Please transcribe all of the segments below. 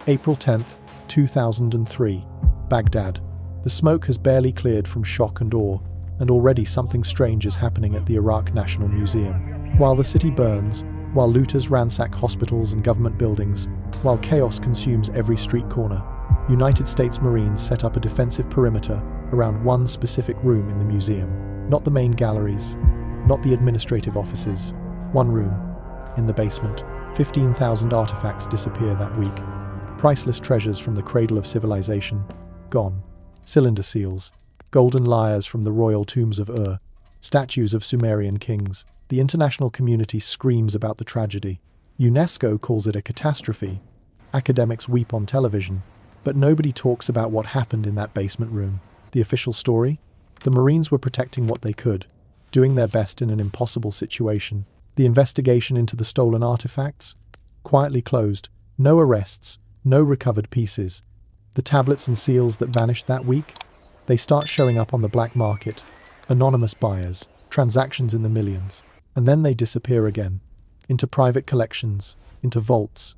April 10th, 2003. Baghdad. The smoke has barely cleared from shock and awe, and already something strange is happening at the Iraq National Museum. While the city burns, while looters ransack hospitals and government buildings, while chaos consumes every street corner, United States Marines set up a defensive perimeter around one specific room in the museum. Not the main galleries, not the administrative offices. One room, in the basement. 15,000 artifacts disappear that week. Priceless treasures from the cradle of civilization, gone. Cylinder seals, golden lyres from the royal tombs of Ur, statues of Sumerian kings. The international community screams about the tragedy. UNESCO calls it a catastrophe. Academics weep on television. But nobody talks about what happened in that basement room. The official story? The Marines were protecting what they could, doing their best in an impossible situation. The investigation into the stolen artifacts? Quietly closed. No arrests, no recovered pieces. The tablets and seals that vanished that week? They start showing up on the black market. Anonymous buyers, transactions in the millions. And then they disappear again. Into private collections, into vaults,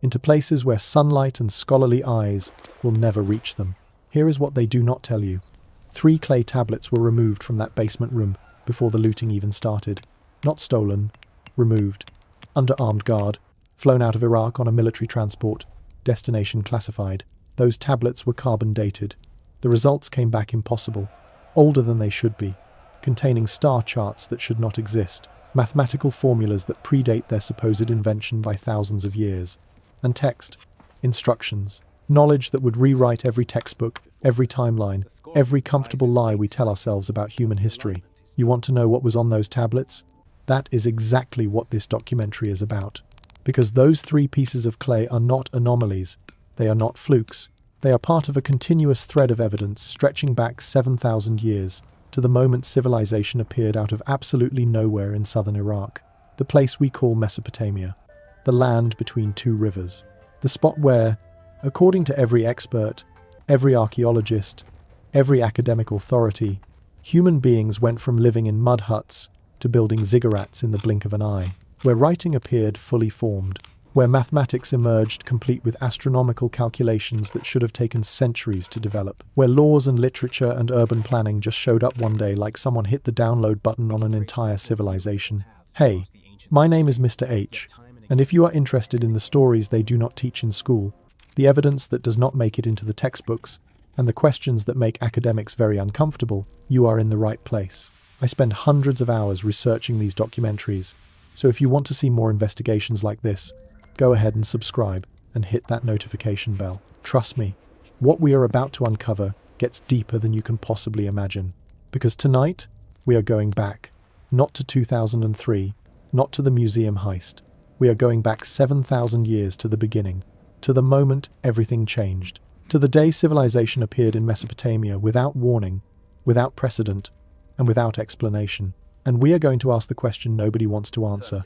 into places where sunlight and scholarly eyes will never reach them. Here is what they do not tell you. 3 clay tablets were removed from that basement room before the looting even started. Not stolen, removed. Under armed guard, flown out of Iraq on a military transport, destination classified. Those tablets were carbon dated. The results came back impossible, older than they should be, containing star charts that should not exist, mathematical formulas that predate their supposed invention by thousands of years, and text, instructions, knowledge that would rewrite every textbook, every timeline, every comfortable lie we tell ourselves about human history. You want to know what was on those tablets? That is exactly what this documentary is about. Because those 3 pieces of clay are not anomalies, they are not flukes. They are part of a continuous thread of evidence stretching back 7,000 years to the moment civilization appeared out of absolutely nowhere in southern Iraq, the place we call Mesopotamia, the land between 2 rivers, the spot where, according to every expert, every archaeologist, every academic authority, human beings went from living in mud huts to building ziggurats in the blink of an eye, where writing appeared fully formed, where mathematics emerged complete with astronomical calculations that should have taken centuries to develop, where laws and literature and urban planning just showed up one day like someone hit the download button on an entire civilization. Hey, my name is Mr. H, and if you are interested in the stories they do not teach in school, the evidence that does not make it into the textbooks, and the questions that make academics very uncomfortable, you are in the right place. I spend hundreds of hours researching these documentaries, so if you want to see more investigations like this, go ahead and subscribe and hit that notification bell. Trust me, what we are about to uncover gets deeper than you can possibly imagine. Because tonight, we are going back, not to 2003, not to the museum heist. We are going back 7,000 years to the beginning, to the moment everything changed, to the day civilization appeared in Mesopotamia without warning, without precedent, and without explanation. And we are going to ask the question nobody wants to answer.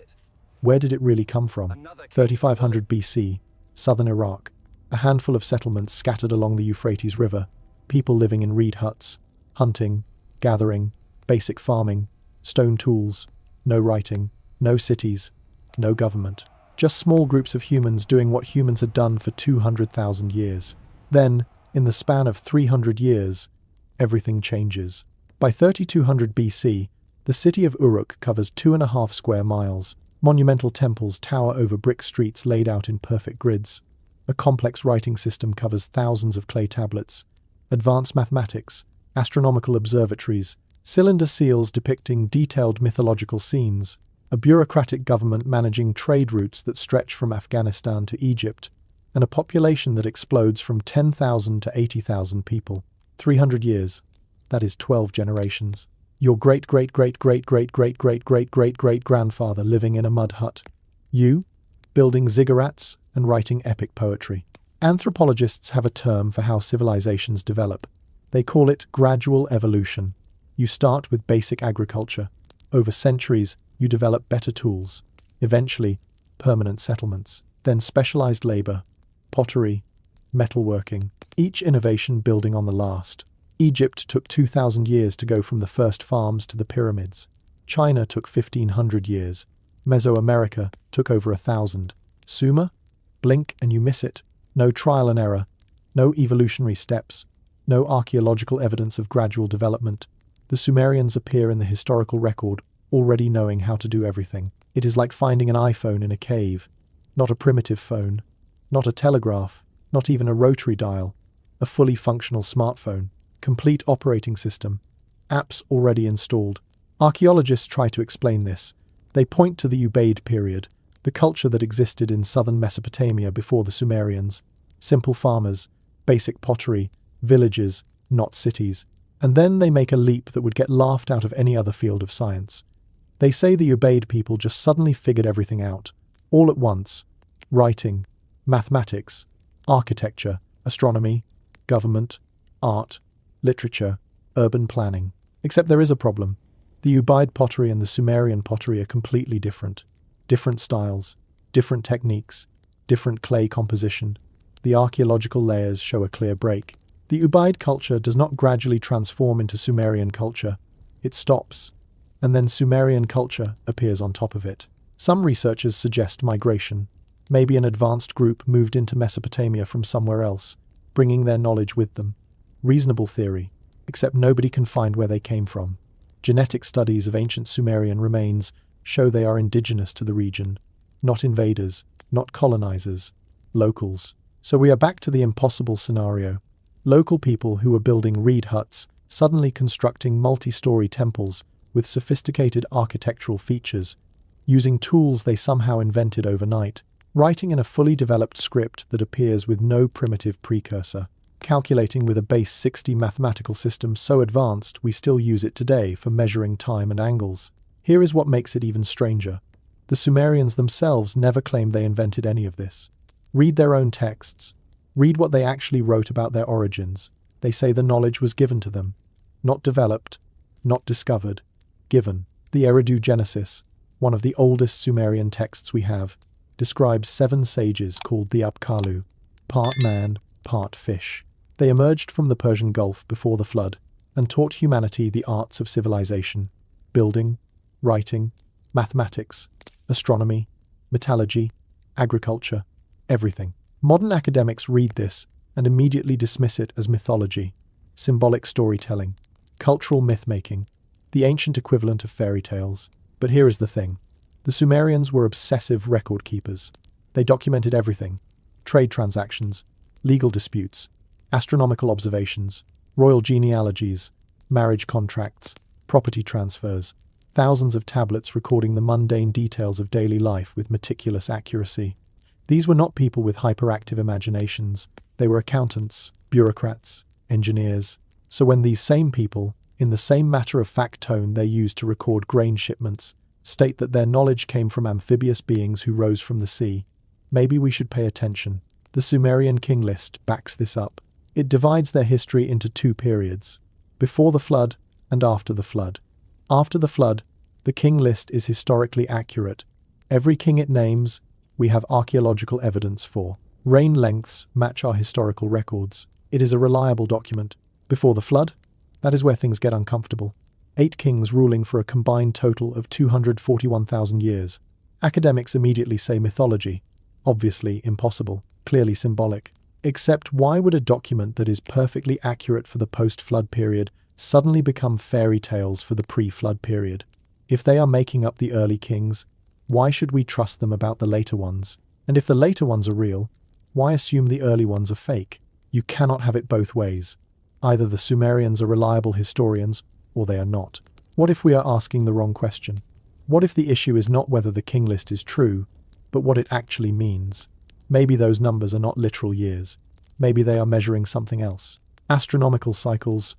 Where did it really come from? 3500 BC, southern Iraq, a handful of settlements scattered along the Euphrates River, people living in reed huts, hunting, gathering, basic farming, stone tools, no writing, no cities, no government. Just small groups of humans doing what humans had done for 200,000 years. Then, in the span of 300 years, everything changes. By 3200 BC, the city of Uruk covers 2.5 square miles. Monumental temples tower over brick streets laid out in perfect grids. A complex writing system covers thousands of clay tablets. Advanced mathematics, astronomical observatories, cylinder seals depicting detailed mythological scenes, a bureaucratic government managing trade routes that stretch from Afghanistan to Egypt, and a population that explodes from 10,000 to 80,000 people. 300 years. That is 12 generations. Your great-great-great-great-great-great-great-great-great-grandfather living in a mud hut. You, building ziggurats and writing epic poetry. Anthropologists have a term for how civilizations develop. They call it gradual evolution. You start with basic agriculture. Over centuries, you develop better tools. Eventually, permanent settlements. Then specialized labor, pottery, metalworking, each innovation building on the last. Egypt took 2,000 years to go from the first farms to the pyramids. China took 1,500 years. Mesoamerica took over 1,000. Sumer? Blink and you miss it. No trial and error. No evolutionary steps. No archaeological evidence of gradual development. The Sumerians appear in the historical record, already knowing how to do everything. It is like finding an iPhone in a cave. Not a primitive phone. Not a telegraph. Not even a rotary dial. A fully functional smartphone. Complete operating system. Apps already installed. Archaeologists try to explain this. They point to the Ubaid period, the culture that existed in southern Mesopotamia before the Sumerians. Simple farmers, basic pottery, villages, not cities. And then they make a leap that would get laughed out of any other field of science. They say the Ubaid people just suddenly figured everything out, all at once. Writing, mathematics, architecture, astronomy, government, art, literature, urban planning. Except there is a problem. The Ubaid pottery and the Sumerian pottery are completely different. Different styles, different techniques, different clay composition. The archaeological layers show a clear break. The Ubaid culture does not gradually transform into Sumerian culture. It stops, and then Sumerian culture appears on top of it. Some researchers suggest migration. Maybe an advanced group moved into Mesopotamia from somewhere else, bringing their knowledge with them. Reasonable theory, except nobody can find where they came from. Genetic studies of ancient Sumerian remains show they are indigenous to the region, not invaders, not colonizers, locals. So we are back to the impossible scenario. Local people who were building reed huts, suddenly constructing multi-story temples with sophisticated architectural features, using tools they somehow invented overnight, writing in a fully developed script that appears with no primitive precursor, calculating with a base 60 mathematical system so advanced we still use it today for measuring time and angles. Here is what makes it even stranger. The Sumerians themselves never claimed they invented any of this. Read their own texts. Read what they actually wrote about their origins. They say the knowledge was given to them. Not developed, not discovered, given. The Eridu Genesis, one of the oldest Sumerian texts we have, describes 7 sages called the Apkallu, part man, part fish. They emerged from the Persian Gulf before the flood and taught humanity the arts of civilization, building, writing, mathematics, astronomy, metallurgy, agriculture, everything. Modern academics read this and immediately dismiss it as mythology, symbolic storytelling, cultural myth-making, the ancient equivalent of fairy tales. But here is the thing. The Sumerians were obsessive record keepers. They documented everything: trade transactions, legal disputes, astronomical observations, royal genealogies, marriage contracts, property transfers, thousands of tablets recording the mundane details of daily life with meticulous accuracy. These were not people with hyperactive imaginations. They were accountants, bureaucrats, engineers. So when these same people, in the same matter-of-fact tone they used to record grain shipments, state that their knowledge came from amphibious beings who rose from the sea, maybe we should pay attention. The Sumerian king list backs this up. It divides their history into 2 periods, before the flood and after the flood. After the flood, the king list is historically accurate. Every king it names, we have archaeological evidence for. Reign lengths match our historical records. It is a reliable document. Before the flood, that is where things get uncomfortable. 8 kings ruling for a combined total of 241,000 years. Academics immediately say mythology. Obviously impossible, clearly symbolic. Except why would a document that is perfectly accurate for the post-flood period suddenly become fairy tales for the pre-flood period? If they are making up the early kings, why should we trust them about the later ones? And if the later ones are real, why assume the early ones are fake? You cannot have it both ways. Either the Sumerians are reliable historians, or they are not. What if we are asking the wrong question? What if the issue is not whether the king list is true, but what it actually means? Maybe those numbers are not literal years. Maybe they are measuring something else. Astronomical cycles,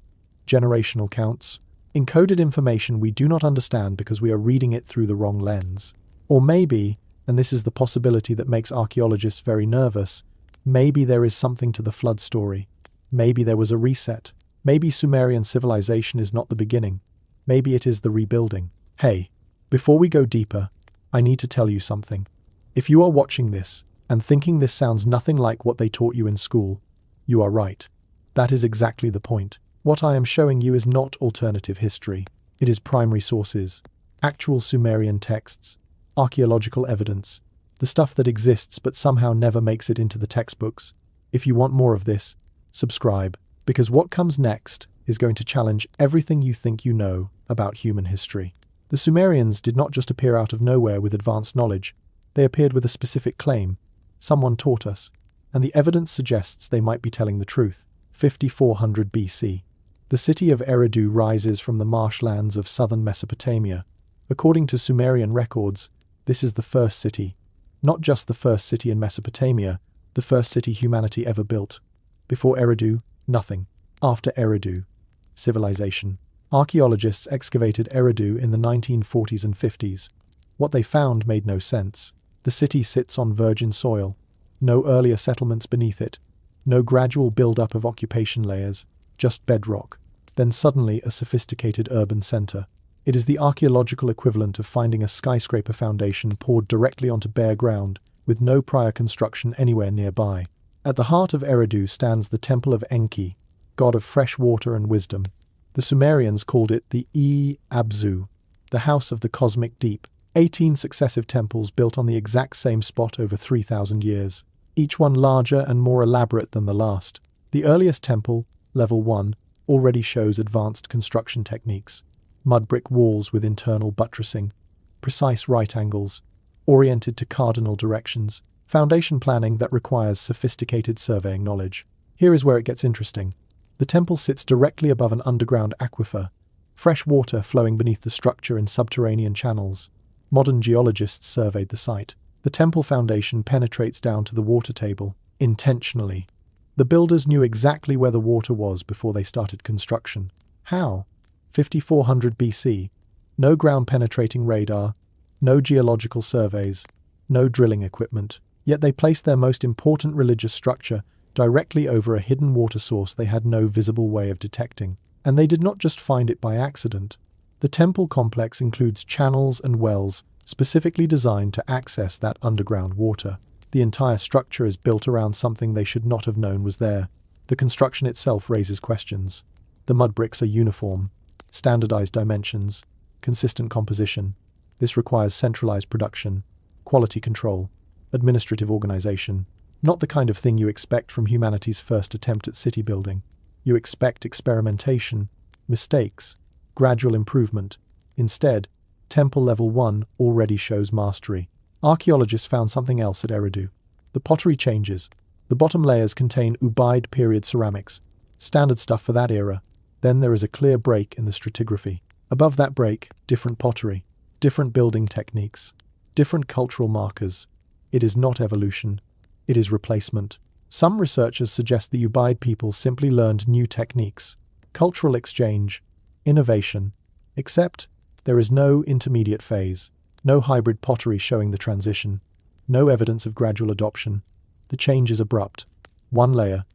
generational counts, encoded information we do not understand because we are reading it through the wrong lens. Or maybe, and this is the possibility that makes archaeologists very nervous, maybe there is something to the flood story. Maybe there was a reset. Maybe Sumerian civilization is not the beginning. Maybe it is the rebuilding. Hey, before we go deeper, I need to tell you something. If you are watching this and thinking this sounds nothing like what they taught you in school, you are right. That is exactly the point. What I am showing you is not alternative history. It is primary sources, actual Sumerian texts, archaeological evidence, the stuff that exists but somehow never makes it into the textbooks. If you want more of this, subscribe, because what comes next is going to challenge everything you think you know about human history. The Sumerians did not just appear out of nowhere with advanced knowledge, they appeared with a specific claim. Someone taught us, and the evidence suggests they might be telling the truth. 5400 BC. The city of Eridu rises from the marshlands of southern Mesopotamia. According to Sumerian records, this is the first city, not just the first city in Mesopotamia, the first city humanity ever built. Before Eridu, nothing. After Eridu, civilization. Archaeologists excavated Eridu in the 1940s and 50s. What they found made no sense. The city sits on virgin soil. No earlier settlements beneath it. No gradual build-up of occupation layers. Just bedrock. Then suddenly a sophisticated urban center. It is the archaeological equivalent of finding a skyscraper foundation poured directly onto bare ground, with no prior construction anywhere nearby. At the heart of Eridu stands the Temple of Enki, god of fresh water and wisdom. The Sumerians called it the Abzu, the house of the cosmic deep. 18 successive temples built on the exact same spot over 3,000 years, each one larger and more elaborate than the last. The earliest temple, level 1, already shows advanced construction techniques. Mud brick walls with internal buttressing, precise right angles, oriented to cardinal directions, foundation planning that requires sophisticated surveying knowledge. Here is where it gets interesting. The temple sits directly above an underground aquifer, fresh water flowing beneath the structure in subterranean channels. Modern geologists surveyed the site. The temple foundation penetrates down to the water table, intentionally. The builders knew exactly where the water was before they started construction. How? 5400 BC. No ground-penetrating radar, no geological surveys, no drilling equipment. Yet they placed their most important religious structure directly over a hidden water source they had no visible way of detecting. And they did not just find it by accident. The temple complex includes channels and wells specifically designed to access that underground water. The entire structure is built around something they should not have known was there. The construction itself raises questions. The mud bricks are uniform, standardized dimensions, consistent composition. This requires centralized production, quality control, administrative organization. Not the kind of thing you expect from humanity's first attempt at city building. You expect experimentation, mistakes, gradual improvement. Instead, Temple Level 1 already shows mastery. Archaeologists found something else at Eridu. The pottery changes. The bottom layers contain Ubaid period ceramics, standard stuff for that era. Then there is a clear break in the stratigraphy. Above that break, different pottery, different building techniques, different cultural markers. It is not evolution. It is replacement. Some researchers suggest the Ubaid people simply learned new techniques, cultural exchange, innovation. Except, there is no intermediate phase, no hybrid pottery showing the transition, no evidence of gradual adoption. The change is abrupt. One layer,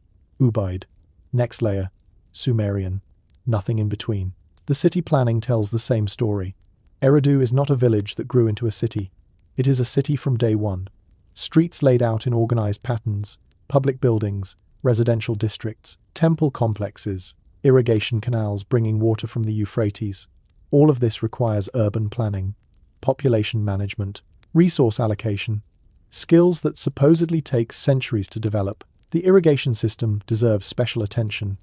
Ubaid. Next layer, Sumerian. Nothing in between. The city planning tells the same story. Eridu is not a village that grew into a city. It is a city from day one. Streets laid out in organized patterns, public buildings, residential districts, temple complexes, irrigation canals bringing water from the Euphrates. All of this requires urban planning, population management, resource allocation, skills that supposedly take centuries to develop. The irrigation system deserves special attention.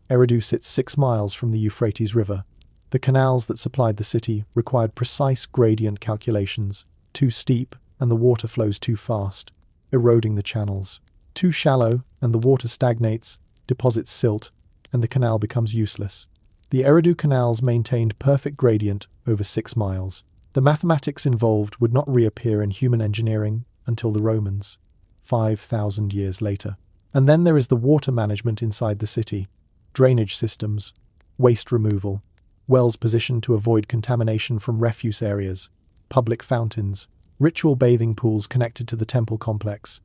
Eridu sits 6 miles from the Euphrates River. The canals that supplied the city required precise gradient calculations. Too steep, and the water flows too fast, eroding the channels. Too shallow, and the water stagnates, deposits silt, and the canal becomes useless. The Eridu canals maintained perfect gradient over 6 miles. The mathematics involved would not reappear in human engineering until the Romans, 5,000 years later. And then there is the water management inside the city. Drainage systems, waste removal, wells positioned to avoid contamination from refuse areas, public fountains, ritual bathing pools connected to the temple complex.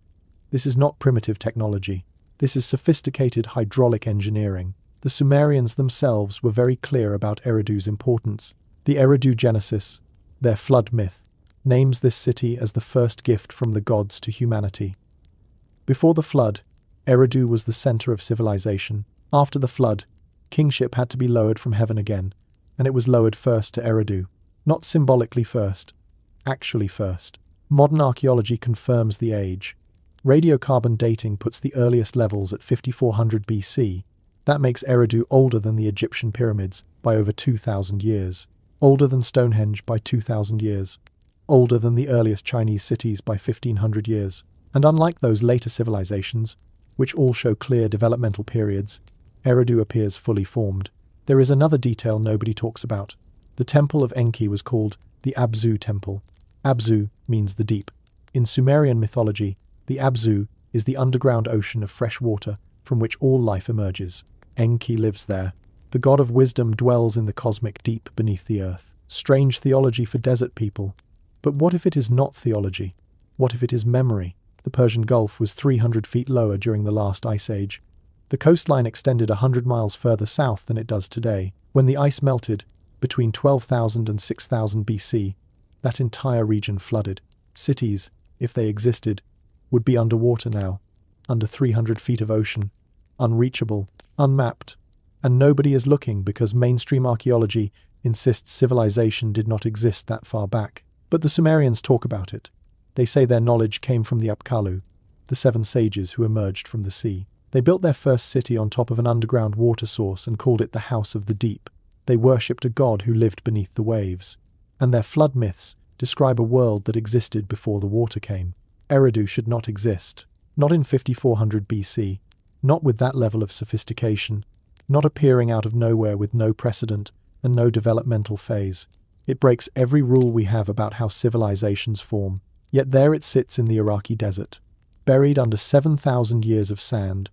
This is not primitive technology. This is sophisticated hydraulic engineering. The Sumerians themselves were very clear about Eridu's importance. The Eridu Genesis, their flood myth, names this city as the first gift from the gods to humanity. Before the flood, Eridu was the center of civilization. After the flood, kingship had to be lowered from heaven again, and it was lowered first to Eridu. Not symbolically first, actually first. Modern archaeology confirms the age. Radiocarbon dating puts the earliest levels at 5400 BC. That makes Eridu older than the Egyptian pyramids by over 2,000 years, older than Stonehenge by 2,000 years, older than the earliest Chinese cities by 1500 years. And unlike those later civilizations, which all show clear developmental periods, Eridu appears fully formed. There is another detail nobody talks about. The temple of Enki was called the Abzu temple. Abzu means the deep. In Sumerian mythology, the Abzu is the underground ocean of fresh water from which all life emerges. Enki lives there. The god of wisdom dwells in the cosmic deep beneath the earth. Strange theology for desert people. But what if it is not theology? What if it is memory? The Persian Gulf was 300 feet lower during the last ice age. The coastline extended 100 miles further south than it does today. When the ice melted, between 12,000 and 6,000 BC, that entire region flooded. Cities, if they existed, would be underwater now, under 300 feet of ocean, unreachable, unmapped. And nobody is looking because mainstream archaeology insists civilization did not exist that far back. But the Sumerians talk about it. They say their knowledge came from the Apkallu, the 7 sages who emerged from the sea. They built their first city on top of an underground water source and called it the House of the Deep. They worshipped a god who lived beneath the waves. And their flood myths describe a world that existed before the water came. Eridu should not exist. Not in 5400 BC. Not with that level of sophistication. Not appearing out of nowhere with no precedent and no developmental phase. It breaks every rule we have about how civilizations form. Yet there it sits in the Iraqi desert, buried under 7,000 years of sand,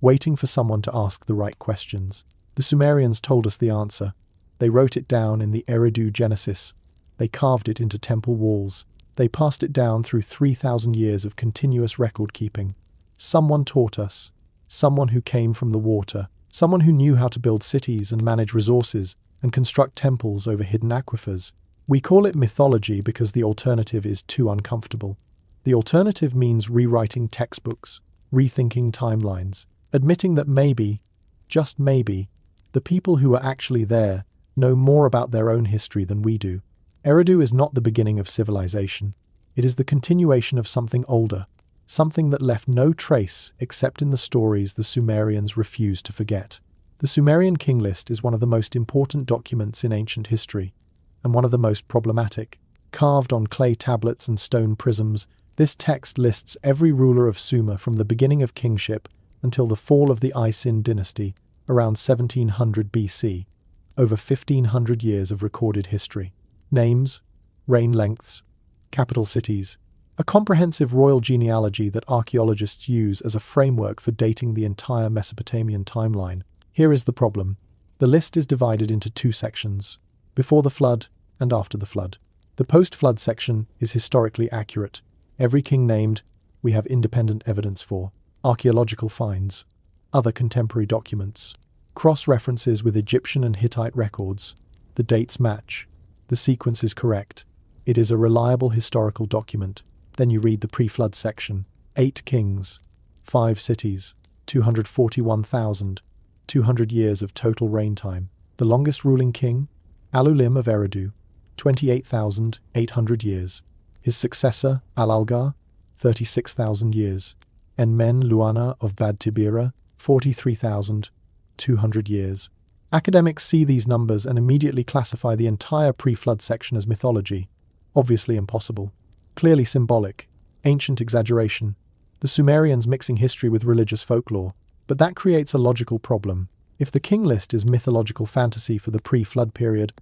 waiting for someone to ask the right questions. The Sumerians told us the answer. They wrote it down in the Eridu Genesis. They carved it into temple walls. They passed it down through 3,000 years of continuous record-keeping. Someone taught us. Someone who came from the water. Someone who knew how to build cities and manage resources and construct temples over hidden aquifers. We call it mythology because the alternative is too uncomfortable. The alternative means rewriting textbooks, rethinking timelines, admitting that maybe, just maybe, the people who are actually there know more about their own history than we do. Eridu is not the beginning of civilization. It is the continuation of something older, something that left no trace except in the stories the Sumerians refused to forget. The Sumerian king list is one of the most important documents in ancient history, and one of the most problematic. Carved on clay tablets and stone prisms, this text lists every ruler of Sumer from the beginning of kingship until the fall of the Isin dynasty around 1700 BC, over 1,500 years of recorded history. Names, reign lengths, capital cities, a comprehensive royal genealogy that archaeologists use as a framework for dating the entire Mesopotamian timeline. Here is the problem. The list is divided into 2 sections, before the flood and after the flood. The post-flood section is historically accurate. Every king named, we have independent evidence for. Archaeological finds, other contemporary documents, cross-references with Egyptian and Hittite records. The dates match. The sequence is correct. It is a reliable historical document. Then you read the pre-flood section. 8 kings, 5 cities, 241,000, 200 years of total reign time. The longest ruling king, Alulim of Eridu, 28,800 years. His successor, Al-Algar, 36,000 years. Enmen Luana of Bad Tibira, 43,200 years. Academics see these numbers and immediately classify the entire pre-flood section as mythology. Obviously impossible. Clearly symbolic. Ancient exaggeration. The Sumerians mixing history with religious folklore. But that creates a logical problem. If the king list is mythological fantasy for the pre-flood period,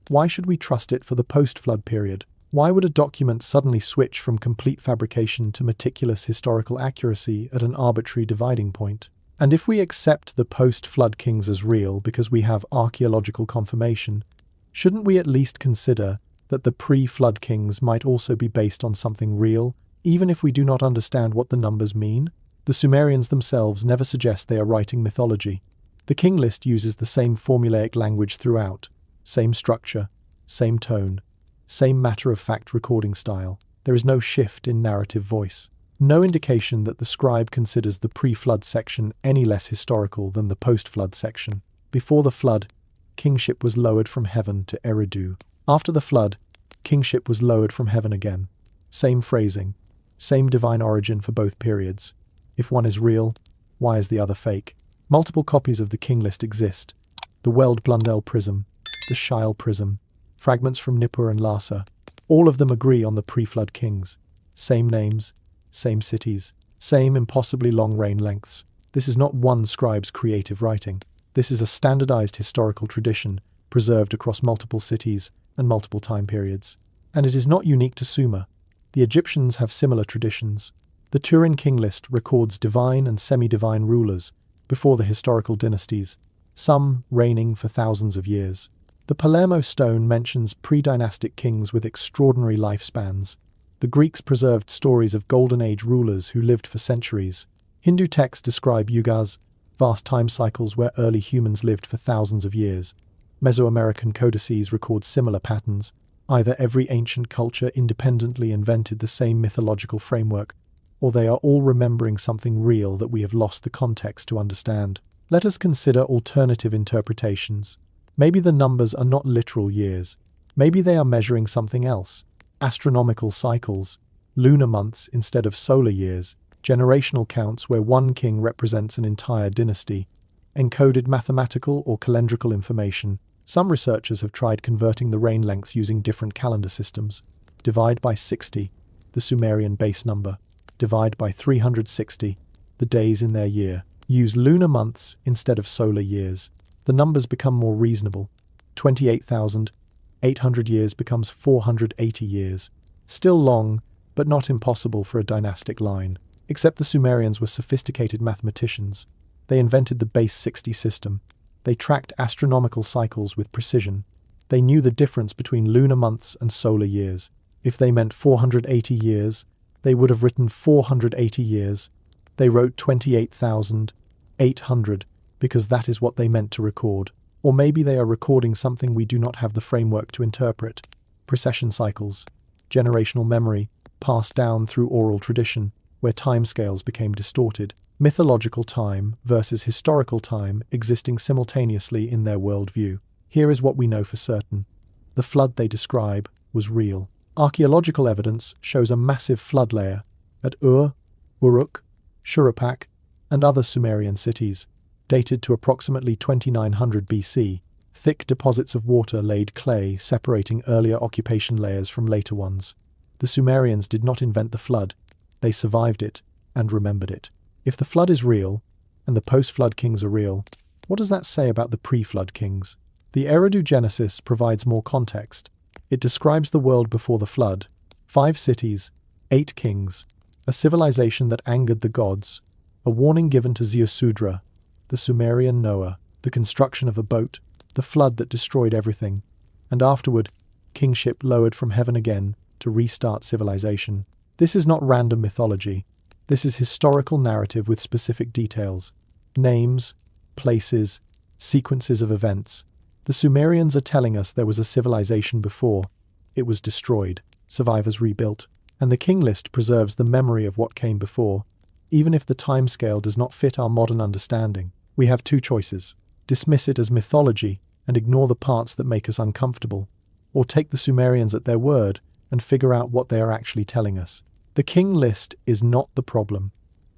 why should we trust it for the post-flood period? Why would a document suddenly switch from complete fabrication to meticulous historical accuracy at an arbitrary dividing point? And if we accept the post-flood kings as real because we have archaeological confirmation, shouldn't we at least consider that the pre-flood kings might also be based on something real, even if we do not understand what the numbers mean? The Sumerians themselves never suggest they are writing mythology. The king list uses the same formulaic language throughout, same structure, same tone, same matter-of-fact recording style. There is no shift in narrative voice. No indication that the scribe considers the pre-flood section any less historical than the post-flood section. Before the flood, kingship was lowered from heaven to Eridu. After the flood, kingship was lowered from heaven again. Same phrasing, Same divine origin for both periods. If one is real, why is the other fake? Multiple copies of the king list exist. The Weld Blundell prism, the Scheil prism, fragments from Nippur and Lhasa. All of them agree on the pre-flood kings. Same names, same cities, same impossibly long reign lengths. This is not one scribe's creative writing. This is a standardized historical tradition preserved across multiple cities and multiple time periods. And it is not unique to Sumer. The Egyptians have similar traditions. The Turin king list records divine and semi-divine rulers before the historical dynasties, some reigning for thousands of years. The Palermo stone mentions pre-dynastic kings with extraordinary lifespans. The Greeks preserved stories of Golden Age rulers who lived for centuries. Hindu texts describe yugas, vast time cycles where early humans lived for thousands of years. Mesoamerican codices record similar patterns. Either every ancient culture independently invented the same mythological framework, or they are all remembering something real that we have lost the context to understand. Let us consider alternative interpretations. Maybe the numbers are not literal years. Maybe they are measuring something else. Astronomical cycles, lunar months instead of solar years, generational counts where one king represents an entire dynasty, encoded mathematical or calendrical information. Some researchers have tried converting the reign lengths using different calendar systems. Divide by 60, the Sumerian base number. Divide by 360, the days in their year. Use lunar months instead of solar years. The numbers become more reasonable. 28,800 years becomes 480 years. Still long, but not impossible for a dynastic line. Except the Sumerians were sophisticated mathematicians. They invented the base 60 system. They tracked astronomical cycles with precision. They knew the difference between lunar months and solar years. If they meant 480 years, they would have written 480 years. They wrote 28,800 because that is what they meant to record. Or maybe they are recording something we do not have the framework to interpret. Precession cycles, generational memory, passed down through oral tradition, where timescales became distorted. Mythological time versus historical time existing simultaneously in their worldview. Here is what we know for certain. The flood they describe was real. Archaeological evidence shows a massive flood layer at Uruk, Shuruppak, and other Sumerian cities, dated to approximately 2900 BC. Thick deposits of water laid clay, separating earlier occupation layers from later ones. The Sumerians did not invent the flood. They survived it and remembered it. If the flood is real, and the post-flood kings are real, what does that say about the pre-flood kings? The Eridu Genesis provides more context. It describes the world before the flood, 5 cities, 8 kings, a civilization that angered the gods, a warning given to Ziusudra, the Sumerian Noah, the construction of a boat, the flood that destroyed everything, and afterward, kingship lowered from heaven again to restart civilization. This is not random mythology. This is historical narrative with specific details. Names, places, sequences of events. The Sumerians are telling us there was a civilization before. It was destroyed. Survivors rebuilt. And the king list preserves the memory of what came before. Even if the timescale does not fit our modern understanding, we have 2 choices. Dismiss it as mythology and ignore the parts that make us uncomfortable. Or take the Sumerians at their word and figure out what they are actually telling us. The king list is not the problem.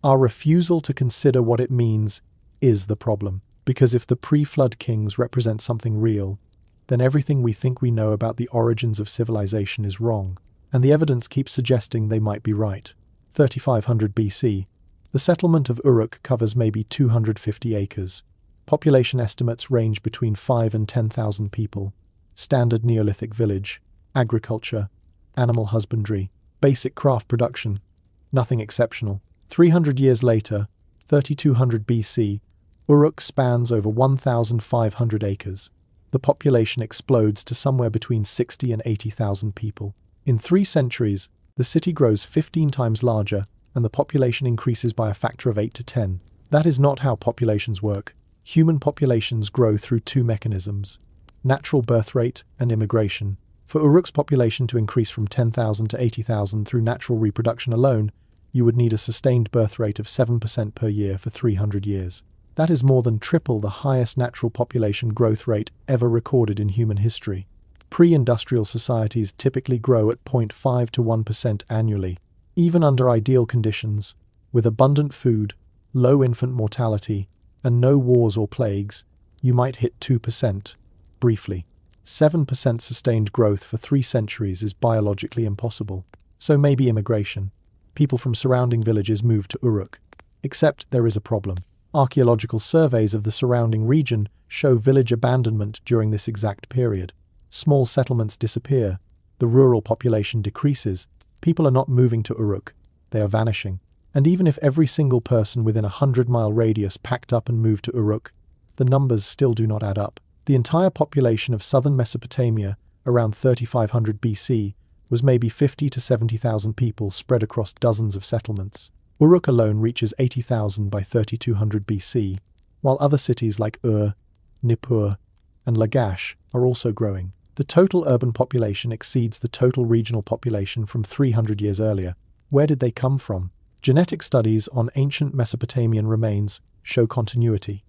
Our refusal to consider what it means is the problem. Because if the pre-flood kings represent something real, then everything we think we know about the origins of civilization is wrong. And the evidence keeps suggesting they might be right. 3500 BC. The settlement of Uruk covers maybe 250 acres. Population estimates range between 5 and 10,000 people. Standard Neolithic village. Agriculture. Animal husbandry. Basic craft production. Nothing exceptional. 300 years later, 3200 BC, Uruk spans over 1,500 acres. The population explodes to somewhere between 60 and 80,000 people. In 3 centuries, the city grows 15 times larger, and the population increases by a factor of 8 to 10. That is not how populations work. Human populations grow through 2 mechanisms: natural birth rate and immigration. For Uruk's population to increase from 10,000 to 80,000 through natural reproduction alone, you would need a sustained birth rate of 7% per year for 300 years. That is more than triple the highest natural population growth rate ever recorded in human history. Pre-industrial societies typically grow at 0.5 to 1% annually. Even under ideal conditions, with abundant food, low infant mortality, and no wars or plagues, you might hit 2%. Briefly, 7% sustained growth for 3 centuries is biologically impossible. So maybe immigration. People from surrounding villages moved to Uruk. Except there is a problem. Archaeological surveys of the surrounding region show village abandonment during this exact period. Small settlements disappear, the rural population decreases, people are not moving to Uruk, they are vanishing. And even if every single person within a 100-mile radius packed up and moved to Uruk, the numbers still do not add up. The entire population of southern Mesopotamia, around 3500 BC, was maybe 50 to 70,000 people spread across dozens of settlements. Uruk alone reaches 80,000 by 3200 BC, while other cities like Nippur, and Lagash are also growing. The total urban population exceeds the total regional population from 300 years earlier. Where did they come from? Genetic studies on ancient Mesopotamian remains show continuity.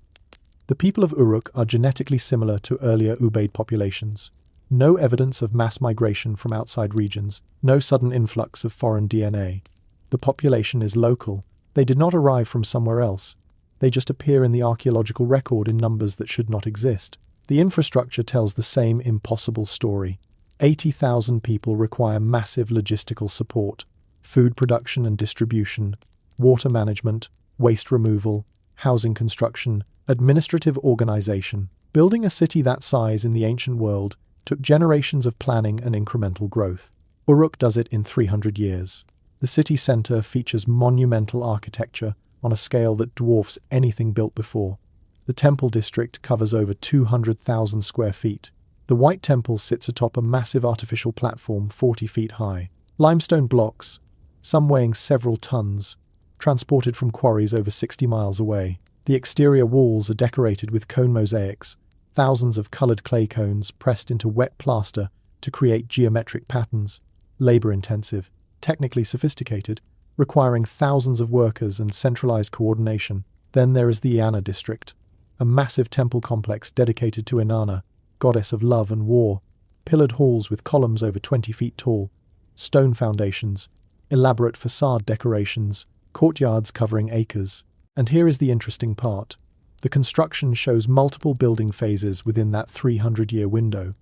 The people of Uruk are genetically similar to earlier Ubaid populations. No evidence of mass migration from outside regions, no sudden influx of foreign DNA. The population is local. They did not arrive from somewhere else. They just appear in the archaeological record in numbers that should not exist. The infrastructure tells the same impossible story. 80,000 people require massive logistical support. Food production and distribution, water management, waste removal, housing construction, administrative organization. Building a city that size in the ancient world took generations of planning and incremental growth. Uruk does it in 300 years. The city center features monumental architecture on a scale that dwarfs anything built before. The temple district covers over 200,000 square feet. The White Temple sits atop a massive artificial platform 40 feet high. Limestone blocks, some weighing several tons, transported from quarries over 60 miles away. The exterior walls are decorated with cone mosaics, thousands of colored clay cones pressed into wet plaster to create geometric patterns. Labor-intensive, technically sophisticated, requiring thousands of workers and centralized coordination. Then there is the Inanna district, a massive temple complex dedicated to Inanna, goddess of love and war. Pillared halls with columns over 20 feet tall, stone foundations, elaborate facade decorations, courtyards covering acres. And here is the interesting part. The construction shows multiple building phases within that 300-year window.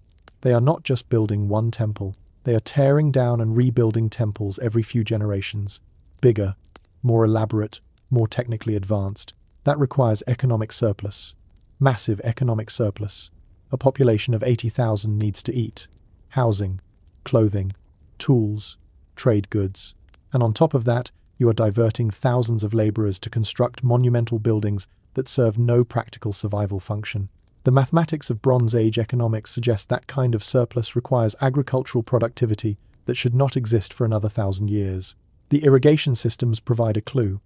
They are not just building one temple. They are tearing down and rebuilding temples every few generations. Bigger, more elaborate, more technically advanced. That requires economic surplus. Massive economic surplus. A population of 80,000 needs to eat. Housing, clothing, tools, trade goods. And on top of that, you are diverting thousands of laborers to construct monumental buildings that serve no practical survival function. The mathematics of Bronze Age economics suggest that kind of surplus requires agricultural productivity that should not exist for another 1,000 years. The irrigation systems provide a clue.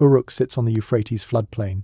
Uruk sits on the Euphrates floodplain.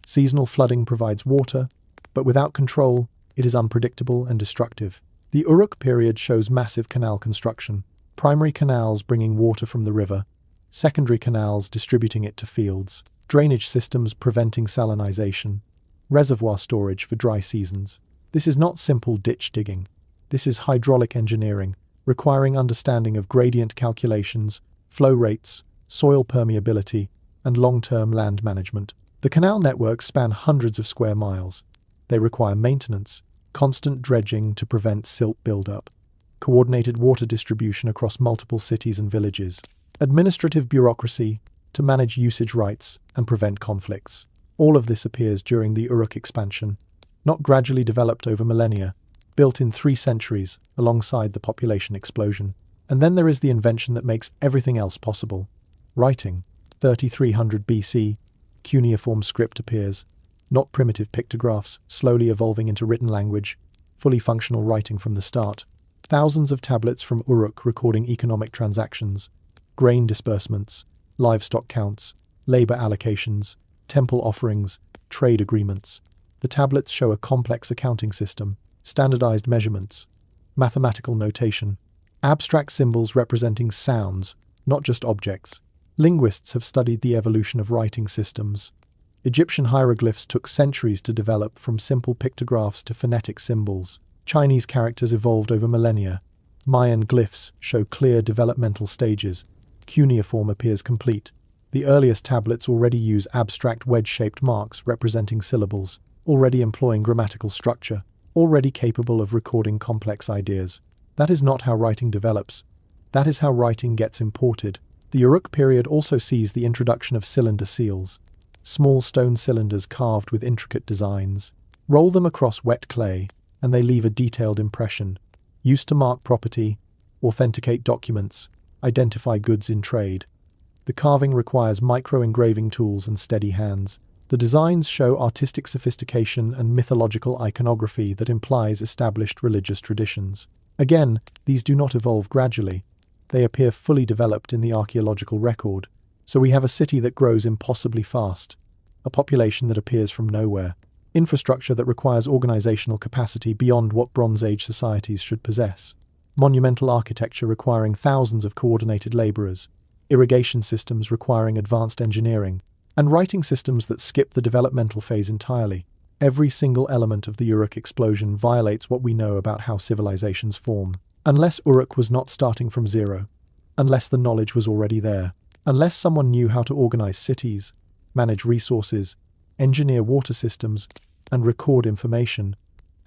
Seasonal flooding provides water, but without control, it is unpredictable and destructive. The Uruk period shows massive canal construction. Primary canals bringing water from the river, secondary canals distributing it to fields, drainage systems preventing salinization, reservoir storage for dry seasons. This is not simple ditch digging. This is hydraulic engineering, requiring understanding of gradient calculations, flow rates, soil permeability, and long-term land management. The canal networks span hundreds of square miles. They require maintenance, constant dredging to prevent silt buildup, coordinated water distribution across multiple cities and villages, administrative bureaucracy to manage usage rights and prevent conflicts. All of this appears during the Uruk expansion, not gradually developed over millennia, built in 3 centuries alongside the population explosion. And then there is the invention that makes everything else possible. Writing. 3300 BC, cuneiform script appears, not primitive pictographs, slowly evolving into written language, fully functional writing from the start. Thousands of tablets from Uruk recording economic transactions, grain disbursements, livestock counts, labor allocations, temple offerings, trade agreements. The tablets show a complex accounting system, standardized measurements, mathematical notation, abstract symbols representing sounds, not just objects. Linguists have studied the evolution of writing systems. Egyptian hieroglyphs took centuries to develop, from simple pictographs to phonetic symbols. Chinese characters evolved over millennia. Mayan glyphs show clear developmental stages. cuneiform appears complete. The earliest tablets already use abstract wedge-shaped marks representing syllables, already employing grammatical structure, already capable of recording complex ideas. That is not how writing develops. That is how writing gets imported. The Uruk period also sees the introduction of cylinder seals, small stone cylinders carved with intricate designs. Roll them across wet clay, and they leave a detailed impression, used to mark property, authenticate documents, identify goods in trade. The carving requires micro-engraving tools and steady hands. The designs show artistic sophistication and mythological iconography that implies established religious traditions. Again, these do not evolve gradually. They appear fully developed in the archaeological record. So we have a city that grows impossibly fast, a population that appears from nowhere, infrastructure that requires organizational capacity beyond what Bronze Age societies should possess, monumental architecture requiring thousands of coordinated laborers, irrigation systems requiring advanced engineering, and writing systems that skip the developmental phase entirely. Every single element of the Uruk explosion violates what we know about how civilizations form. Unless Uruk was not starting from zero, unless the knowledge was already there, unless someone knew how to organize cities, manage resources, engineer water systems, and record information,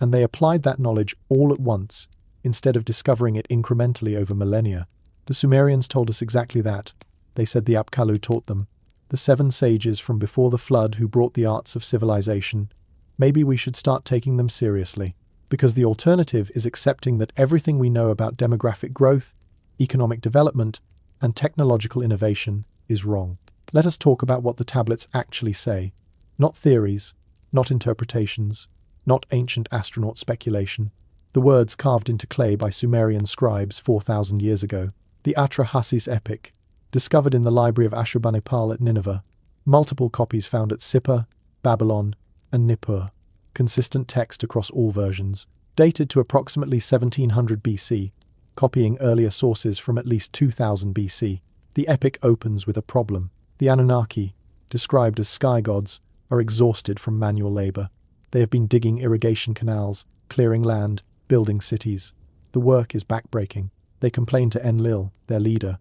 and they applied that knowledge all at once, instead of discovering it incrementally over millennia. The Sumerians told us exactly that. They said the Apkallu taught them, the 7 sages from before the flood who brought the arts of civilization. Maybe we should start taking them seriously, because the alternative is accepting that everything we know about demographic growth, economic development, and technological innovation is wrong. Let us talk about what the tablets actually say. Not theories, not interpretations, not ancient astronaut speculation. The words carved into clay by Sumerian scribes 4,000 years ago. The Atrahasis epic, discovered in the library of Ashurbanipal at Nineveh. Multiple copies found at Sippar, Babylon, and Nippur. Consistent text across all versions. Dated to approximately 1700 BC, copying earlier sources from at least 2000 BC. The epic opens with a problem. The Anunnaki, described as sky gods, are exhausted from manual labor. They have been digging irrigation canals, clearing land, building cities. The work is backbreaking. They complain to Enlil, their leader.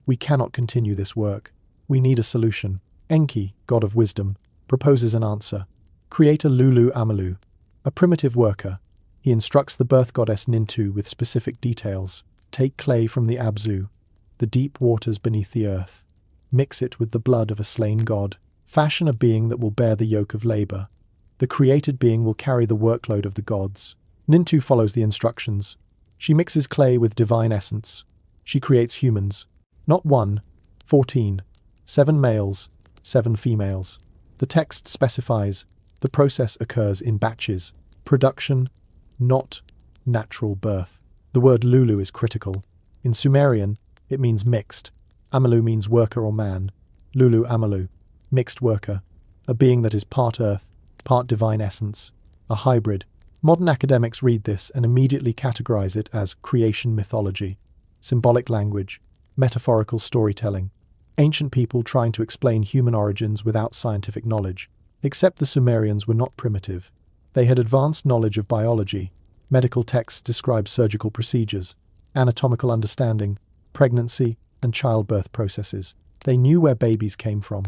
We cannot continue this work. We need a solution. Enki, god of wisdom, proposes an answer. Create a Lulu Amalu, a primitive worker. He instructs the birth goddess Nintu with specific details. Take clay from the Abzu, the deep waters beneath the earth. Mix it with the blood of a slain god. Fashion a being that will bear the yoke of labor. The created being will carry the workload of the gods. Nintu follows the instructions. She mixes clay with divine essence. She creates humans. Not 1, 14, 7 males, 7 females. The text specifies the process occurs in batches. Production, not natural birth. The word Lulu is critical. In Sumerian, it means mixed. Amalu means worker or man. Lulu Amalu, mixed worker. A being that is part earth, part divine essence. A hybrid. Modern academics read this and immediately categorize it as creation mythology, symbolic language, metaphorical storytelling. Ancient people trying to explain human origins without scientific knowledge. Except the Sumerians were not primitive. They had advanced knowledge of biology. Medical texts describe surgical procedures, anatomical understanding, pregnancy, and childbirth processes. They knew where babies came from.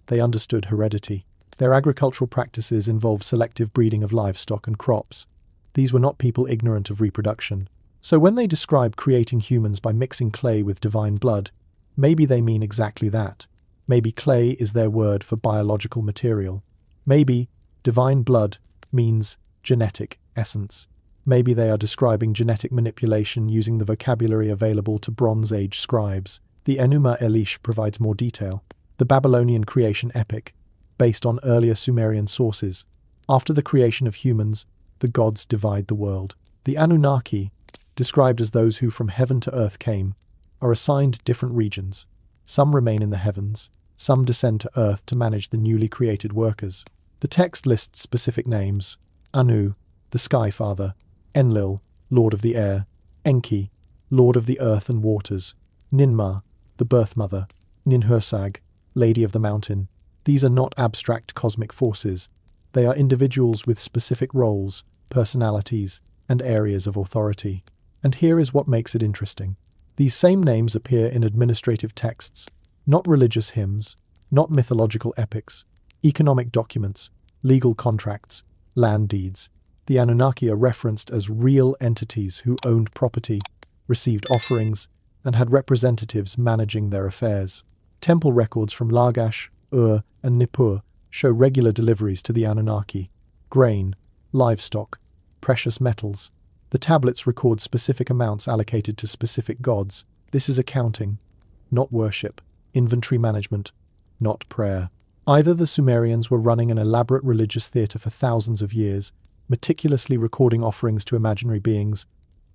They understood heredity. Their agricultural practices involved selective breeding of livestock and crops. These were not people ignorant of reproduction. So when they describe creating humans by mixing clay with divine blood, maybe they mean exactly that. Maybe clay is their word for biological material. Maybe divine blood means genetic essence. Maybe they are describing genetic manipulation using the vocabulary available to Bronze Age scribes. The Enuma Elish provides more detail. The Babylonian creation epic, based on earlier Sumerian sources. After the creation of humans, the gods divide the world. The Anunnaki, described as those who from heaven to earth came, are assigned different regions. Some remain in the heavens, some descend to earth to manage the newly created workers. The text lists specific names: Anu, the Sky Father; Enlil, Lord of the Air; Enki, Lord of the Earth and Waters; Ninmah, the Birth Mother; Ninhursag, Lady of the Mountain. These are not abstract cosmic forces. They are individuals with specific roles, personalities, and areas of authority. And here is what makes it interesting. These same names appear in administrative texts, not religious hymns, not mythological epics, economic documents, legal contracts, land deeds. The Anunnaki are referenced as real entities who owned property, received offerings, and had representatives managing their affairs. Temple records from Lagash, Ur, and Nippur show regular deliveries to the Anunnaki: grain, livestock, precious metals. The tablets record specific amounts allocated to specific gods. This is accounting, not worship, inventory management, not prayer. Either the Sumerians were running an elaborate religious theatre for thousands of years, meticulously recording offerings to imaginary beings,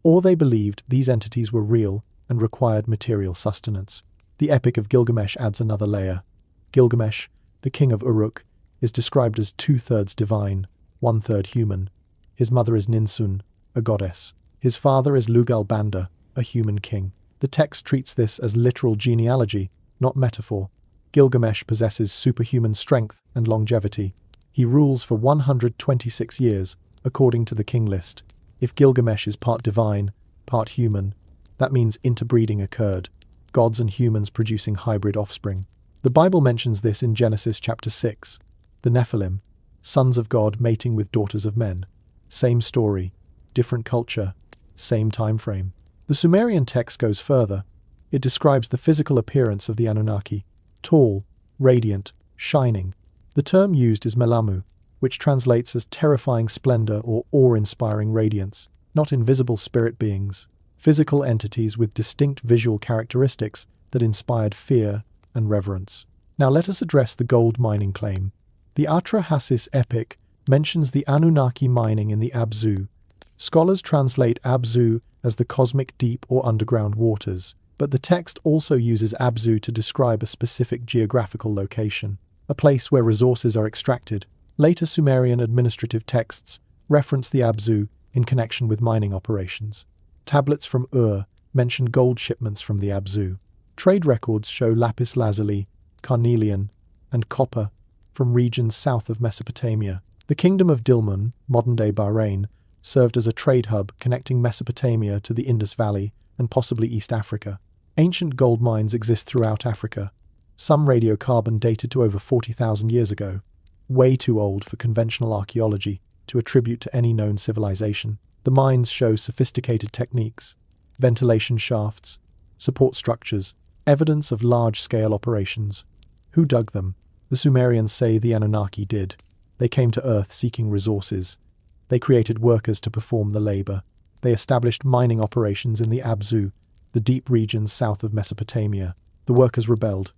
or they believed these entities were real and required material sustenance. The Epic of Gilgamesh adds another layer. Gilgamesh, the king of Uruk, is described as 2/3 divine, 1/3 human. His mother is Ninsun, a goddess. His father is Lugal-Banda, a human king. The text treats this as literal genealogy, not metaphor. Gilgamesh possesses superhuman strength and longevity. He rules for 126 years, according to the king list. If Gilgamesh is part divine, part human, that means interbreeding occurred, gods and humans producing hybrid offspring. The Bible mentions this in Genesis chapter 6. The Nephilim, sons of God mating with daughters of men. Same story, different culture, same time frame. The Sumerian text goes further. It describes the physical appearance of the Anunnaki: tall, radiant, shining. The term used is melamu, which translates as terrifying splendor or awe-inspiring radiance, not invisible spirit beings, physical entities with distinct visual characteristics that inspired fear and reverence. Now let us address the gold mining claim. The Atrahasis epic mentions the Anunnaki mining in the Abzu. Scholars translate Abzu as the cosmic deep or underground waters, but the text also uses Abzu to describe a specific geographical location, a place where resources are extracted. Later Sumerian administrative texts reference the Abzu in connection with mining operations. Tablets from Ur mention gold shipments from the Abzu. Trade records show lapis lazuli, carnelian, and copper from regions south of Mesopotamia. The kingdom of Dilmun, modern-day Bahrain, served as a trade hub connecting Mesopotamia to the Indus Valley and possibly East Africa. Ancient gold mines exist throughout Africa, some radiocarbon dated to over 40,000 years ago, way too old for conventional archaeology to attribute to any known civilization. The mines show sophisticated techniques, ventilation shafts, support structures, evidence of large-scale operations. Who dug them? The Sumerians say the Anunnaki did. They came to Earth seeking resources. They created workers to perform the labor. They established mining operations in the Abzu, the deep regions south of Mesopotamia. The workers rebelled.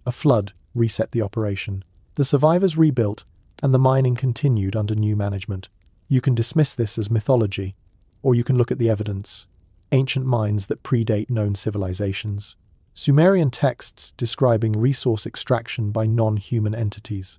A flood reset the operation. The survivors rebuilt, and the mining continued under new management. You can dismiss this as mythology, or you can look at the evidence. Ancient mines that predate known civilizations. Sumerian texts describing resource extraction by non-human entities.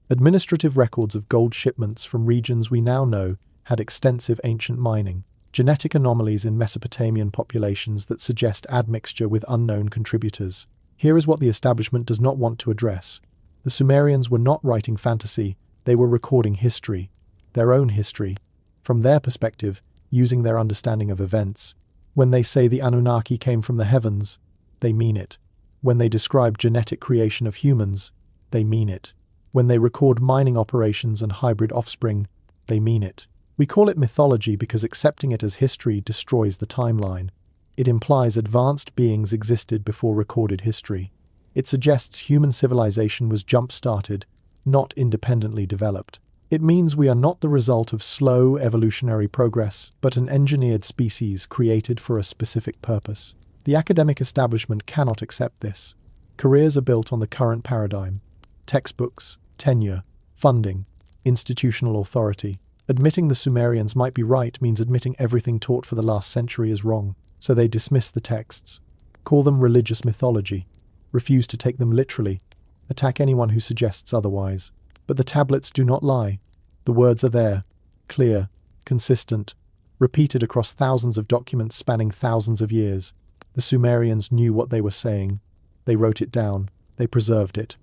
Administrative records of gold shipments from regions we now know had extensive ancient mining. Genetic anomalies in Mesopotamian populations that suggest admixture with unknown contributors. Here is what the establishment does not want to address. The Sumerians were not writing fantasy, they were recording history, their own history, from their perspective, using their understanding of events. When they say the Anunnaki came from the heavens, they mean it. When they describe genetic creation of humans, they mean it. When they record mining operations and hybrid offspring, they mean it. We call it mythology because accepting it as history destroys the timeline. It implies advanced beings existed before recorded history. It suggests human civilization was jump-started, not independently developed. It means we are not the result of slow evolutionary progress, but an engineered species created for a specific purpose. The academic establishment cannot accept this. Careers are built on the current paradigm: textbooks, tenure, funding, institutional authority. Admitting the Sumerians might be right means admitting everything taught for the last century is wrong, so they dismiss the texts, call them religious mythology, refuse to take them literally, attack anyone who suggests otherwise. But the tablets do not lie. The words are there, clear, consistent, repeated across thousands of documents spanning thousands of years. The Sumerians knew what they were saying. They wrote it down. They preserved it.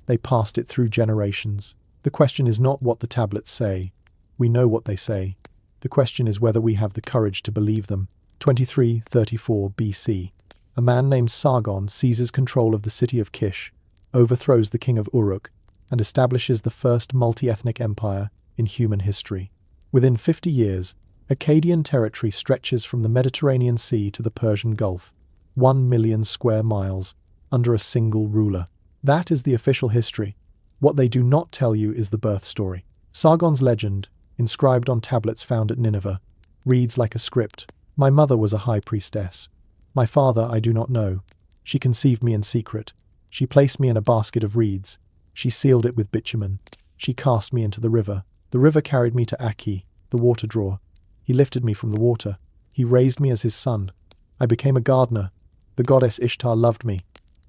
They passed it through generations. The question is not what the tablets say. We know what they say. The question is whether we have the courage to believe them. 2334 BC. a man named Sargon seizes control of the city of Kish, overthrows the king of Uruk, and establishes the first multi-ethnic empire in human history. Within 50 years, Akkadian territory stretches from the Mediterranean Sea to the Persian Gulf, 1 million square miles, under a single ruler. That is the official history. What they do not tell you is the birth story. Sargon's legend, inscribed on tablets found at Nineveh, reads like a script. My mother was a high priestess. My father I do not know. She conceived me in secret. She placed me in a basket of reeds. She sealed it with bitumen. She cast me into the river. The river carried me to Aki, the water drawer. He lifted me from the water. He raised me as his son. I became a gardener. The goddess Ishtar loved me.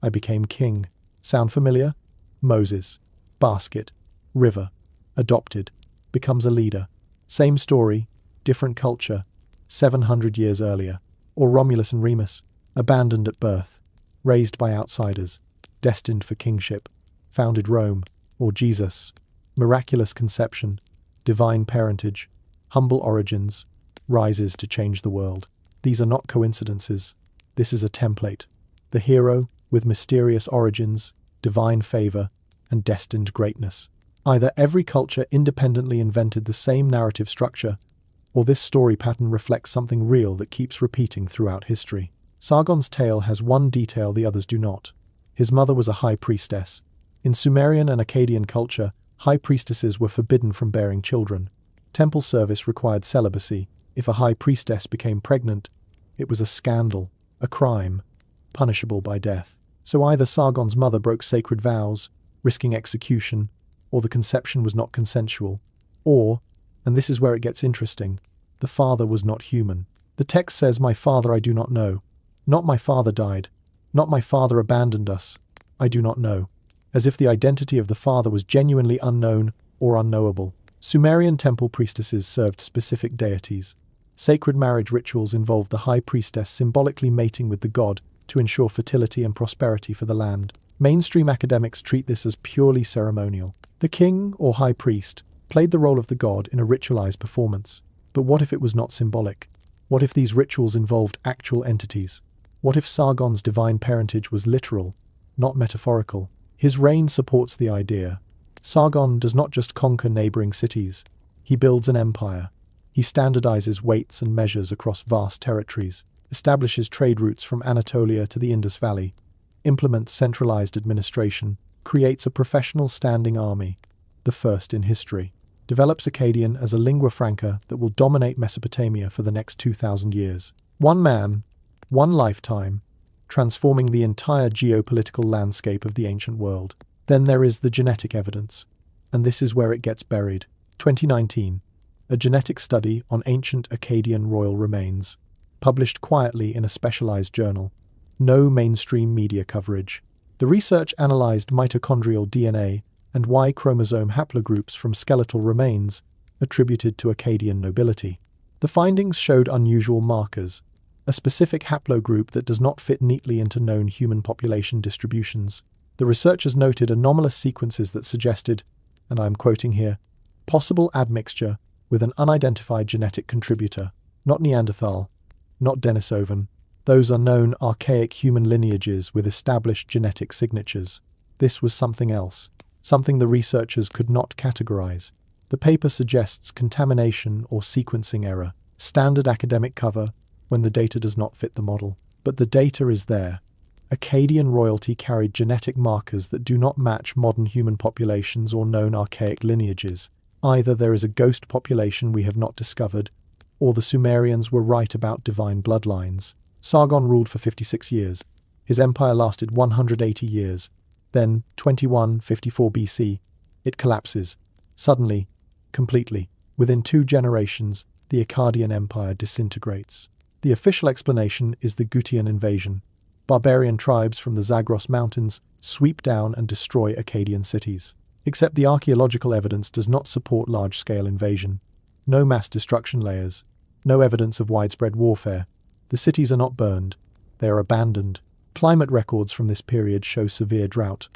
I became king. Sound familiar? Moses. Basket. River. Adopted. Becomes a leader. Same story, different culture. 700 years earlier. Or Romulus and Remus. Abandoned at birth. Raised by outsiders. Destined for kingship. Founded Rome. Or Jesus. Miraculous conception. Divine parentage. Humble origins. Rises to change the world. These are not coincidences. This is a template. The hero, with mysterious origins, divine favor, and destined greatness. Either every culture independently invented the same narrative structure, or this story pattern reflects something real that keeps repeating throughout history. Sargon's tale has one detail the others do not. His mother was a high priestess. In Sumerian and Akkadian culture, high priestesses were forbidden from bearing children. Temple service required celibacy. If a high priestess became pregnant, it was a scandal, a crime, punishable by death. So either Sargon's mother broke sacred vows, risking execution, or the conception was not consensual, or, and this is where it gets interesting, the father was not human. The text says, "My father I do not know." Not "my father died." Not "my father abandoned us." I do not know. As if the identity of the father was genuinely unknown or unknowable. Sumerian temple priestesses served specific deities. Sacred marriage rituals involved the high priestess symbolically mating with the god to ensure fertility and prosperity for the land. Mainstream academics treat this as purely ceremonial. The king, or high priest, played the role of the god in a ritualized performance. But what if it was not symbolic? What if these rituals involved actual entities? What if Sargon's divine parentage was literal, not metaphorical? His reign supports the idea. Sargon does not just conquer neighboring cities. He builds an empire. He standardizes weights and measures across vast territories, establishes trade routes from Anatolia to the Indus Valley, implements centralized administration, creates a professional standing army, the first in history, develops Akkadian as a lingua franca that will dominate Mesopotamia for the next 2,000 years. One man, one lifetime, transforming the entire geopolitical landscape of the ancient world. Then there is the genetic evidence, and this is where it gets buried. 2019, a genetic study on ancient Akkadian royal remains, published quietly in a specialized journal. No mainstream media coverage. The research analyzed mitochondrial DNA and Y chromosome haplogroups from skeletal remains attributed to Akkadian nobility. The findings showed unusual markers, a specific haplogroup that does not fit neatly into known human population distributions. The researchers noted anomalous sequences that suggested, and I am quoting here, possible admixture with an unidentified genetic contributor, not Neanderthal, not Denisovan. Those are known archaic human lineages with established genetic signatures. This was something else, something the researchers could not categorize. The paper suggests contamination or sequencing error, standard academic cover when the data does not fit the model. But the data is there. Akkadian royalty carried genetic markers that do not match modern human populations or known archaic lineages. Either there is a ghost population we have not discovered, or the Sumerians were right about divine bloodlines. Sargon ruled for 56 years. His empire lasted 180 years. Then, 2154 BC, it collapses. Suddenly, completely. Within 2 generations, the Akkadian Empire disintegrates. The official explanation is the Gutian invasion. Barbarian tribes from the Zagros Mountains sweep down and destroy Akkadian cities. Except the archaeological evidence does not support large-scale invasion. No mass destruction layers. No evidence of widespread warfare. The cities are not burned. They are abandoned. Climate records from this period show severe drought.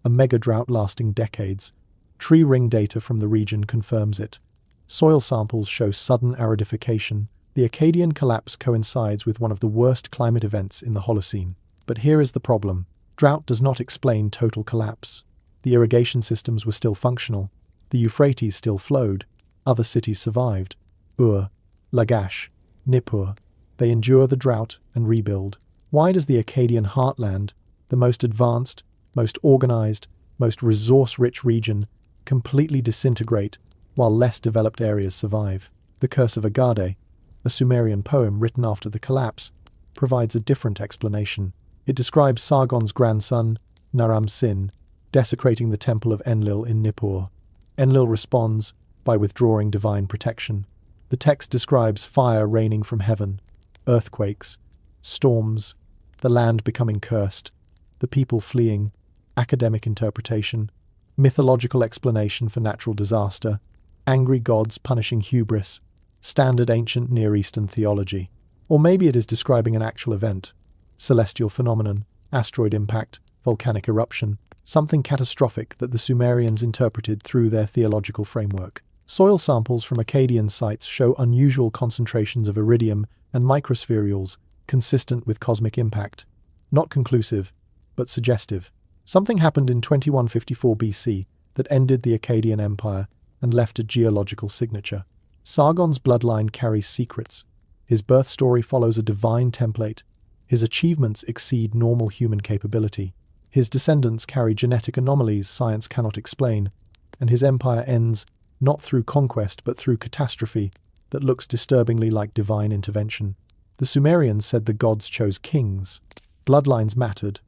A mega-drought lasting decades. Tree ring data from the region confirms it. Soil samples show sudden aridification, The Akkadian collapse coincides with one of the worst climate events in the Holocene. But here is the problem. Drought does not explain total collapse. The irrigation systems were still functional. The Euphrates still flowed. Other cities survived. Ur, Lagash, Nippur. They endure the drought and rebuild. Why does the Akkadian heartland, the most advanced, most organized, most resource-rich region, completely disintegrate while less developed areas survive? The Curse of Agade, a Sumerian poem written after the collapse, provides a different explanation. It describes Sargon's grandson, Naram-Sin, desecrating the temple of Enlil in Nippur. Enlil responds by withdrawing divine protection. The text describes fire raining from heaven, earthquakes, storms, the land becoming cursed, the people fleeing, academic interpretation, mythological explanation for natural disaster, angry gods punishing hubris, standard ancient Near Eastern theology. Or maybe it is describing an actual event, celestial phenomenon, asteroid impact, volcanic eruption, something catastrophic that the Sumerians interpreted through their theological framework. Soil samples from Akkadian sites show unusual concentrations of iridium and microspherules consistent with cosmic impact. Not conclusive, but suggestive. Something happened in 2154 BC that ended the Akkadian Empire and left a geological signature. Sargon's bloodline carries secrets. His birth story follows a divine template. His achievements exceed normal human capability. His descendants carry genetic anomalies science cannot explain, and his empire ends not through conquest but through catastrophe that looks disturbingly like divine intervention. The Sumerians said the gods chose kings. Bloodlines mattered.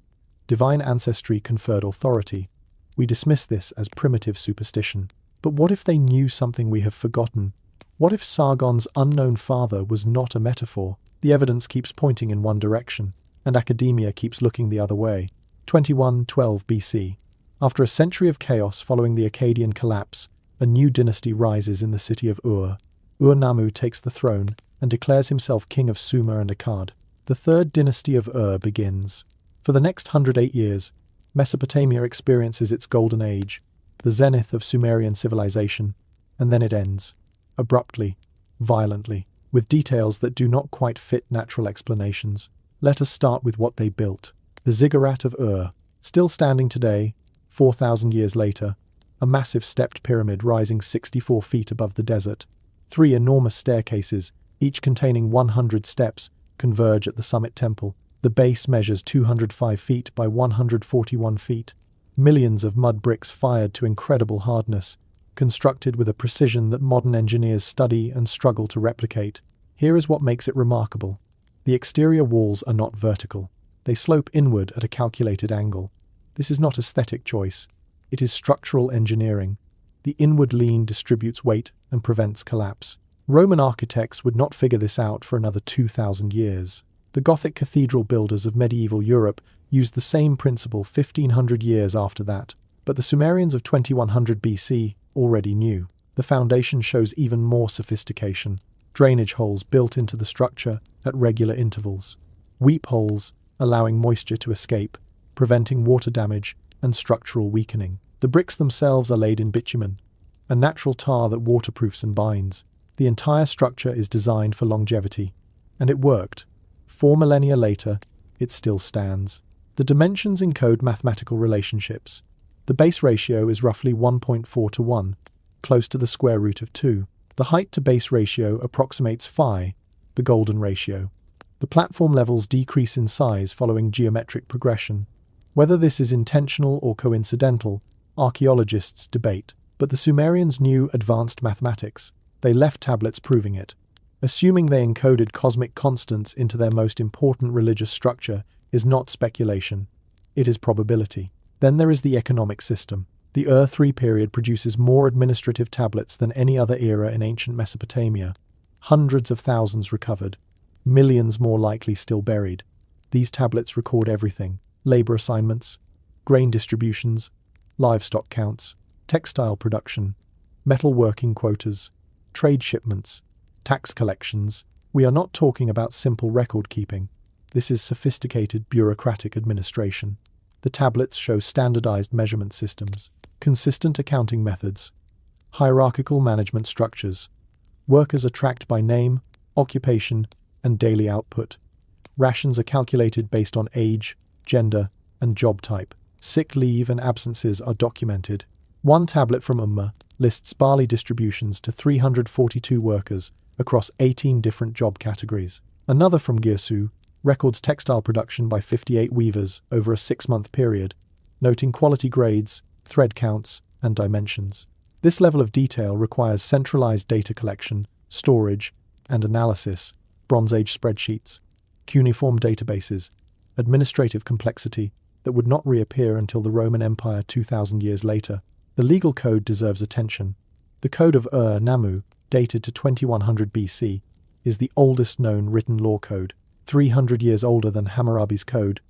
Divine ancestry conferred authority. We dismiss this as primitive superstition. But what if they knew something we have forgotten? What if Sargon's unknown father was not a metaphor? The evidence keeps pointing in one direction, and academia keeps looking the other way. 2112 BC. After a century of chaos following the Akkadian collapse, a new dynasty rises in the city of Ur. Ur-Nammu takes the throne and declares himself king of Sumer and Akkad. The third dynasty of Ur begins. For the next 108 years, Mesopotamia experiences its golden age, the zenith of Sumerian civilization, and then it ends. Abruptly, violently, with details that do not quite fit natural explanations. Let us start with what they built. The ziggurat of Ur, still standing today, 4,000 years later, a massive stepped pyramid rising 64 feet above the desert. 3 enormous staircases, each containing 100 steps, converge at the summit temple. The base measures 205 feet by 141 feet. Millions of mud bricks fired to incredible hardness, constructed with a precision that modern engineers study and struggle to replicate. Here is what makes it remarkable. The exterior walls are not vertical. They slope inward at a calculated angle. This is not aesthetic choice. It is structural engineering. The inward lean distributes weight and prevents collapse. Roman architects would not figure this out for another 2,000 years. The Gothic cathedral builders of medieval Europe used the same principle 1,500 years after that. But the Sumerians of 2100 BC already knew. The foundation shows even more sophistication. Drainage holes built into the structure at regular intervals. Weep holes, allowing moisture to escape, preventing water damage and structural weakening. The bricks themselves are laid in bitumen, a natural tar that waterproofs and binds. The entire structure is designed for longevity. And it worked. 4 millennia later, it still stands. The dimensions encode mathematical relationships. The base ratio is roughly 1.4 to 1, close to the square root of 2. The height to base ratio approximates phi, the golden ratio. The platform levels decrease in size following geometric progression. Whether this is intentional or coincidental, archaeologists debate. But the Sumerians knew advanced mathematics. They left tablets proving it. Assuming they encoded cosmic constants into their most important religious structure is not speculation. It is probability. Then there is the economic system. The Ur-3 period produces more administrative tablets than any other era in ancient Mesopotamia. Hundreds of thousands recovered. Millions more likely still buried. These tablets record everything. Labor assignments, grain distributions, livestock counts, textile production, metal working quotas, trade shipments, tax collections. We are not talking about simple record keeping. This is sophisticated bureaucratic administration. The tablets show standardized measurement systems, consistent accounting methods, hierarchical management structures. Workers are tracked by name, occupation, and daily output. Rations are calculated based on age, gender, and job type. Sick leave and absences are documented. One tablet from lists barley distributions to 342 workers across 18 different job categories. Another from Girsu records textile production by 58 weavers over a 6-month period, noting quality grades, thread counts, and dimensions. This level of detail requires centralized data collection, storage, and analysis, Bronze Age spreadsheets, cuneiform databases, administrative complexity that would not reappear until the Roman Empire 2,000 years later. The legal code deserves attention. The Code of Ur-Nammu, dated to 2100 BC, is the oldest known written law code, 300 years older than Hammurabi's code,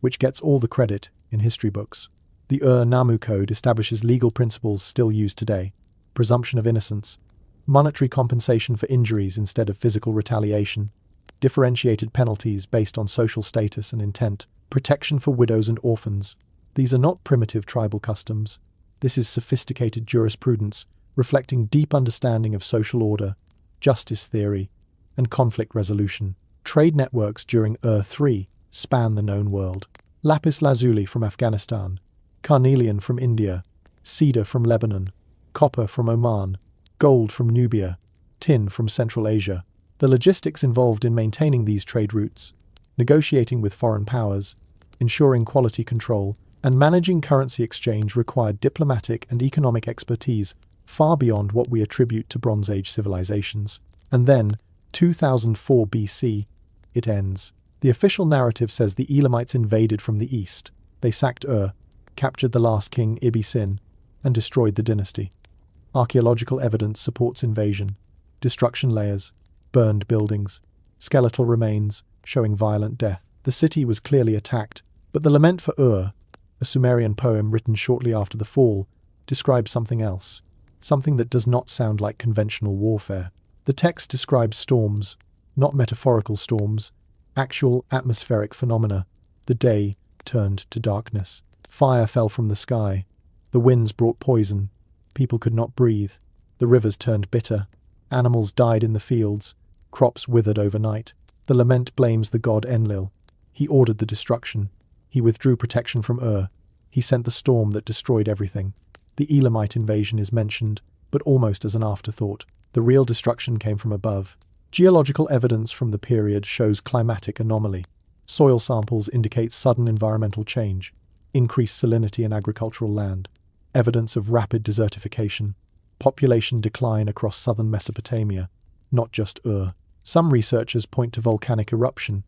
which gets all the credit in history books. The Ur-Nammu Code establishes legal principles still used today: presumption of innocence, monetary compensation for injuries instead of physical retaliation, differentiated penalties based on social status and intent, protection for widows and orphans. These are not primitive tribal customs. This is sophisticated jurisprudence, reflecting deep understanding of social order, justice theory, and conflict resolution. Trade networks during Ur-3 span the known world. Lapis lazuli from Afghanistan, carnelian from India, cedar from Lebanon, copper from Oman, gold from Nubia, tin from Central Asia. The logistics involved in maintaining these trade routes, negotiating with foreign powers, ensuring quality control, and managing currency exchange required diplomatic and economic expertise far beyond what we attribute to Bronze Age civilizations. And then, 2004 BC, it ends. The official narrative says the Elamites invaded from the east. They sacked Ur, captured the last king Ibbi-Sin, and destroyed the dynasty. Archaeological evidence supports invasion. Destruction layers, burned buildings, skeletal remains showing violent death. The city was clearly attacked, but the Lament for Ur, a Sumerian poem written shortly after the fall, describes something else, something that does not sound like conventional warfare. The text describes storms, not metaphorical storms, actual atmospheric phenomena. The day turned to darkness. Fire fell from the sky. The winds brought poison. People could not breathe. The rivers turned bitter. Animals died in the fields. Crops withered overnight. The lament blames the god Enlil. He ordered the destruction. He withdrew protection from Ur. He sent the storm that destroyed everything. The Elamite invasion is mentioned, but almost as an afterthought. The real destruction came from above. Geological evidence from the period shows climatic anomaly. Soil samples indicate sudden environmental change, increased salinity in agricultural land, evidence of rapid desertification, population decline across southern Mesopotamia, not just Ur. Some researchers point to volcanic eruption.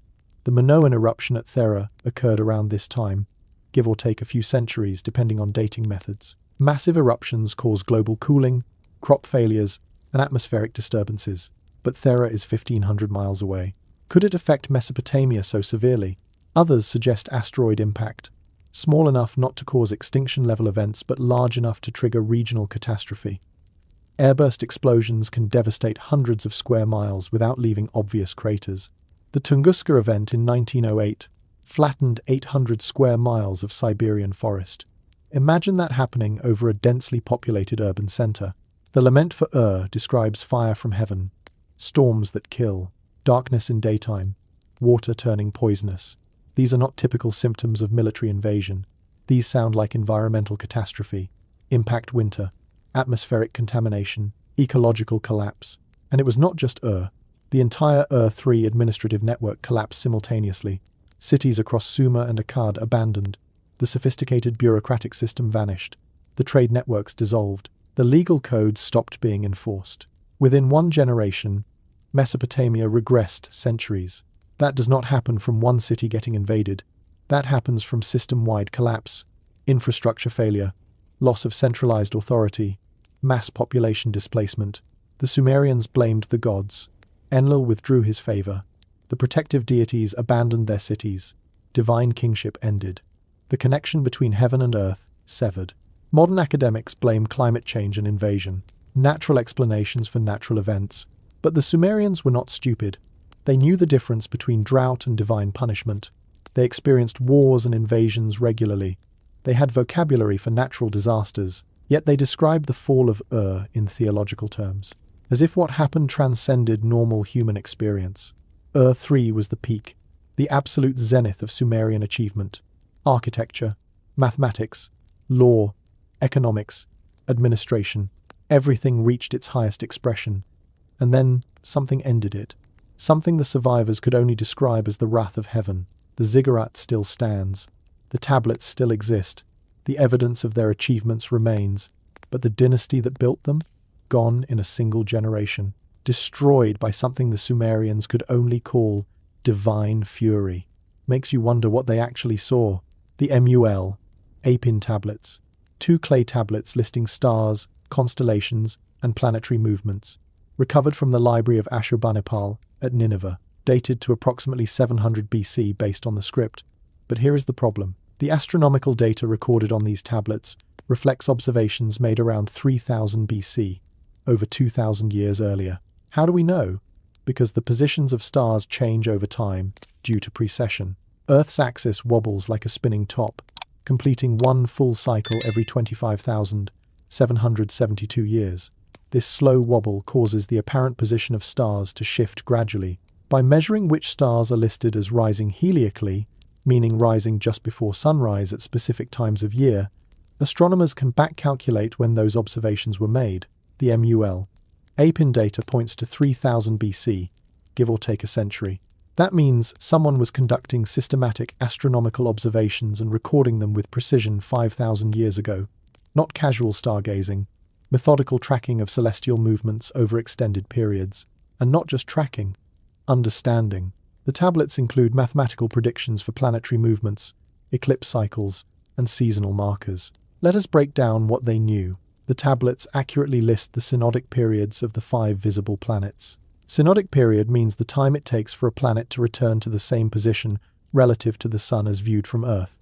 The Minoan eruption at Thera occurred around this time, give or take a few centuries depending on dating methods. Massive eruptions cause global cooling, crop failures, and atmospheric disturbances. But Thera is 1,500 miles away. Could it affect Mesopotamia so severely? Others suggest asteroid impact, small enough not to cause extinction-level events but large enough to trigger regional catastrophe. Airburst explosions can devastate hundreds of square miles without leaving obvious craters. The Tunguska event in 1908 flattened 800 square miles of Siberian forest. Imagine that happening over a densely populated urban center. The Lament for Ur describes fire from heaven, storms that kill, darkness in daytime, water turning poisonous. These are not typical symptoms of military invasion. These sound like environmental catastrophe, impact winter, atmospheric contamination, ecological collapse. And it was not just Ur. The entire Ur-3 administrative network collapsed simultaneously. Cities across Sumer and Akkad abandoned. The sophisticated bureaucratic system vanished. The trade networks dissolved. The legal codes stopped being enforced. Within one generation, Mesopotamia regressed centuries. That does not happen from one city getting invaded. That happens from system-wide collapse, infrastructure failure, loss of centralized authority, mass population displacement. The Sumerians blamed the gods. Enlil withdrew his favor. The protective deities abandoned their cities. Divine kingship ended. The connection between heaven and earth severed. Modern academics blame climate change and invasion, natural explanations for natural events. But the Sumerians were not stupid. They knew the difference between drought and divine punishment. They experienced wars and invasions regularly. They had vocabulary for natural disasters, yet they described the fall of Ur in theological terms. as if what happened transcended normal human experience. Ur-3 was the peak, the absolute zenith of Sumerian achievement. Architecture, mathematics, law, economics, administration, everything reached its highest expression. And then something ended it. Something the survivors could only describe as the wrath of heaven. The ziggurat still stands. The tablets still exist. The evidence of their achievements remains. But the dynasty that built them? Gone in a single generation. Destroyed by something the Sumerians could only call divine fury. Makes you wonder what they actually saw. The MUL, Apin tablets. 2 clay tablets listing stars, constellations, and planetary movements. Recovered from the library of Ashurbanipal at Nineveh, dated to approximately 700 BC based on the script. But here is the problem. The astronomical data recorded on these tablets reflects observations made around 3000 BC, over 2000 years earlier. How do we know? Because the positions of stars change over time due to precession. Earth's axis wobbles like a spinning top, completing one full cycle every 25,772 years. This slow wobble causes the apparent position of stars to shift gradually. By measuring which stars are listed as rising heliacally, meaning rising just before sunrise at specific times of year, astronomers can back-calculate when those observations were made. The MUL Apin data points to 3000 BC, give or take a century. That means someone was conducting systematic astronomical observations and recording them with precision 5,000 years ago. Not casual stargazing, methodical tracking of celestial movements over extended periods. And not just tracking, understanding. The tablets include mathematical predictions for planetary movements, eclipse cycles, and seasonal markers. Let us break down what they knew. The tablets accurately list the synodic periods of the 5 visible planets. Synodic period means the time it takes for a planet to return to the same position relative to the Sun as viewed from Earth.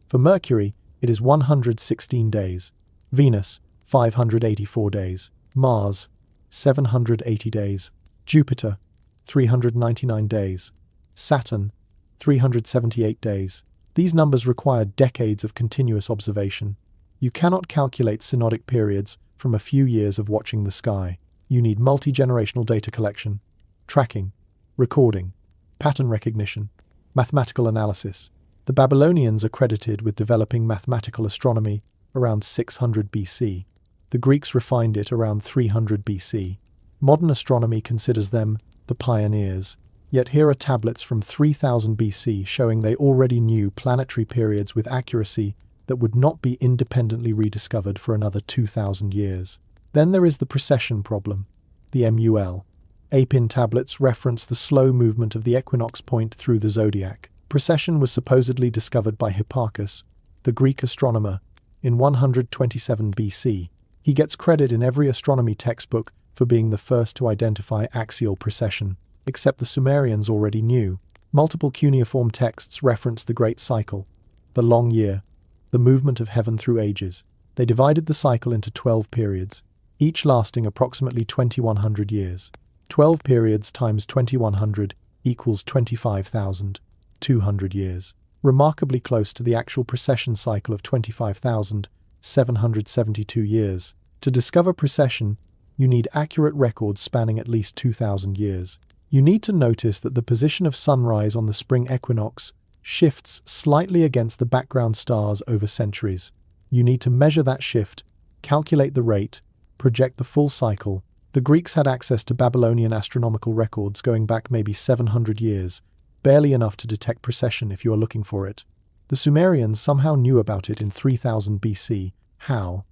For Mercury, it is 116 days. Venus, 584 days. Mars, 780 days. Jupiter, 399 days. Saturn, 378 days. These numbers require decades of continuous observation. You cannot calculate synodic periods from a few years of watching the sky. You need multi-generational data collection, tracking, recording, pattern recognition, mathematical analysis. The Babylonians are credited with developing mathematical astronomy around 600 BC. The Greeks refined it around 300 BC. Modern astronomy considers them the pioneers. Yet here are tablets from 3000 BC showing they already knew planetary periods with accuracy that would not be independently rediscovered for another 2000 years. Then there is the precession problem. The MUL Apin tablets reference the slow movement of the equinox point through the zodiac. Precession was supposedly discovered by Hipparchus, the Greek astronomer, in 127 BC. He gets credit in every astronomy textbook for being the first to identify axial precession, except the Sumerians already knew. Multiple cuneiform texts reference the Great Cycle, the long year, the movement of heaven through ages. They divided the cycle into 12 periods, each lasting approximately 2100 years. 12 periods times 2100 equals 25,200 years, remarkably close to the actual precession cycle of 25,772 years. To discover precession, you need accurate records spanning at least 2,000 years. You need to notice that the position of sunrise on the spring equinox shifts slightly against the background stars over centuries. You need to measure that shift, calculate the rate, project the full cycle. The Greeks had access to Babylonian astronomical records going back maybe 700 years, barely enough to detect precession if you are looking for it. The Sumerians somehow knew about it in 3000 BC. How?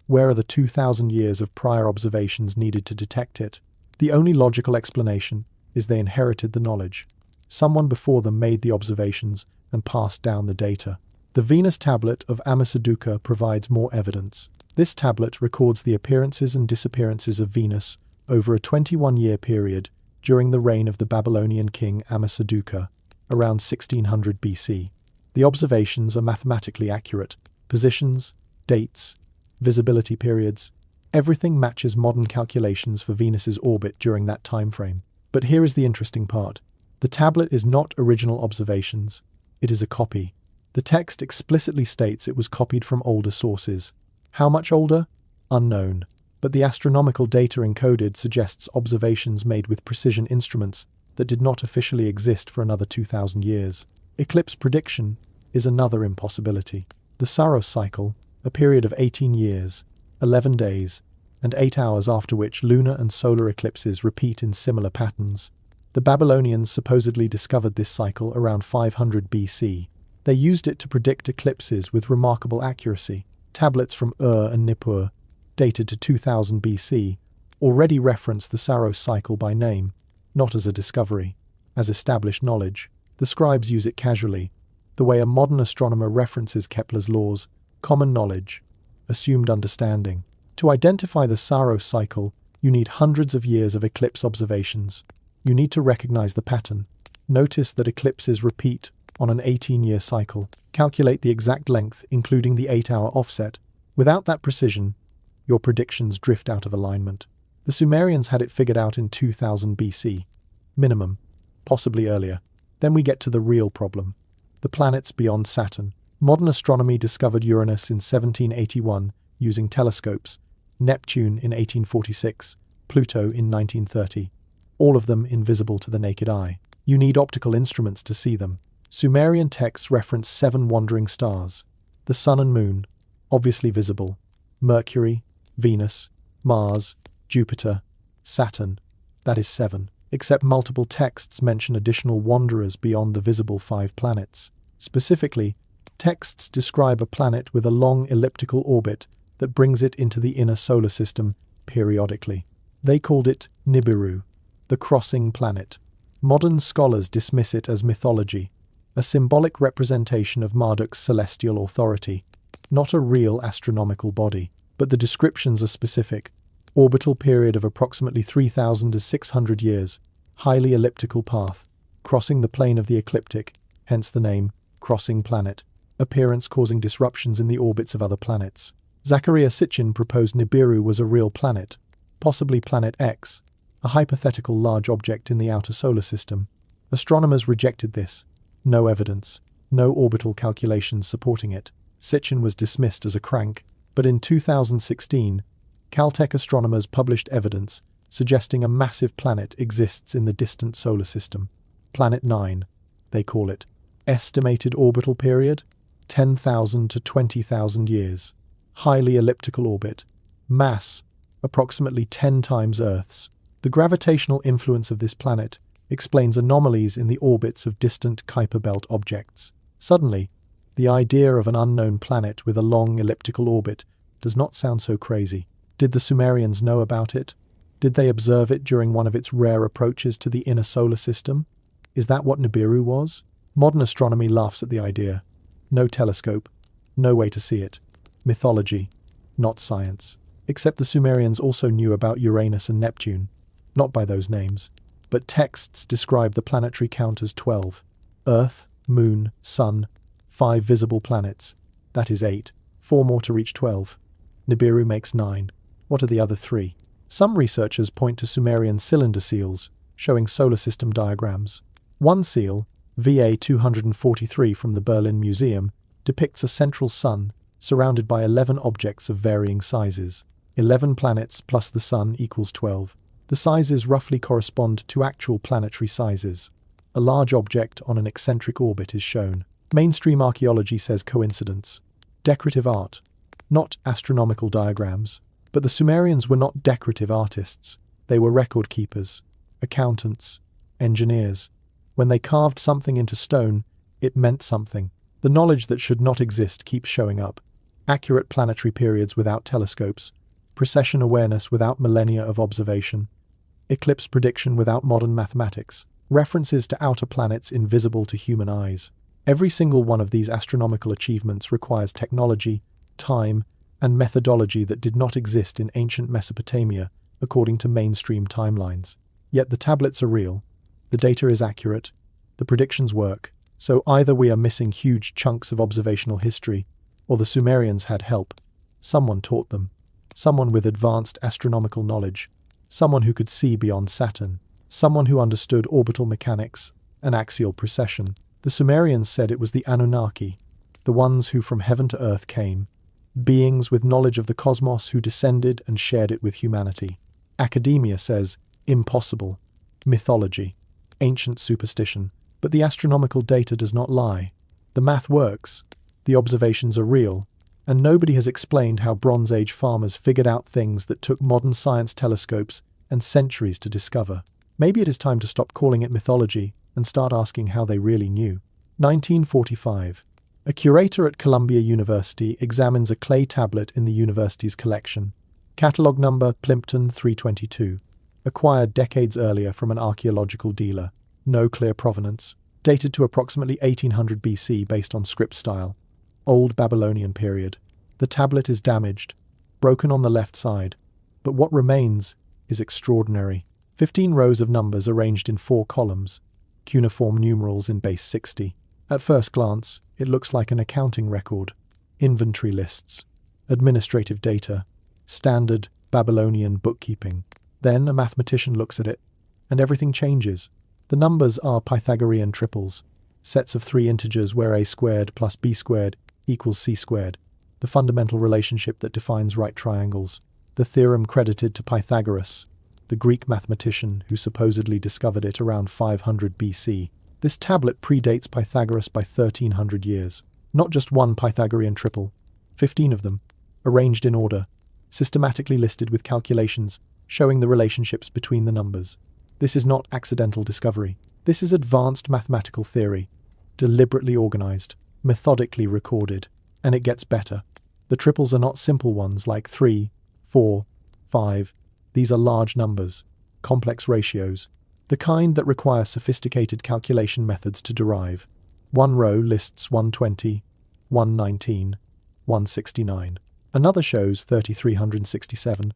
Where are the 2,000 years of prior observations needed to detect it? The only logical explanation is they inherited the knowledge. Someone before them made the observations and passed down the data. The Venus tablet of Ammisaduqa provides more evidence. This tablet records the appearances and disappearances of Venus over a 21-year period during the reign of the Babylonian king Ammisaduqa, around 1600 BC. The observations are mathematically accurate. Positions, dates, visibility periods, everything matches modern calculations for Venus's orbit during that time frame. But here is the interesting part. The tablet is not original observations, it is a copy. The text explicitly states it was copied from older sources. How much older? Unknown. but the astronomical data encoded suggests observations made with precision instruments that did not officially exist for another 2,000 years. Eclipse prediction is another impossibility. The Saros cycle, a period of 18 years, 11 days, and 8 hours after which lunar and solar eclipses repeat in similar patterns. The Babylonians supposedly discovered this cycle around 500 BC. They used it to predict eclipses with remarkable accuracy. Tablets from and Nippur, dated to 2000 BC, already reference the Saros cycle by name, not as a discovery, as established knowledge. The scribes use it casually, the way a modern astronomer references Kepler's laws, common knowledge, assumed understanding. To identify the Saros cycle, you need hundreds of years of eclipse observations. You need to recognize the pattern. Notice that eclipses repeat on an 18-year cycle. Calculate the exact length, including the 8-hour offset. Without that precision, your predictions drift out of alignment. The Sumerians had it figured out in 2000 BC. Minimum. Possibly earlier. Then we get to the real problem. The planets beyond Saturn. Modern astronomy discovered Uranus in 1781 using telescopes, Neptune in 1846, Pluto in 1930. All of them invisible to the naked eye. You need optical instruments to see them. Sumerian texts reference 7 wandering stars. The Sun and Moon, obviously visible. Mercury, Venus, Mars, Jupiter, Saturn. That is 7. Except multiple texts mention additional wanderers beyond the visible 5 planets. Specifically, texts describe a planet with a long elliptical orbit that brings it into the inner solar system periodically. They called it Nibiru, the crossing planet. Modern scholars dismiss it as mythology, a symbolic representation of Marduk's celestial authority, not a real astronomical body. But the descriptions are specific. Orbital period of approximately 3,600 years, highly elliptical path, crossing the plane of the ecliptic, hence the name, crossing planet, appearance causing disruptions in the orbits of other planets. Zachariah Sitchin proposed Nibiru was a real planet, possibly Planet X, a hypothetical large object in the outer solar system. Astronomers rejected this. No evidence, no orbital calculations supporting it. Sitchin was dismissed as a crank, but in 2016, Caltech astronomers published evidence suggesting a massive planet exists in the distant solar system. Planet 9, they call it. Estimated orbital period? 10,000 to 20,000 years. Highly elliptical orbit. Mass, approximately 10 times Earth's. The gravitational influence of this planet explains anomalies in the orbits of distant Kuiper belt objects. Suddenly, the idea of an unknown planet with a long elliptical orbit does not sound so crazy. Did the Sumerians know about it? Did they observe it during one of its rare approaches to the inner solar system? Is that what Nibiru was? Modern astronomy laughs at the idea. No telescope, no way to see it. Mythology, not science. Except the Sumerians also knew about Uranus and Neptune, not by those names, but texts describe the planetary count as 12. Earth, Moon, Sun, 5 visible planets. That is 8. 4 more to reach 12. Nibiru makes 9. What are the other 3? Some researchers point to Sumerian cylinder seals, showing solar system diagrams. One seal, VA 243 from the Berlin Museum, depicts a central sun surrounded by 11 objects of varying sizes. 11 planets plus the sun equals 12. The sizes roughly correspond to actual planetary sizes. A large object on an eccentric orbit is shown. Mainstream archaeology says coincidence. Decorative art. Not astronomical diagrams. But the Sumerians were not decorative artists. They were record keepers, accountants, engineers. When they carved something into stone, it meant something. The knowledge that should not exist keeps showing up. Accurate planetary periods without telescopes. Precession awareness without millennia of observation. Eclipse prediction without modern mathematics. References to outer planets invisible to human eyes. Every single one of these astronomical achievements requires technology, time, and methodology that did not exist in ancient Mesopotamia, according to mainstream timelines. Yet the tablets are real, the data is accurate, the predictions work, so either we are missing huge chunks of observational history, or the Sumerians had help. Someone taught them. Someone with advanced astronomical knowledge. Someone who could see beyond Saturn. Someone who understood orbital mechanics and axial precession. The Sumerians said it was the Anunnaki, the ones who from heaven to earth came, beings with knowledge of the cosmos who descended and shared it with humanity. Academia says, impossible. Mythology. Ancient superstition. But the astronomical data does not lie. The math works. The observations are real. And nobody has explained how Bronze Age farmers figured out things that took modern science telescopes and centuries to discover. Maybe it is time to stop calling it mythology and start asking how they really knew. 1945. A curator at Columbia University examines a clay tablet in the university's collection. Catalogue number Plimpton 322. Acquired decades earlier from an archaeological dealer. No clear provenance. Dated to approximately 1800 BC based on script style. Old Babylonian period. The tablet is damaged, broken on the left side. But what remains is extraordinary. 15 rows of numbers arranged in 4 columns. Cuneiform numerals in base 60. At first glance, it looks like an accounting record. Inventory lists. Administrative data. Standard Babylonian bookkeeping. Then a mathematician looks at it, and everything changes. The numbers are Pythagorean triples. Sets of 3 integers where a squared plus b squared equals c squared. The fundamental relationship that defines right triangles. The theorem credited to Pythagoras, the Greek mathematician who supposedly discovered it around 500 BC. This tablet predates Pythagoras by 1300 years. Not just one Pythagorean triple, 15 of them, arranged in order, systematically listed with calculations showing the relationships between the numbers. This is not accidental discovery. This is advanced mathematical theory, deliberately organized, methodically recorded, and it gets better. The triples are not simple ones like 3, 4, 5. These are large numbers, complex ratios, the kind that require sophisticated calculation methods to derive. One row lists 120, 119, 169. Another shows 3367,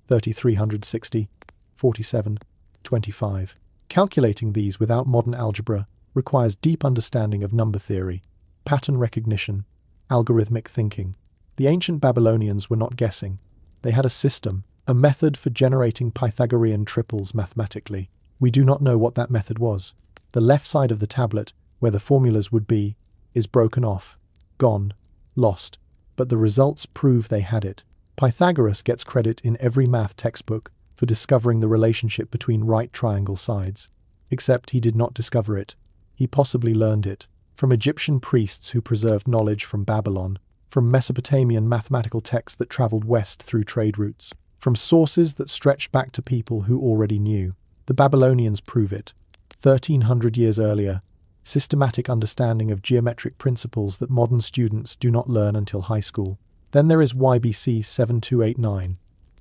3360, 47, 25. Calculating these without modern algebra requires deep understanding of number theory, pattern recognition, algorithmic thinking. The ancient Babylonians were not guessing. They had a system, a method for generating Pythagorean triples mathematically. We do not know what that method was. The left side of the tablet, where the formulas would be, is broken off, gone, lost. But the results prove they had it. Pythagoras gets credit in every math textbook for discovering the relationship between right triangle sides. Except he did not discover it. He possibly learned it from Egyptian priests who preserved knowledge from Babylon, from Mesopotamian mathematical texts that traveled west through trade routes, from sources that stretched back to people who already knew. The Babylonians prove it. 1300 years earlier, systematic understanding of geometric principles that modern students do not learn until high school. Then there is YBC 7289,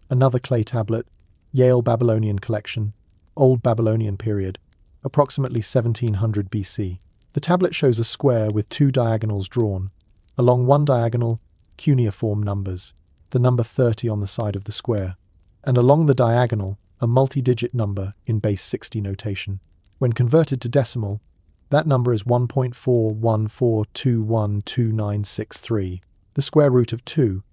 another clay tablet, Yale Babylonian collection, Old Babylonian period, approximately 1700 BC. The tablet shows a square with 2 diagonals drawn. Along one diagonal, cuneiform numbers, the number 30 on the side of the square, and along the diagonal, a multi-digit number in base 60 notation. When converted to decimal, that number is 1.414212963, the square root of 2,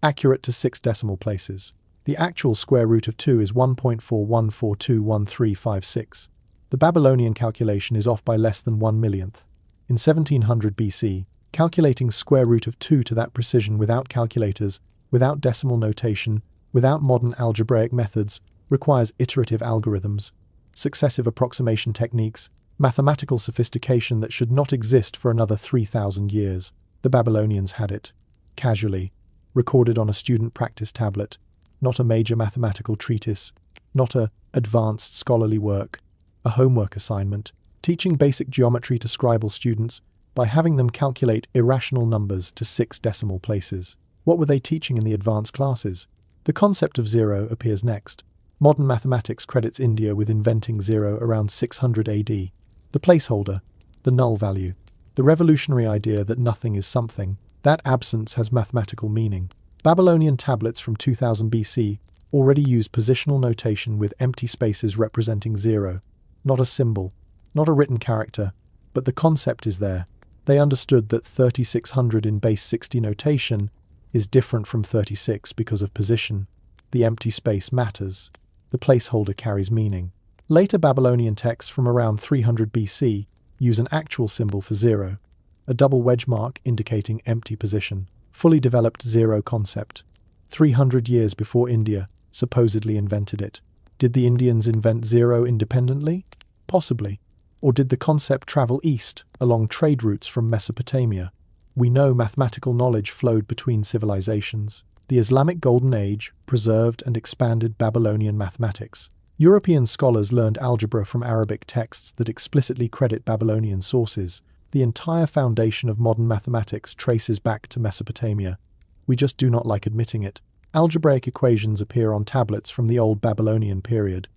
accurate to 6 decimal places. The actual square root of 2 is 1.41421356. The Babylonian calculation is off by less than 1 millionth. In 1700 BC, calculating square root of 2 to that precision without calculators, without decimal notation, without modern algebraic methods, requires iterative algorithms, successive approximation techniques, mathematical sophistication that should not exist for another 3,000 years. The Babylonians had it, casually, recorded on a student practice tablet, not a major mathematical treatise, not a advanced scholarly work, a homework assignment, teaching basic geometry to scribal students by having them calculate irrational numbers to 6 decimal places. What were they teaching in the advanced classes? The concept of zero appears next. Modern mathematics credits India with inventing zero around 600 AD. The placeholder, the null value, the revolutionary idea that nothing is something, that absence has mathematical meaning. Babylonian tablets from 2000 BC already use positional notation with empty spaces representing zero. Not a symbol, not a written character, but the concept is there. They understood that 3600 in base 60 notation is different from 36 because of position. The empty space matters. The placeholder carries meaning. Later Babylonian texts from around 300 BC use an actual symbol for zero, a double wedge mark indicating empty position. fully developed zero concept. 300 years before India supposedly invented it. Did the Indians invent zero independently? Possibly. Or did the concept travel east, along trade routes from Mesopotamia? We know mathematical knowledge flowed between civilizations. The Islamic Golden Age preserved and expanded Babylonian mathematics. European scholars learned algebra from Arabic texts that explicitly credit Babylonian sources. The entire foundation of modern mathematics traces back to Mesopotamia. We just do not like admitting it. Algebraic equations appear on tablets from the Old Babylonian period.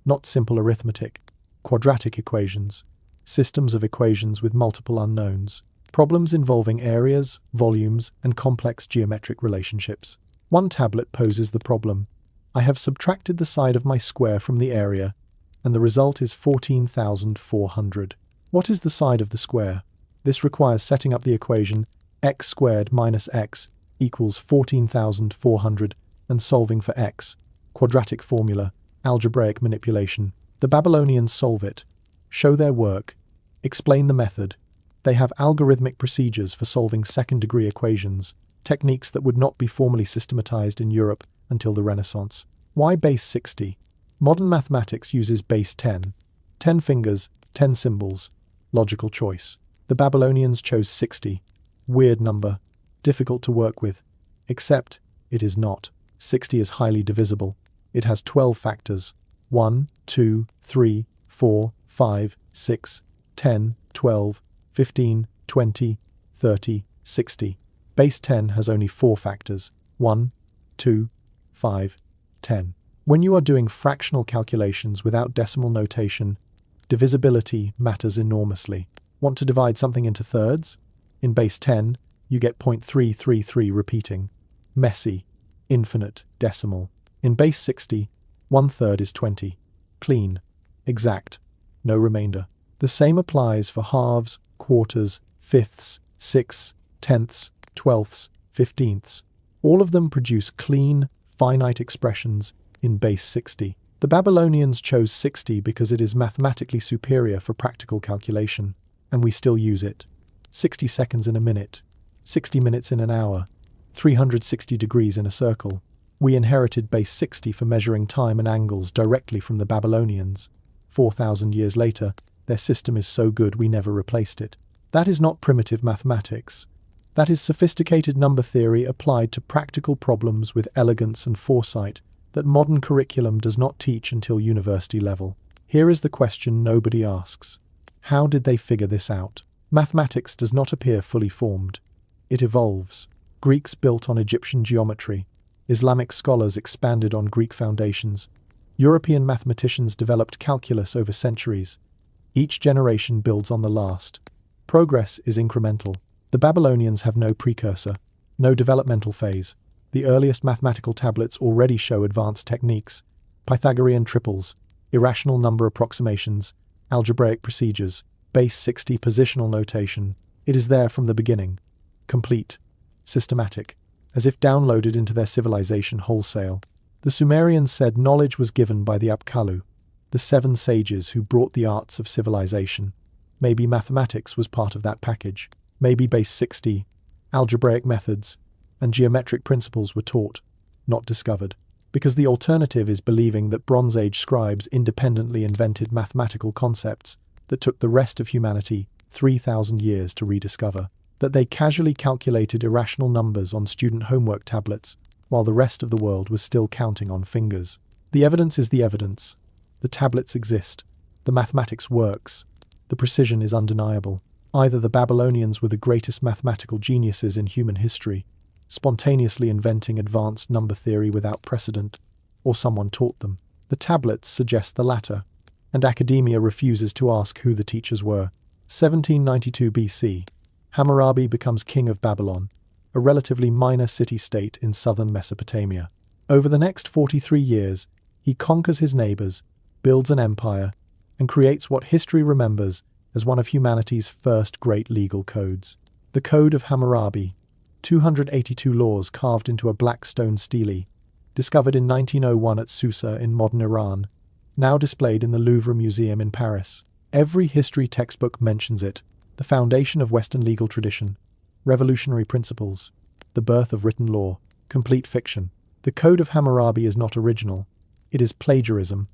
Not simple arithmetic. Quadratic equations. Systems of equations with multiple unknowns. Problems involving areas, volumes, and complex geometric relationships. One tablet poses the problem. I have subtracted the side of my square from the area, and the result is 14,400. What is the side of the square? This requires setting up the equation x squared minus x equals 14,400 and solving for x. Quadratic formula, algebraic manipulation. The Babylonians solve it, show their work, explain the method. They have algorithmic procedures for solving second-degree equations, techniques that would not be formally systematized in Europe until the Renaissance. Why base 60? Modern mathematics uses base 10. 10 fingers, 10 symbols. Logical choice. The Babylonians chose 60. Weird number. Difficult to work with. Except, it is not. 60 is highly divisible. It has 12 factors. 1, 2, 3, 4, 5, 6, 10, 12, 15, 20, 30, 60. Base 10 has only 4 factors. 1, 2, 5, 10. When you are doing fractional calculations without decimal notation, divisibility matters enormously. Want to divide something into thirds? In base 10, you get 0.333 repeating. Messy, infinite, decimal. In base 60, 1/3 is 20. Clean, exact, no remainder. The same applies for halves, quarters, fifths, sixths, tenths, twelfths, 15ths. All of them produce clean, finite expressions in base 60. The Babylonians chose 60 because it is mathematically superior for practical calculation, and we still use it. 60 seconds in a minute, 60 minutes in an hour, 360 degrees in a circle. We inherited base 60 for measuring time and angles directly from the Babylonians. 4,000 years later, their system is so good we never replaced it. That is not primitive mathematics. That is sophisticated number theory applied to practical problems with elegance and foresight that modern curriculum does not teach until university level. Here is the question nobody asks. How did they figure this out? Mathematics does not appear fully formed. It evolves. Greeks built on Egyptian geometry. Islamic scholars expanded on Greek foundations. European mathematicians developed calculus over centuries. Each generation builds on the last. Progress is incremental. The Babylonians have no precursor, no developmental phase. The earliest mathematical tablets already show advanced techniques, Pythagorean triples, irrational number approximations, algebraic procedures, base 60 positional notation. It is there from the beginning. Complete. Systematic. As if downloaded into their civilization wholesale. The Sumerians said knowledge was given by the Apkallu, the 7 sages who brought the arts of civilization. Maybe mathematics was part of that package. Maybe base 60, algebraic methods, and geometric principles were taught, not discovered. Because the alternative is believing that Bronze Age scribes independently invented mathematical concepts that took the rest of humanity 3,000 years to rediscover. That they casually calculated irrational numbers on student homework tablets, while the rest of the world was still counting on fingers. The evidence is the evidence. The tablets exist. The mathematics works. The precision is undeniable. Either the Babylonians were the greatest mathematical geniuses in human history, spontaneously inventing advanced number theory without precedent, or someone taught them. The tablets suggest the latter, and academia refuses to ask who the teachers were. 1792 BC. Hammurabi becomes king of Babylon, a relatively minor city-state in southern Mesopotamia. Over the next 43 years, he conquers his neighbors, builds an empire, and creates what history remembers as one of humanity's first great legal codes. The Code of Hammurabi, 282 laws carved into a black stone stele, discovered in 1901 at Susa in modern Iran, now displayed in the Louvre Museum in Paris. Every history textbook mentions it, the foundation of Western legal tradition, revolutionary principles. The birth of written law. Complete fiction. The Code of Hammurabi is not original. It is plagiarism.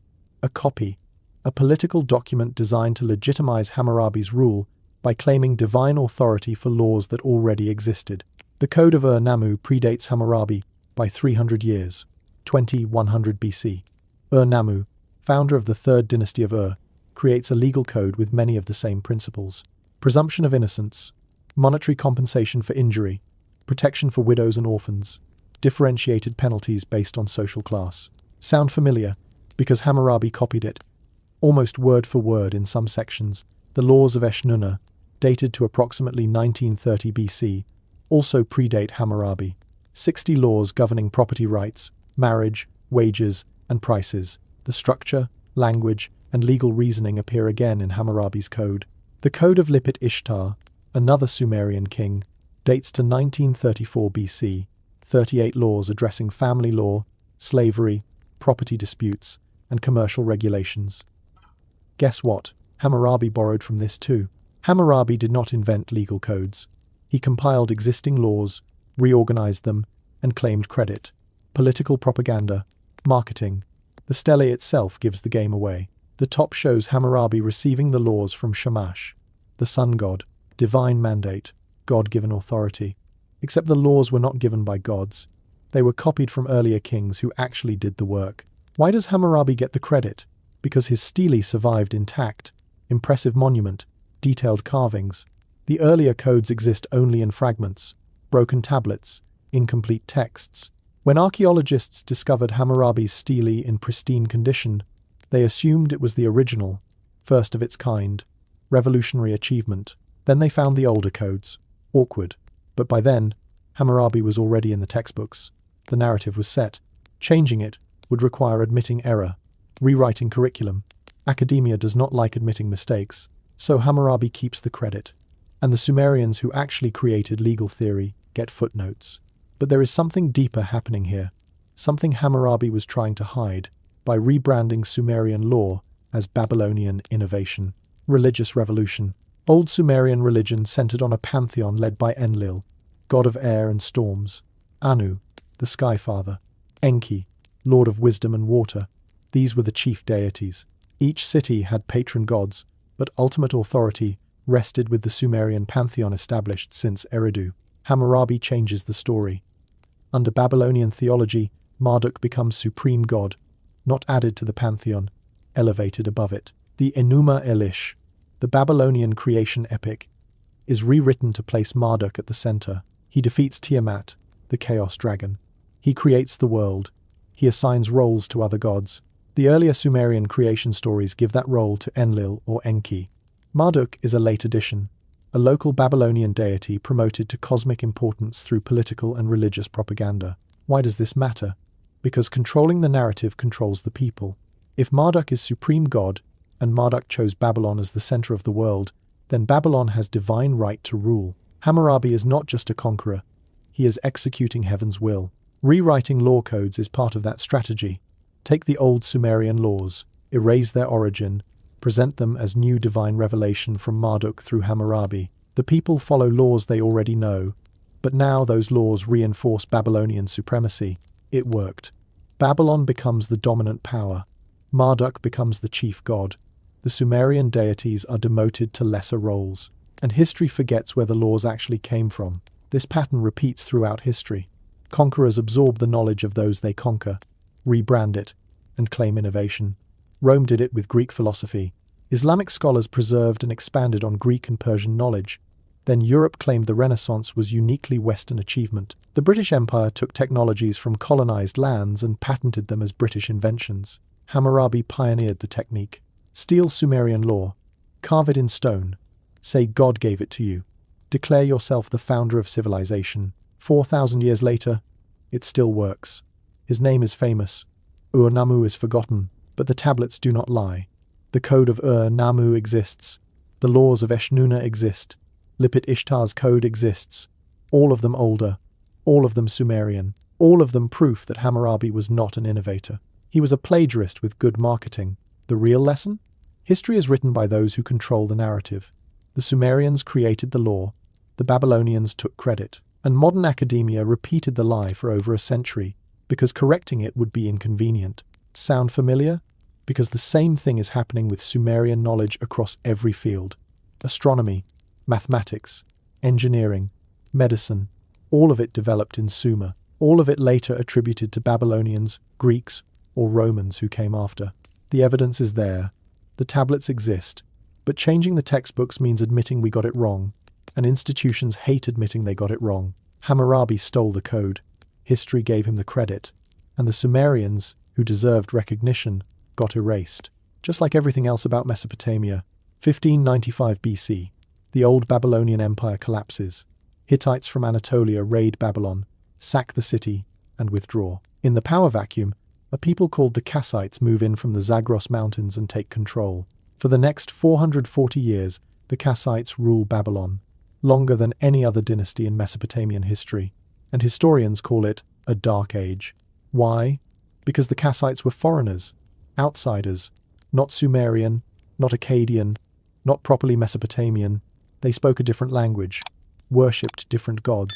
A copy. A political document designed to legitimize Hammurabi's rule by claiming divine authority for laws that already existed. The Code of Ur-Nammu predates Hammurabi by 300 years, 2100 BC. Ur-Nammu, founder of the third dynasty of Ur, creates a legal code with many of the same principles. Presumption of innocence, monetary compensation for injury, protection for widows and orphans, differentiated penalties based on social class. Sound familiar? Because Hammurabi copied it, almost word for word in some sections. The laws of Eshnunna, dated to approximately 1930 BC, also predate Hammurabi. 60 laws governing property rights, marriage, wages, and prices. The structure, language, and legal reasoning appear again in Hammurabi's code. The Code of Lipit Ishtar, another Sumerian king, dates to 1934 BC. 38 laws addressing family law, slavery, property disputes, and commercial regulations. Guess what? Hammurabi borrowed from this too. Hammurabi did not invent legal codes. He compiled existing laws, reorganized them, and claimed credit. Political propaganda, marketing. The stele itself gives the game away. The top shows Hammurabi receiving the laws from Shamash, the sun god, divine mandate, God-given authority. Except the laws were not given by gods. They were copied from earlier kings who actually did the work. Why does Hammurabi get the credit? Because his stele survived intact. Impressive monument, detailed carvings. The earlier codes exist only in fragments, broken tablets, incomplete texts. When archaeologists discovered Hammurabi's stele in pristine condition, they assumed it was the original, first of its kind, revolutionary achievement. Then they found the older codes. Awkward. But by then, Hammurabi was already in the textbooks. The narrative was set. Changing it would require admitting error, rewriting curriculum. Academia does not like admitting mistakes, so Hammurabi keeps the credit. And the Sumerians who actually created legal theory get footnotes. But there is something deeper happening here, something Hammurabi was trying to hide by rebranding Sumerian law as Babylonian innovation. Religious revolution. Old Sumerian religion centered on a pantheon led by Enlil, god of air and storms, Anu, the sky father, Enki, lord of wisdom and water. These were the chief deities. Each city had patron gods, but ultimate authority rested with the Sumerian pantheon established since Eridu. Hammurabi changes the story. Under Babylonian theology, Marduk becomes supreme god, not added to the pantheon, elevated above it. The Enuma Elish, the Babylonian creation epic, is rewritten to place Marduk at the center. He defeats Tiamat, the chaos dragon. He creates the world. He assigns roles to other gods. The earlier Sumerian creation stories give that role to Enlil or Enki. Marduk is a late addition, a local Babylonian deity promoted to cosmic importance through political and religious propaganda. Why does this matter? Because controlling the narrative controls the people. If Marduk is supreme god, and Marduk chose Babylon as the center of the world, then Babylon has divine right to rule. Hammurabi is not just a conqueror, he is executing heaven's will. Rewriting law codes is part of that strategy. Take the old Sumerian laws, erase their origin, present them as new divine revelation from Marduk through Hammurabi. The people follow laws they already know, but now those laws reinforce Babylonian supremacy. It worked. Babylon becomes the dominant power. Marduk becomes the chief god. The Sumerian deities are demoted to lesser roles, and history forgets where the laws actually came from. This pattern repeats throughout history. Conquerors absorb the knowledge of those they conquer, rebrand it, and claim innovation. Rome did it with Greek philosophy. Islamic scholars preserved and expanded on Greek and Persian knowledge. Then Europe claimed the Renaissance was uniquely Western achievement. The British Empire took technologies from colonized lands and patented them as British inventions. Hammurabi pioneered the technique. Steal Sumerian law. Carve it in stone. Say God gave it to you. Declare yourself the founder of civilization. 4,000 years later, it still works. His name is famous. Ur-Nammu is forgotten, but the tablets do not lie. The code of Ur-Nammu exists. The laws of Eshnunna exist. Lipit Ishtar's code exists. All of them older. All of them Sumerian. All of them proof that Hammurabi was not an innovator. He was a plagiarist with good marketing. The real lesson? History is written by those who control the narrative. The Sumerians created the law. The Babylonians took credit. And modern academia repeated the lie for over a century, because correcting it would be inconvenient. Sound familiar? Because the same thing is happening with Sumerian knowledge across every field. Astronomy, mathematics, engineering, medicine, all of it developed in Sumer, all of it later attributed to Babylonians, Greeks, or Romans who came after. The evidence is there. The tablets exist. But changing the textbooks means admitting we got it wrong, and institutions hate admitting they got it wrong. Hammurabi stole the code. History gave him the credit. And the Sumerians, who deserved recognition, got erased. Just like everything else about Mesopotamia. 1595 BC. The old Babylonian Empire collapses. Hittites from Anatolia raid Babylon, sack the city, and withdraw. In the power vacuum, a people called the Kassites move in from the Zagros Mountains and take control. For the next 440 years, the Kassites rule Babylon, longer than any other dynasty in Mesopotamian history, and historians call it a dark age. Why? Because the Kassites were foreigners, outsiders, not Sumerian, not Akkadian, not properly Mesopotamian. They spoke a different language, worshipped different gods,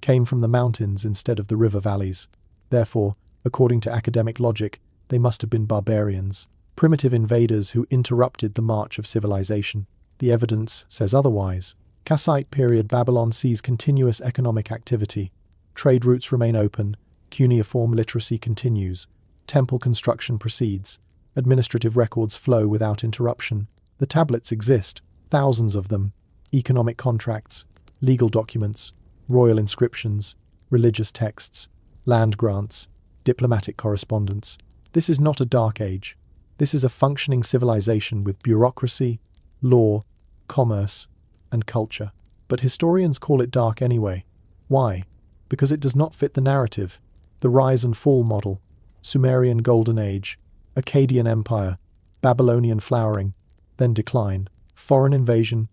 came from the mountains instead of the river valleys. Therefore, according to academic logic, they must have been barbarians, primitive invaders who interrupted the march of civilization. The evidence says otherwise. Kassite period Babylon sees continuous economic activity. Trade routes remain open, cuneiform literacy continues, temple construction proceeds, administrative records flow without interruption. The tablets exist, thousands of them, economic contracts, legal documents, royal inscriptions, religious texts, land grants, diplomatic correspondence. This is not a dark age. This is a functioning civilization with bureaucracy, law, commerce, and culture. But historians call it dark anyway. Why? Because it does not fit the narrative. The rise and fall model, Sumerian Golden Age, Akkadian Empire, Babylonian flowering, then decline, foreign invasion,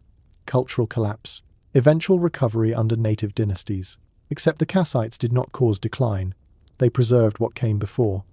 cultural collapse, eventual recovery under native dynasties. Except the Kassites did not cause decline. They preserved what came before.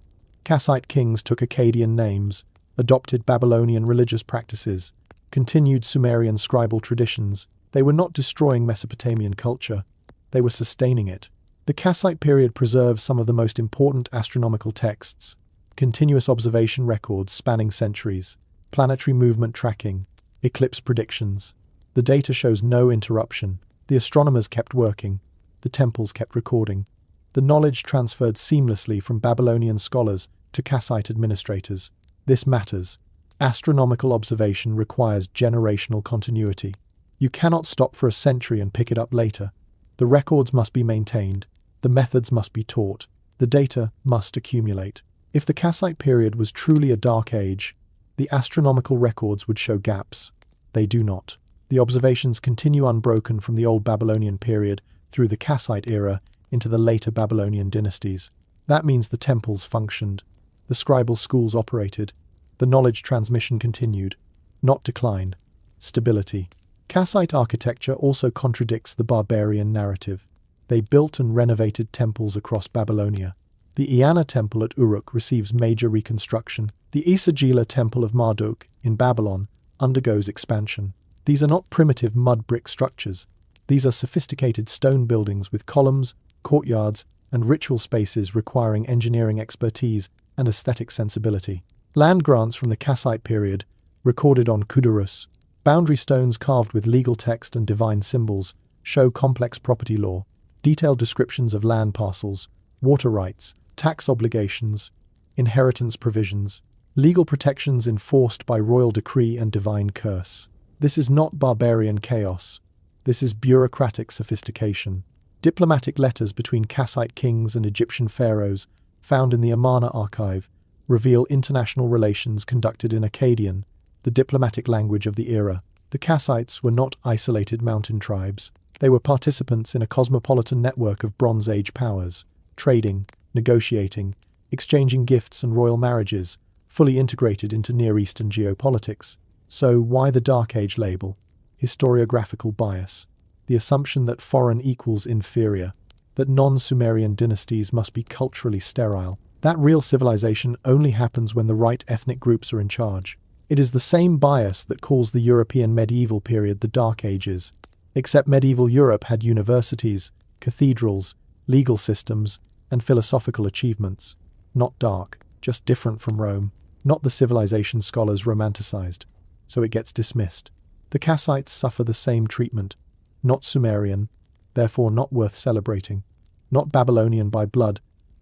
Kassite kings took Akkadian names, adopted Babylonian religious practices, continued Sumerian scribal traditions. They were not destroying Mesopotamian culture. They were sustaining it. The Kassite period preserves some of the most important astronomical texts, continuous observation records spanning centuries, planetary movement tracking, eclipse predictions. The data shows no interruption. The astronomers kept working. The temples kept recording. The knowledge transferred seamlessly from Babylonian scholars to Kassite administrators. This matters. Astronomical observation requires generational continuity. You cannot stop for a century and pick it up later. The records must be maintained. The methods must be taught. The data must accumulate. If the Kassite period was truly a dark age, the astronomical records would show gaps. They do not. The observations continue unbroken from the Old Babylonian period through the Kassite era into the later Babylonian dynasties. That means the temples functioned, the scribal schools operated, the knowledge transmission continued, not decline, stability. Kassite architecture also contradicts the barbarian narrative. They built and renovated temples across Babylonia. The Eanna temple at Uruk receives major reconstruction. The Isagila temple of Marduk in Babylon undergoes expansion. These are not primitive mud brick structures. These are sophisticated stone buildings with columns, courtyards, and ritual spaces requiring engineering expertise and aesthetic sensibility. Land grants from the Kassite period, recorded on Kudurus, boundary stones carved with legal text and divine symbols, show complex property law, detailed descriptions of land parcels, water rights, tax obligations, inheritance provisions, legal protections enforced by royal decree and divine curse. This is not barbarian chaos. This is bureaucratic sophistication. Diplomatic letters between Kassite kings and Egyptian pharaohs, found in the Amarna archive, reveal international relations conducted in Akkadian, the diplomatic language of the era. The Kassites were not isolated mountain tribes. They were participants in a cosmopolitan network of Bronze Age powers, trading, negotiating, exchanging gifts and royal marriages, fully integrated into Near Eastern geopolitics. So why the Dark Age label? Historiographical bias. The assumption that foreign equals inferior, that non-Sumerian dynasties must be culturally sterile. That real civilization only happens when the right ethnic groups are in charge. It is the same bias that calls the European medieval period the Dark Ages, except medieval Europe had universities, cathedrals, legal systems, and philosophical achievements. Not dark, just different from Rome, not the civilization scholars romanticized, so it gets dismissed. The Kassites suffer the same treatment, not Sumerian, therefore not worth celebrating, not Babylonian by blood,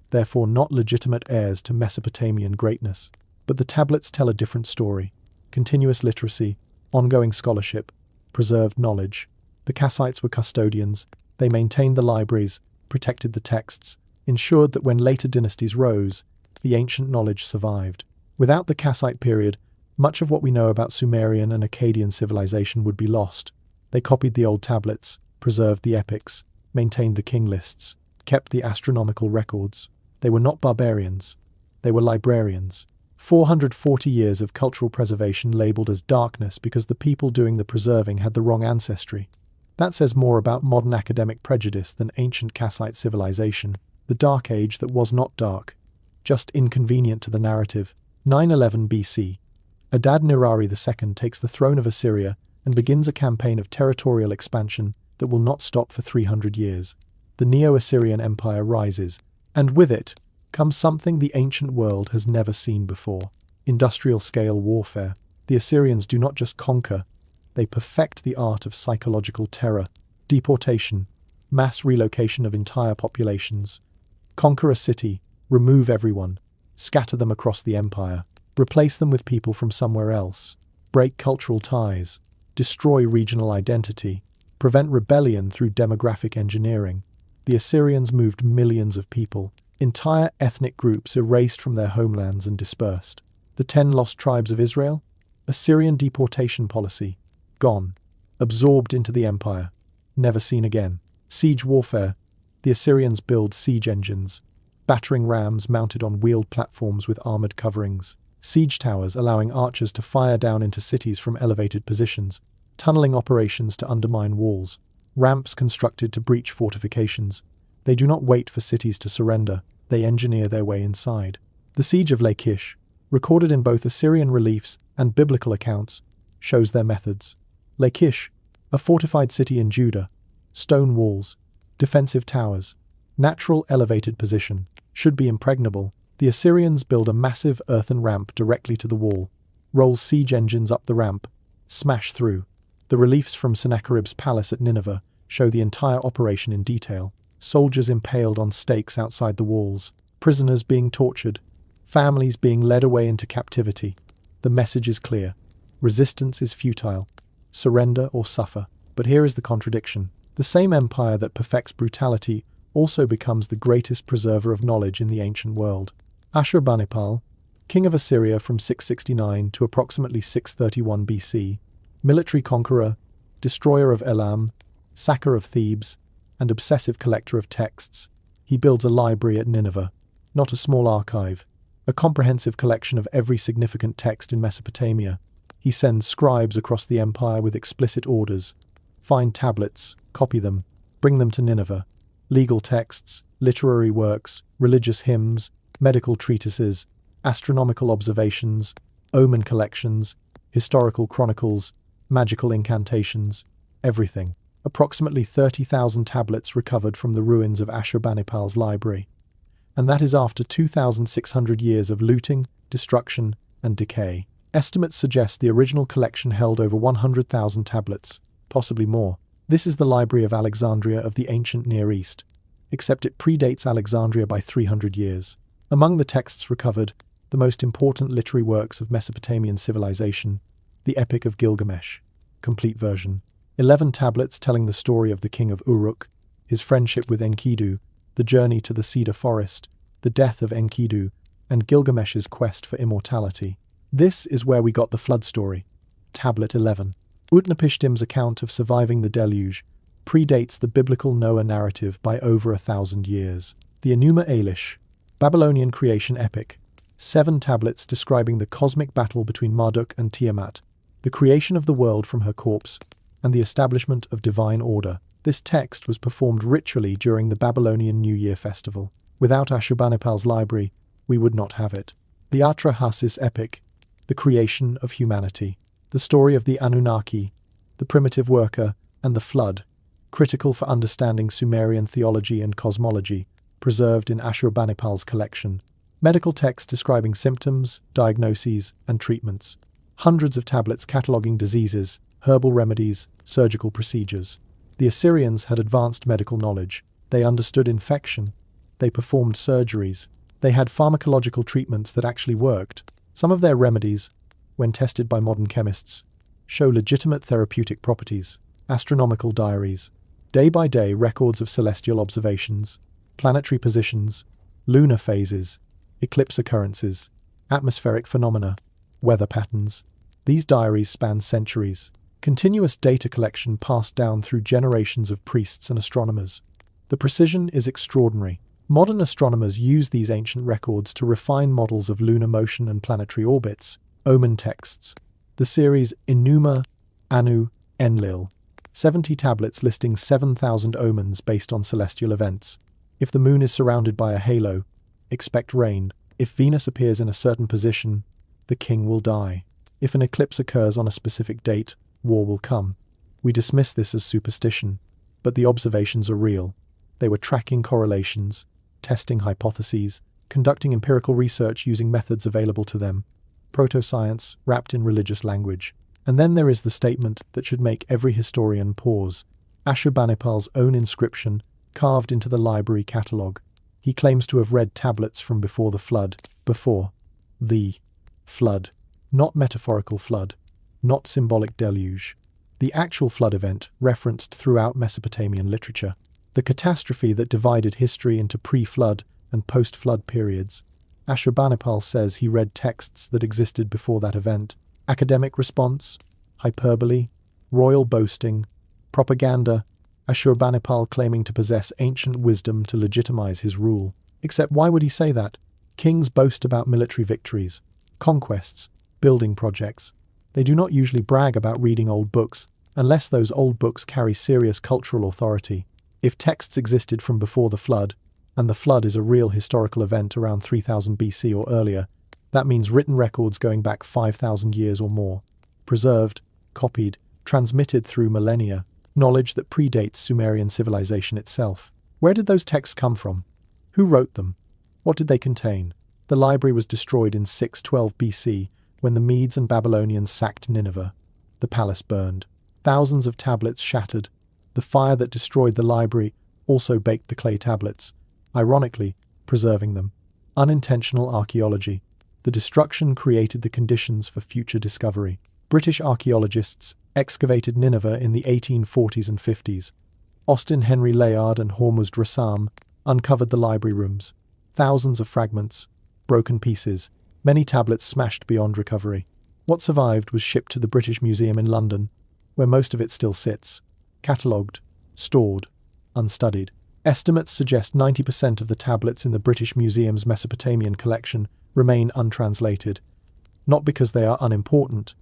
therefore not legitimate heirs to Mesopotamian greatness. But the tablets tell a different story. Continuous literacy, ongoing scholarship, preserved knowledge. The Kassites were custodians. They maintained the libraries, protected the texts, ensured that when later dynasties rose, the ancient knowledge survived. Without the Kassite period, much of what we know about Sumerian and Akkadian civilization would be lost. They copied the old tablets, preserved the epics, maintained the king lists, kept the astronomical records. They were not barbarians. They were librarians. 440 years of cultural preservation labeled as darkness because the people doing the preserving had the wrong ancestry. That says more about modern academic prejudice than ancient Kassite civilization, the dark age that was not dark, just inconvenient to the narrative. 911 BC. Adad-nirari II takes the throne of Assyria and begins a campaign of territorial expansion that will not stop for 300 years. The Neo-Assyrian Empire rises, and with it comes something the ancient world has never seen before: industrial-scale warfare. The Assyrians do not just conquer, they perfect the art of psychological terror, deportation, mass relocation of entire populations. Conquer a city, remove everyone, scatter them across the empire, replace them with people from somewhere else, break cultural ties, destroy regional identity, prevent rebellion through demographic engineering. The Assyrians moved millions of people, entire ethnic groups erased from their homelands and dispersed. The 10 lost tribes of Israel? Assyrian deportation policy. Gone. Absorbed into the empire. Never seen again. Siege warfare. The Assyrians build siege engines, battering rams mounted on wheeled platforms with armored coverings, siege towers allowing archers to fire down into cities from elevated positions, tunneling operations to undermine walls, ramps constructed to breach fortifications. They do not wait for cities to surrender, they engineer their way inside. The siege of Lachish, recorded in both Assyrian reliefs and biblical accounts, shows their methods. Lachish, a fortified city in Judah, stone walls, defensive towers, natural elevated position, should be impregnable. The Assyrians build a massive earthen ramp directly to the wall, roll siege engines up the ramp, smash through. The reliefs from Sennacherib's palace at Nineveh show the entire operation in detail. Soldiers impaled on stakes outside the walls, prisoners being tortured, families being led away into captivity. The message is clear. Resistance is futile. Surrender or suffer. But here is the contradiction. The same empire that perfects brutality also becomes the greatest preserver of knowledge in the ancient world. Ashurbanipal, king of Assyria from 669 to approximately 631 BC, military conqueror, destroyer of Elam, sacker of Thebes, and obsessive collector of texts. He builds a library at Nineveh, not a small archive, a comprehensive collection of every significant text in Mesopotamia. He sends scribes across the empire with explicit orders. Find tablets, copy them, bring them to Nineveh. Legal texts, literary works, religious hymns, medical treatises, astronomical observations, omen collections, historical chronicles, magical incantations, everything. Approximately 30,000 tablets recovered from the ruins of Ashurbanipal's library. And that is after 2,600 years of looting, destruction, and decay. Estimates suggest the original collection held over 100,000 tablets, possibly more. This is the Library of Alexandria of the ancient Near East, except it predates Alexandria by 300 years. Among the texts recovered, the most important literary works of Mesopotamian civilization, the Epic of Gilgamesh, complete version. 11 tablets telling the story of the king of Uruk, his friendship with Enkidu, the journey to the cedar forest, the death of Enkidu, and Gilgamesh's quest for immortality. This is where we got the flood story. Tablet 11. Utnapishtim's account of surviving the deluge predates the biblical Noah narrative by over 1,000 years. The Enuma Elish, Babylonian creation epic. 7 tablets describing the cosmic battle between Marduk and Tiamat, the creation of the world from her corpse, and the establishment of divine order. This text was performed ritually during the Babylonian New Year festival. Without Ashurbanipal's library, we would not have it. The Atrahasis epic, the creation of humanity, the story of the Anunnaki, the primitive worker, and the flood, critical for understanding Sumerian theology and cosmology, preserved in Ashurbanipal's collection. Medical texts describing symptoms, diagnoses, and treatments. Hundreds of tablets cataloguing diseases, herbal remedies, surgical procedures. The Assyrians had advanced medical knowledge. They understood infection. They performed surgeries. They had pharmacological treatments that actually worked. Some of their remedies, when tested by modern chemists, show legitimate therapeutic properties. Astronomical diaries. Day-by-day records of celestial observations, planetary positions, lunar phases, eclipse occurrences, atmospheric phenomena, weather patterns. These diaries span centuries. Continuous data collection passed down through generations of priests and astronomers. The precision is extraordinary. Modern astronomers use these ancient records to refine models of lunar motion and planetary orbits. Omen texts. The series Enuma, Anu, Enlil. 70 tablets listing 7,000 omens based on celestial events. If the moon is surrounded by a halo, expect rain. If Venus appears in a certain position, the king will die. If an eclipse occurs on a specific date, war will come. We dismiss this as superstition, but the observations are real. They were tracking correlations, testing hypotheses, conducting empirical research using methods available to them. Proto-science wrapped in religious language. And then there is the statement that should make every historian pause. Ashurbanipal's own inscription, carved into the library catalogue. He claims to have read tablets from before the flood. Before the flood. Not metaphorical flood. Not symbolic deluge. The actual flood event referenced throughout Mesopotamian literature. The catastrophe that divided history into pre-flood and post-flood periods. Ashurbanipal says he read texts that existed before that event. Academic response, hyperbole, royal boasting, propaganda, Ashurbanipal claiming to possess ancient wisdom to legitimize his rule. Except why would he say that? Kings boast about military victories, conquests, building projects. They do not usually brag about reading old books, unless those old books carry serious cultural authority. If texts existed from before the flood, and the flood is a real historical event around 3000 BC or earlier, that means written records going back 5,000 years or more. Preserved, copied, transmitted through millennia, knowledge that predates Sumerian civilization itself. Where did those texts come from? Who wrote them? What did they contain? The library was destroyed in 612 BC when the Medes and Babylonians sacked Nineveh. The palace burned. Thousands of tablets shattered. The fire that destroyed the library also baked the clay tablets, ironically, preserving them. Unintentional archaeology. The destruction created the conditions for future discovery. British archaeologists excavated Nineveh in the 1840s and 50s. Austin Henry Layard and Hormuzd Rassam uncovered the library rooms. Thousands of fragments, broken pieces, many tablets smashed beyond recovery. What survived was shipped to the British Museum in London, where most of it still sits, catalogued, stored, unstudied. Estimates suggest 90% of the tablets in the British Museum's Mesopotamian collection remain untranslated, not because they are unimportant,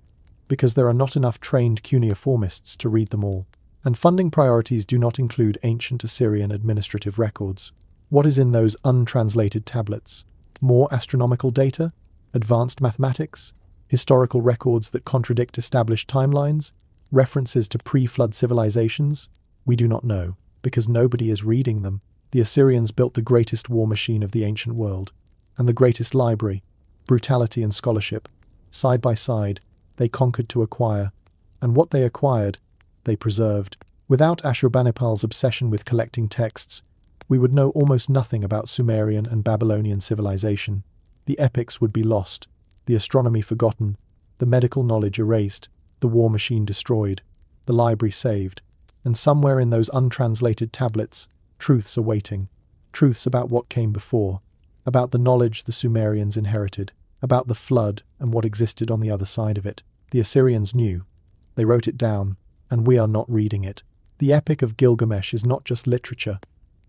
because there are not enough trained cuneiformists to read them all, and funding priorities do not include ancient Assyrian administrative records. What is in those untranslated tablets? More astronomical data? Advanced mathematics? Historical records that contradict established timelines? References to pre-flood civilizations? We do not know, because nobody is reading them. The Assyrians built the greatest war machine of the ancient world, and the greatest library, brutality and scholarship. Side by side, they conquered to acquire, and what they acquired, they preserved. Without Ashurbanipal's obsession with collecting texts, we would know almost nothing about Sumerian and Babylonian civilization. The epics would be lost, the astronomy forgotten, the medical knowledge erased, the war machine destroyed, the library saved, and somewhere in those untranslated tablets, truths are waiting. Truths about what came before, about the knowledge the Sumerians inherited, about the flood and what existed on the other side of it. The Assyrians knew. They wrote it down, and we are not reading it. The Epic of Gilgamesh is not just literature.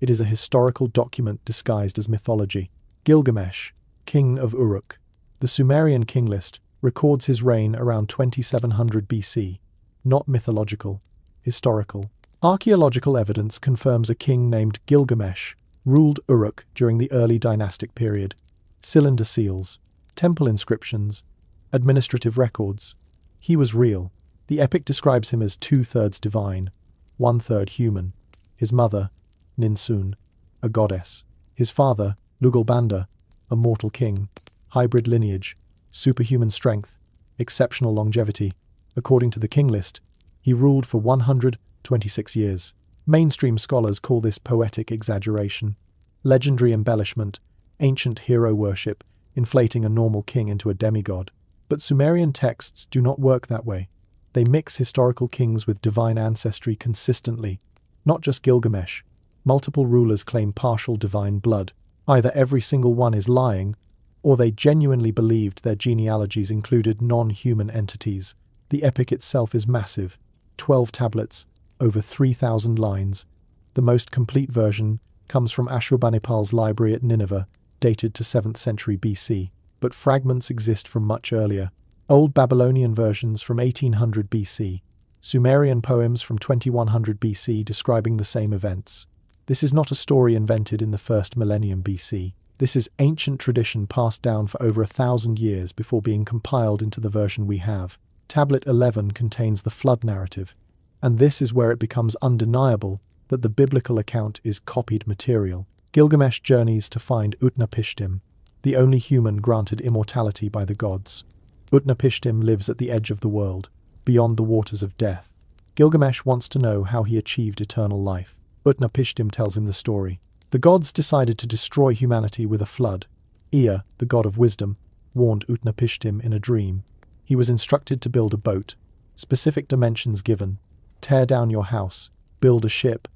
It is a historical document disguised as mythology. Gilgamesh, king of Uruk. The Sumerian king list records his reign around 2700 BC. Not mythological, historical. Archaeological evidence confirms a king named Gilgamesh ruled Uruk during the early dynastic period. Cylinder seals, temple inscriptions, administrative records. He was real. The epic describes him as 2/3 divine. 1/3 human. His mother, Ninsun, a goddess. His father, Lugalbanda, a mortal king. Hybrid lineage, superhuman strength, exceptional longevity. According to the king list, he ruled for 126 years. Mainstream scholars call this poetic exaggeration, legendary embellishment, ancient hero worship, inflating a normal king into a demigod. But Sumerian texts do not work that way. They mix historical kings with divine ancestry consistently. Not just Gilgamesh. Multiple rulers claim partial divine blood. Either every single one is lying, or they genuinely believed their genealogies included non-human entities. The epic itself is massive. 12 tablets, over 3,000 lines. The most complete version comes from Ashurbanipal's library at Nineveh, dated to 7th century BC, but fragments exist from much earlier. Old Babylonian versions from 1800 BC, Sumerian poems from 2100 BC describing the same events. This is not a story invented in the first millennium BC. This is ancient tradition passed down for over 1,000 years before being compiled into the version we have. Tablet 11 contains the flood narrative, and this is where it becomes undeniable that the biblical account is copied material. Gilgamesh journeys to find Utnapishtim, the only human granted immortality by the gods. Utnapishtim lives at the edge of the world, beyond the waters of death. Gilgamesh wants to know how he achieved eternal life. Utnapishtim tells him the story. The gods decided to destroy humanity with a flood. Ea, the god of wisdom, warned Utnapishtim in a dream. He was instructed to build a boat. Specific dimensions given. Tear down your house. Build a ship.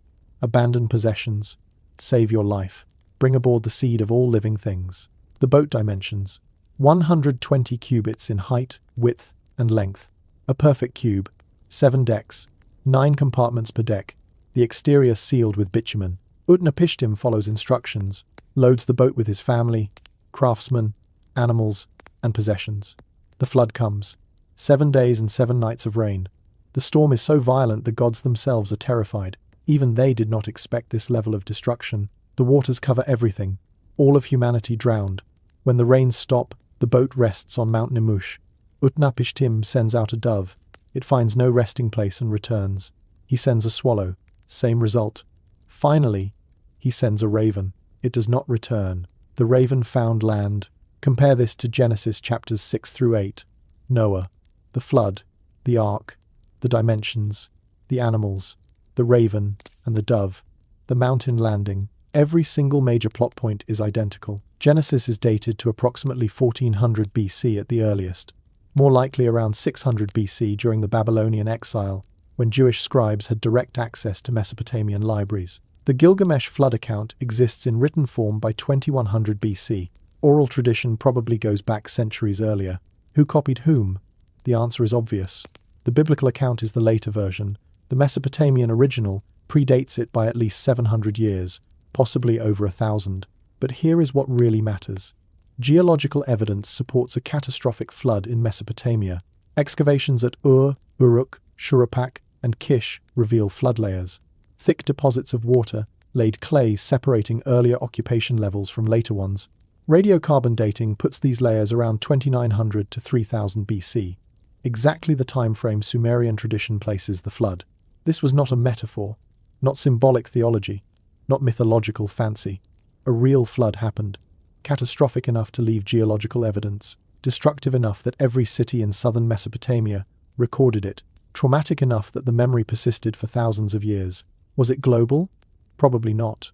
Abandon possessions. Save your life. Bring aboard the seed of all living things. The boat dimensions. 120 cubits in height, width, and length. A perfect cube. 7 decks. 9 compartments per deck. The exterior sealed with bitumen. Utnapishtim follows instructions. Loads the boat with his family, craftsmen, animals, and possessions. The flood comes. 7 days and 7 nights of rain. The storm is so violent the gods themselves are terrified. Even they did not expect this level of destruction. The waters cover everything. All of humanity drowned. When the rains stop, the boat rests on Mount Nemush. Utnapishtim sends out a dove. It finds no resting place and returns. He sends a swallow. Same result. Finally, he sends a raven. It does not return. The raven found land. Compare this to Genesis chapters 6 through 8. Noah, the flood, the ark, the dimensions, the animals, the raven, and the dove, the mountain landing. Every single major plot point is identical. Genesis is dated to approximately 1400 BC at the earliest, more likely around 600 BC during the Babylonian exile, when Jewish scribes had direct access to Mesopotamian libraries. The Gilgamesh flood account exists in written form by 2100 BC. Oral tradition probably goes back centuries earlier. Who copied whom? The answer is obvious. The biblical account is the later version. The Mesopotamian original predates it by at least 700 years, possibly over 1,000. But here is what really matters. Geological evidence supports a catastrophic flood in Mesopotamia. Excavations at Uruk, Shuruppak, and Kish reveal flood layers. Thick deposits of water laid clay separating earlier occupation levels from later ones. Radiocarbon dating puts these layers around 2900 to 3000 BC, exactly the time frame Sumerian tradition places the flood. This was not a metaphor, not symbolic theology, not mythological fancy. A real flood happened, catastrophic enough to leave geological evidence, destructive enough that every city in southern Mesopotamia recorded it, traumatic enough that the memory persisted for thousands of years. Was it global? Probably not.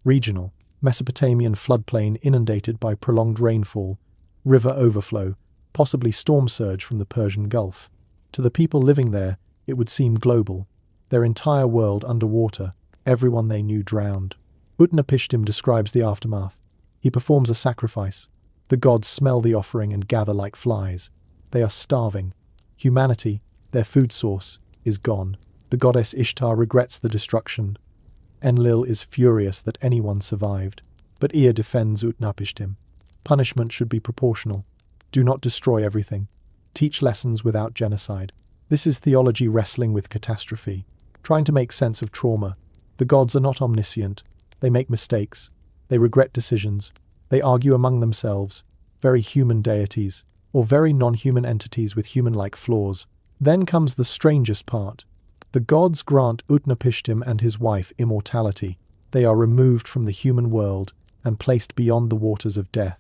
Regional. Mesopotamian floodplain inundated by prolonged rainfall, river overflow, possibly storm surge from the Persian Gulf. To the people living there, it would seem global. Their entire world underwater, everyone they knew drowned. Utnapishtim describes the aftermath. He performs a sacrifice. The gods smell the offering and gather like flies. They are starving. Humanity, their food source, is gone. The goddess Ishtar regrets the destruction. Enlil is furious that anyone survived. But Ea defends Utnapishtim. Punishment should be proportional. Do not destroy everything. Teach lessons without genocide. This is theology wrestling with catastrophe, trying to make sense of trauma. The gods are not omniscient. They make mistakes. They regret decisions. They argue among themselves. Very human deities, or very non-human entities with human-like flaws. Then comes the strangest part. The gods grant Utnapishtim and his wife immortality. They are removed from the human world and placed beyond the waters of death.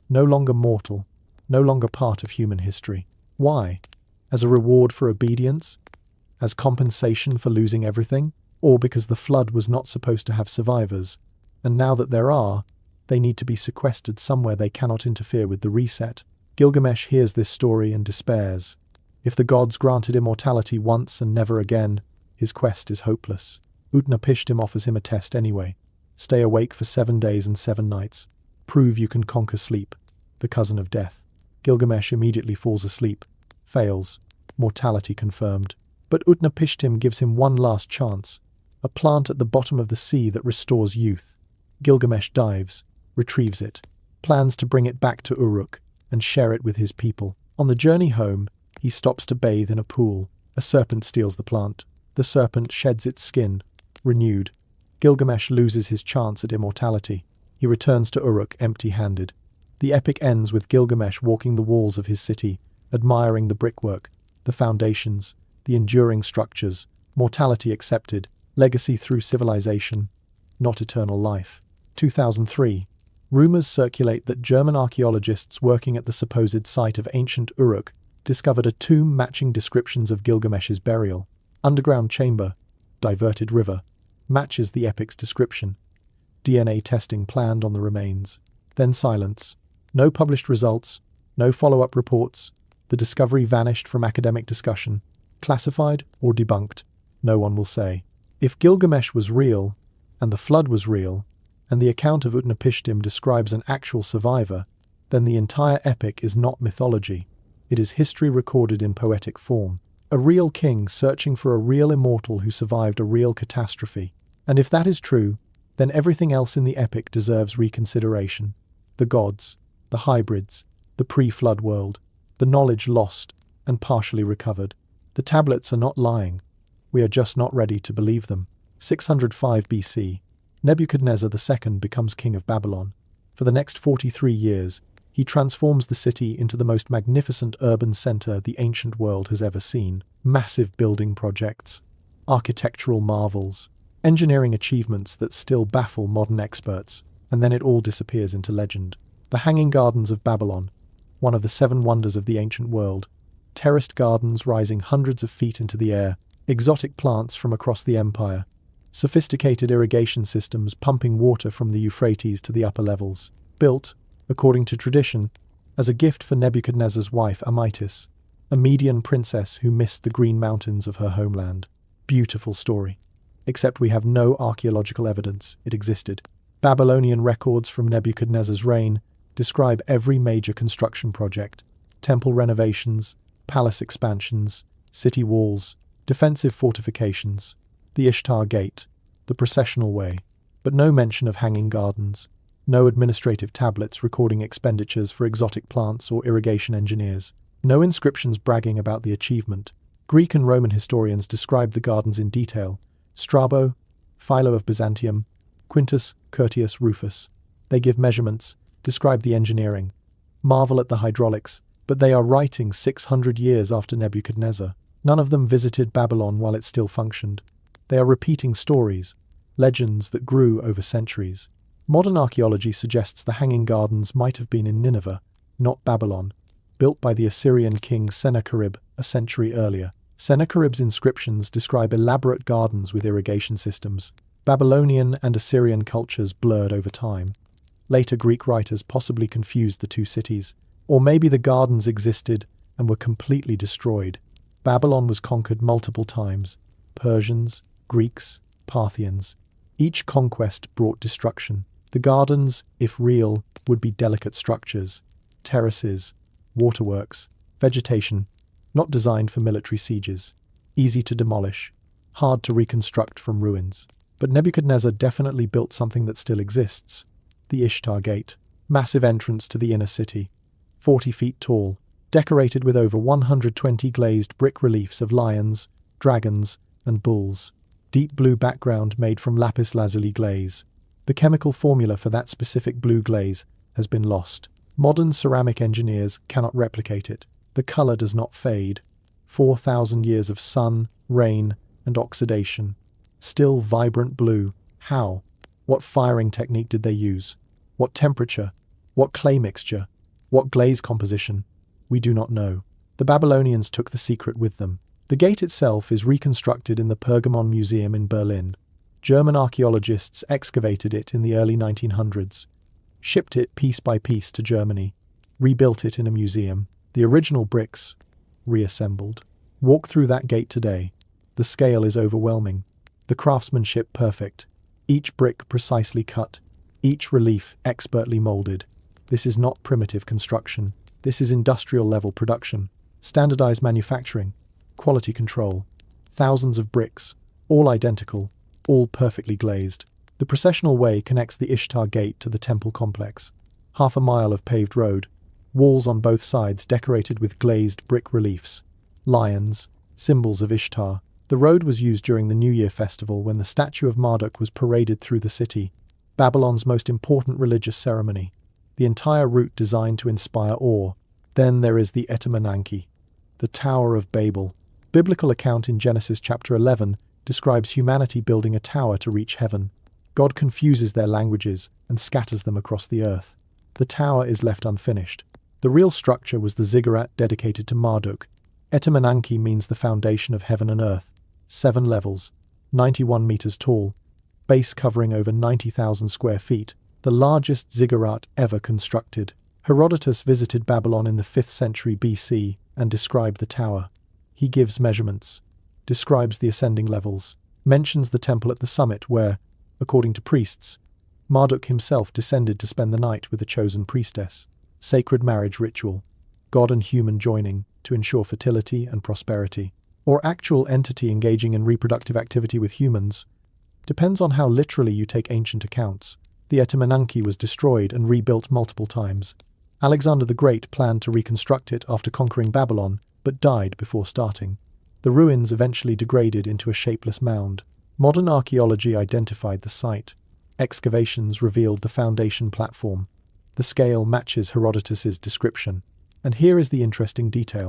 No longer mortal, no longer part of human history. Why? As a reward for obedience? As compensation for losing everything? Or because the flood was not supposed to have survivors, and now that there are, they need to be sequestered somewhere they cannot interfere with the reset? Gilgamesh hears this story and despairs. If the gods granted immortality once and never again, his quest is hopeless. Utnapishtim offers him a test anyway. Stay awake for 7 days and 7 nights. Prove you can conquer sleep, the cousin of death. Gilgamesh immediately falls asleep. Fails. Mortality confirmed. But Utnapishtim gives him one last chance. A plant at the bottom of the sea that restores youth. Gilgamesh dives, retrieves it, plans to bring it back to Uruk and share it with his people. On the journey home, he stops to bathe in a pool. A serpent steals the plant. The serpent sheds its skin, renewed. Gilgamesh loses his chance at immortality. He returns to Uruk empty-handed. The epic ends with Gilgamesh walking the walls of his city, admiring the brickwork, the foundations, the enduring structures, mortality accepted, legacy through civilization, not eternal life. 2003. Rumors circulate that German archaeologists working at the supposed site of ancient Uruk discovered a tomb matching descriptions of Gilgamesh's burial. Underground chamber, diverted river, matches the epic's description. DNA testing planned on the remains. Then silence. No published results, no follow-up reports. The discovery vanished from academic discussion. Classified or debunked? No one will say. If Gilgamesh was real, and the flood was real, and the account of Utnapishtim describes an actual survivor, then the entire epic is not mythology. It is history recorded in poetic form. A real king searching for a real immortal who survived a real catastrophe. And if that is true, then everything else in the epic deserves reconsideration. The gods, the hybrids, the pre-flood world, the knowledge lost and partially recovered. The tablets are not lying. We are just not ready to believe them. 605 BC, Nebuchadnezzar II becomes king of Babylon. For the next 43 years, he transforms the city into the most magnificent urban center the ancient world has ever seen. Massive building projects, architectural marvels, engineering achievements that still baffle modern experts, and then it all disappears into legend. The Hanging Gardens of Babylon, one of the 7 wonders of the ancient world. Terraced gardens rising hundreds of feet into the air, exotic plants from across the empire, sophisticated irrigation systems pumping water from the Euphrates to the upper levels. Built, according to tradition, as a gift for Nebuchadnezzar's wife Amytis, a Median princess who missed the green mountains of her homeland. Beautiful story. Except we have no archaeological evidence it existed. Babylonian records from Nebuchadnezzar's reign describe every major construction project: temple renovations, palace expansions, city walls, defensive fortifications, the Ishtar Gate, the processional way, but no mention of hanging gardens, no administrative tablets recording expenditures for exotic plants or irrigation engineers, no inscriptions bragging about the achievement. Greek and Roman historians describe the gardens in detail: Strabo, Philo of Byzantium, Quintus Curtius Rufus. They give measurements, describe the engineering, marvel at the hydraulics, but they are writing 600 years after Nebuchadnezzar. None of them visited Babylon while it still functioned. They are repeating stories, legends that grew over centuries. Modern archaeology suggests the Hanging Gardens might have been in Nineveh, not Babylon, built by the Assyrian king Sennacherib a century earlier. Sennacherib's inscriptions describe elaborate gardens with irrigation systems. Babylonian and Assyrian cultures blurred over time. Later Greek writers possibly confused the two cities, or maybe the gardens existed and were completely destroyed. Babylon was conquered multiple times: Persians, Greeks, Parthians. Each conquest brought destruction. The gardens, if real, would be delicate structures, terraces, waterworks, vegetation, not designed for military sieges, easy to demolish, hard to reconstruct from ruins. But Nebuchadnezzar definitely built something that still exists: the Ishtar Gate, massive entrance to the inner city, 40 feet tall, decorated with over 120 glazed brick reliefs of lions, dragons, and bulls. Deep blue background made from lapis lazuli glaze. The chemical formula for that specific blue glaze has been lost. Modern ceramic engineers cannot replicate it. The color does not fade. 4,000 years of sun, rain, and oxidation. Still vibrant blue. How? What firing technique did they use? What temperature? What clay mixture? What glaze composition? We do not know. The Babylonians took the secret with them. The gate itself is reconstructed in the Pergamon Museum in Berlin. German archaeologists excavated it in the early 1900s, shipped it piece by piece to Germany, rebuilt it in a museum. The original bricks, reassembled. Walk through that gate today. The scale is overwhelming. The craftsmanship perfect. Each brick precisely cut. Each relief expertly molded. This is not primitive construction. This is industrial-level production. Standardized manufacturing. Quality control. Thousands of bricks, all identical, all perfectly glazed. The processional way connects the Ishtar Gate to the temple complex. Half a mile of paved road. Walls on both sides decorated with glazed brick reliefs. Lions, symbols of Ishtar. The road was used during the New Year festival when the statue of Marduk was paraded through the city, Babylon's most important religious ceremony. The entire route designed to inspire awe. Then there is the Etemenanki, the Tower of Babel. Biblical account in Genesis chapter 11 describes humanity building a tower to reach heaven. God confuses their languages and scatters them across the earth. The tower is left unfinished. The real structure was the ziggurat dedicated to Marduk. Etemenanki means the foundation of heaven and earth. 7 levels, 91 meters tall, base covering over 90,000 square feet, the largest ziggurat ever constructed. Herodotus visited Babylon in the 5th century BC and described the tower. He gives measurements, describes the ascending levels, mentions the temple at the summit where, according to priests, Marduk himself descended to spend the night with a chosen priestess. Sacred marriage ritual, God and human joining to ensure fertility and prosperity, or actual entity engaging in reproductive activity with humans, depends on how literally you take ancient accounts. The Etemenanki was destroyed and rebuilt multiple times. Alexander the Great planned to reconstruct it after conquering Babylon, but died before starting. The ruins eventually degraded into a shapeless mound. Modern archaeology identified the site. Excavations revealed the foundation platform. The scale matches Herodotus's description. And here is the interesting detail.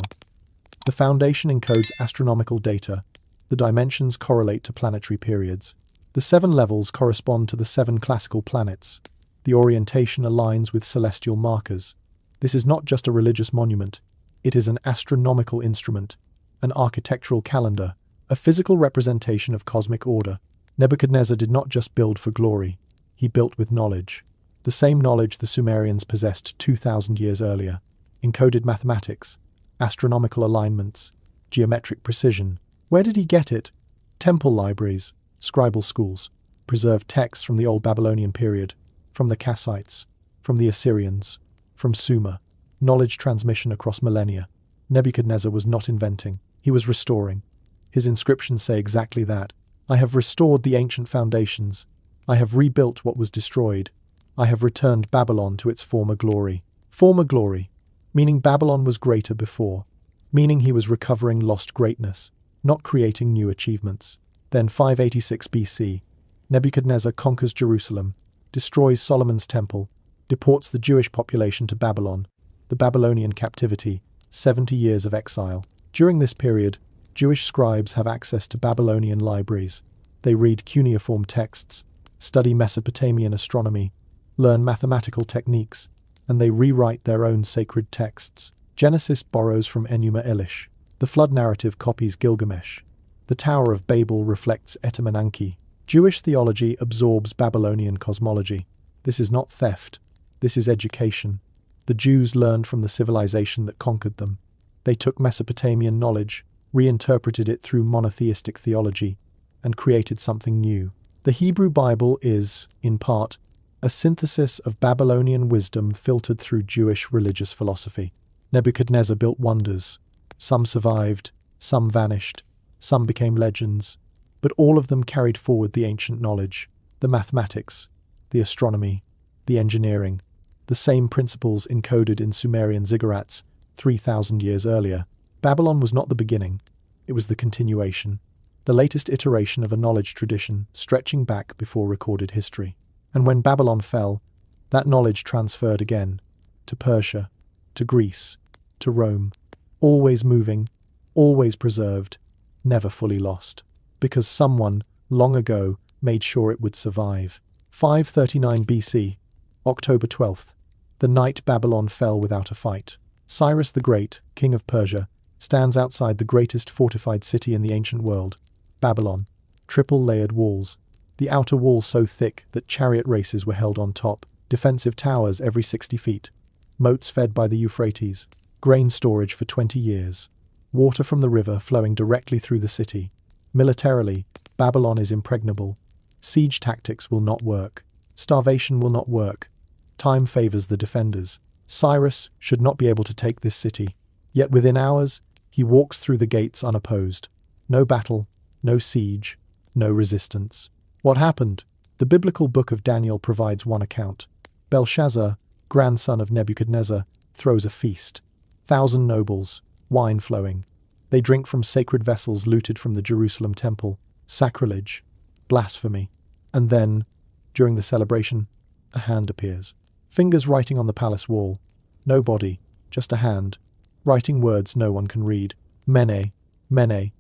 The foundation encodes astronomical data. The dimensions correlate to planetary periods. The 7 levels correspond to the 7 classical planets. The orientation aligns with celestial markers. This is not just a religious monument. It is an astronomical instrument, an architectural calendar, a physical representation of cosmic order. Nebuchadnezzar did not just build for glory. He built with knowledge. The same knowledge the Sumerians possessed 2,000 years earlier. Encoded mathematics, astronomical alignments, geometric precision. Where did he get it? Temple libraries, scribal schools, preserved texts from the Old Babylonian period, from the Kassites, from the Assyrians, from Sumer. Knowledge transmission across millennia. Nebuchadnezzar was not inventing, he was restoring. His inscriptions say exactly that. I have restored the ancient foundations. I have rebuilt what was destroyed. I have returned Babylon to its former glory. Former glory, meaning Babylon was greater before, meaning he was recovering lost greatness, not creating new achievements. Then 586 BC, Nebuchadnezzar conquers Jerusalem, destroys Solomon's temple, deports the Jewish population to Babylon. The Babylonian captivity, 70 years of exile. During this period, Jewish scribes have access to Babylonian libraries. They read cuneiform texts, study Mesopotamian astronomy, learn mathematical techniques, and they rewrite their own sacred texts. Genesis borrows from Enuma Elish. The flood narrative copies Gilgamesh. The Tower of Babel reflects Etemenanki. Jewish theology absorbs Babylonian cosmology. This is not theft. This is education. The Jews learned from the civilization that conquered them. They took Mesopotamian knowledge, reinterpreted it through monotheistic theology, and created something new. The Hebrew Bible is, in part, a synthesis of Babylonian wisdom filtered through Jewish religious philosophy. Nebuchadnezzar built wonders. Some survived, some vanished, some became legends, but all of them carried forward the ancient knowledge, the mathematics, the astronomy, the engineering, the same principles encoded in Sumerian ziggurats 3,000 years earlier. Babylon was not the beginning, it was the continuation, the latest iteration of a knowledge tradition stretching back before recorded history. And when Babylon fell, that knowledge transferred again, to Persia, to Greece, to Rome, always moving, always preserved, never fully lost. because someone, long ago, made sure it would survive. 539 BC, October 12th. The night Babylon fell without a fight. Cyrus the Great, king of Persia, stands outside the greatest fortified city in the ancient world, Babylon. Triple-layered walls. The outer wall so thick that chariot races were held on top. Defensive towers every 60 feet. Moats fed by the Euphrates. Grain storage for 20 years. Water from the river flowing directly through the city. Militarily, Babylon is impregnable. Siege tactics will not work. Starvation will not work. Time favors the defenders. Cyrus should not be able to take this city. Yet within hours, he walks through the gates unopposed. No battle, no siege, no resistance. What happened? The biblical book of Daniel provides one account. Belshazzar, grandson of Nebuchadnezzar, throws a feast. 1,000 nobles, wine flowing. They drink from sacred vessels looted from the Jerusalem temple. Sacrilege. Blasphemy. And then, during the celebration, a hand appears. Fingers writing on the palace wall. No body, just a hand. Writing words no one can read. Mene, Mene,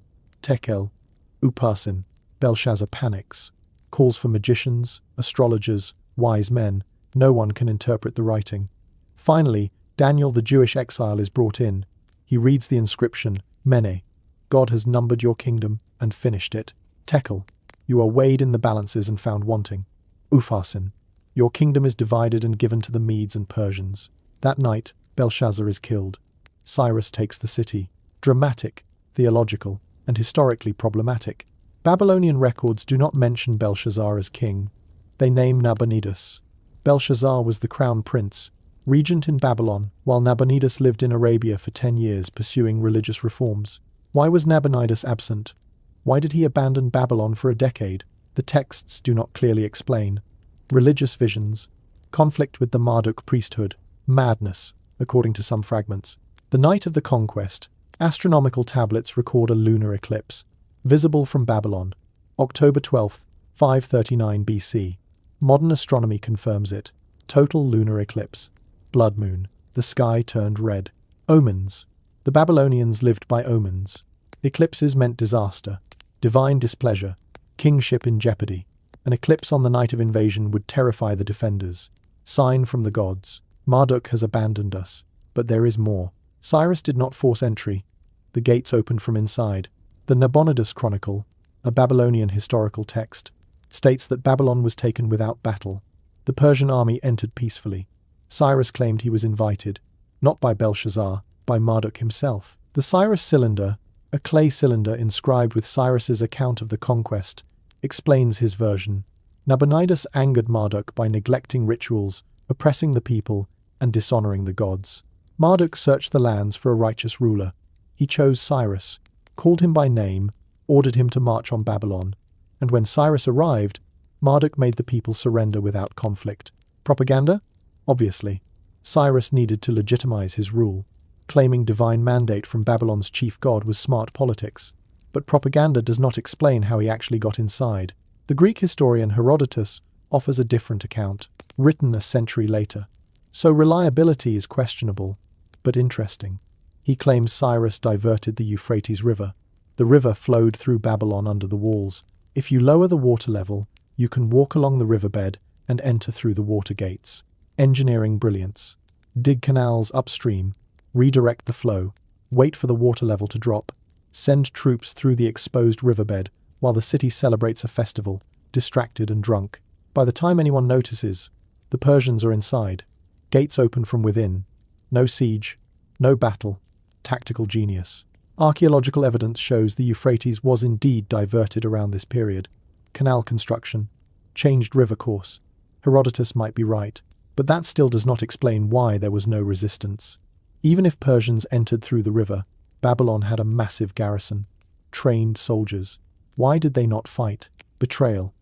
Tekel, Uparsin. Belshazzar panics. Calls for magicians, astrologers, wise men. No one can interpret the writing. Finally, Daniel the Jewish exile is brought in. He reads the inscription, Mene. God has numbered your kingdom and finished it. Tekel. You are weighed in the balances and found wanting. Upharsin. Your kingdom is divided and given to the Medes and Persians. That night, Belshazzar is killed. Cyrus takes the city. Dramatic, theological, and historically problematic. Babylonian records do not mention Belshazzar as king. They name Nabonidus. Belshazzar was the crown prince, regent in Babylon, while Nabonidus lived in Arabia for 10 years pursuing religious reforms. Why was Nabonidus absent? Why did he abandon Babylon for a decade? The texts do not clearly explain. Religious visions, conflict with the Marduk priesthood, madness, according to some fragments. The night of the conquest, astronomical tablets record a lunar eclipse, visible from Babylon, October 12, 539 BC. Modern astronomy confirms it. Total lunar eclipse. Blood moon. The sky turned red. Omens. The Babylonians lived by omens. Eclipses meant disaster, divine displeasure, kingship in jeopardy. An eclipse on the night of invasion would terrify the defenders. Sign from the gods. Marduk has abandoned us. But there is more. Cyrus did not force entry. The gates opened from inside. The Nabonidus Chronicle, a Babylonian historical text, states that Babylon was taken without battle. The Persian army entered peacefully. Cyrus claimed he was invited, not by Belshazzar, by Marduk himself. The Cyrus cylinder, a clay cylinder inscribed with Cyrus's account of the conquest, explains his version. Nabonidus angered Marduk by neglecting rituals, oppressing the people, and dishonoring the gods. Marduk searched the lands for a righteous ruler. He chose Cyrus, called him by name, ordered him to march on Babylon, and when Cyrus arrived, Marduk made the people surrender without conflict. Propaganda? Obviously. Cyrus needed to legitimize his rule. Claiming divine mandate from Babylon's chief god was smart politics. But propaganda does not explain how he actually got inside. The Greek historian Herodotus offers a different account, written a century later. So reliability is questionable, but interesting. He claims Cyrus diverted the Euphrates River. The river flowed through Babylon under the walls. If you lower the water level, you can walk along the riverbed and enter through the water gates. Engineering brilliance. Dig canals upstream, redirect the flow, wait for the water level to drop, send troops through the exposed riverbed while the city celebrates a festival, distracted and drunk. By the time anyone notices, the Persians are inside. Gates open from within. No siege, no battle. Tactical genius. Archaeological evidence shows the Euphrates was indeed diverted around this period. Canal construction, changed river course. Herodotus might be right, but that still does not explain why there was no resistance. Even if Persians entered through the river, Babylon had a massive garrison. Trained soldiers. Why did they not fight? Betrayal.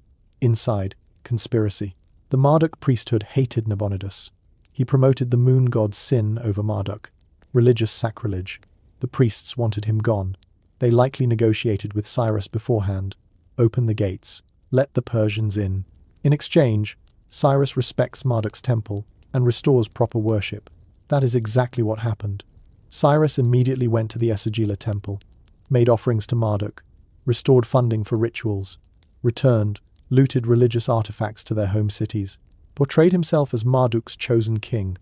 Inside. Conspiracy. The Marduk priesthood hated Nabonidus. He promoted the moon god Sin over Marduk. Religious sacrilege. The priests wanted him gone. They likely negotiated with Cyrus beforehand. Open the gates. Let the Persians in. In exchange, Cyrus respects Marduk's temple and restores proper worship. That is exactly what happened. Cyrus immediately went to the Esagila temple, made offerings to Marduk, restored funding for rituals, returned, looted religious artifacts to their home cities, portrayed himself as Marduk's chosen king,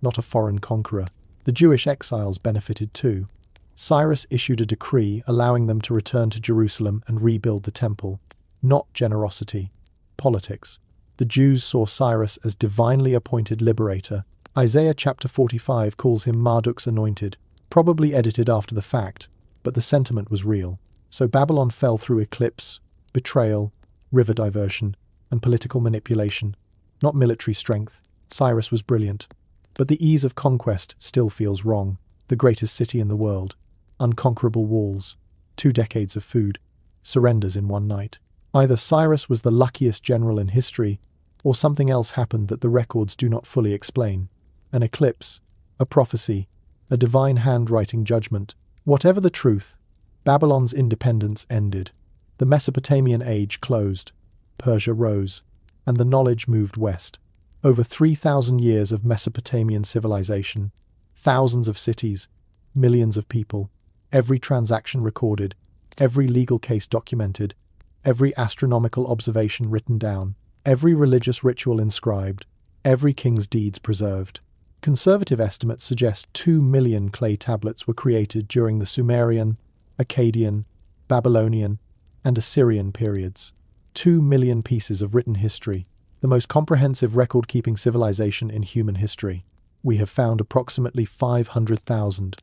not a foreign conqueror. The Jewish exiles benefited too. Cyrus issued a decree allowing them to return to Jerusalem and rebuild the temple. Not generosity. Politics. The Jews saw Cyrus as divinely appointed liberator. Isaiah chapter 45 calls him Marduk's anointed, probably edited after the fact, but the sentiment was real. So Babylon fell through eclipse, betrayal, river diversion, and political manipulation. Not military strength. Cyrus was brilliant. But the ease of conquest still feels wrong. The greatest city in the world. Unconquerable walls. 2 decades of food. Surrenders in one night. Either Cyrus was the luckiest general in history, or something else happened that the records do not fully explain. An eclipse, a prophecy, a divine handwriting judgment. Whatever the truth, Babylon's independence ended. The Mesopotamian age closed. Persia rose, and the knowledge moved west. Over 3,000 years of Mesopotamian civilization, thousands of cities, millions of people, every transaction recorded, every legal case documented, every astronomical observation written down, every religious ritual inscribed, every king's deeds preserved. Conservative estimates suggest 2 million clay tablets were created during the Sumerian, Akkadian, Babylonian, and Assyrian periods. 2 million pieces of written history, the most comprehensive record-keeping civilization in human history. We have found approximately 500,000,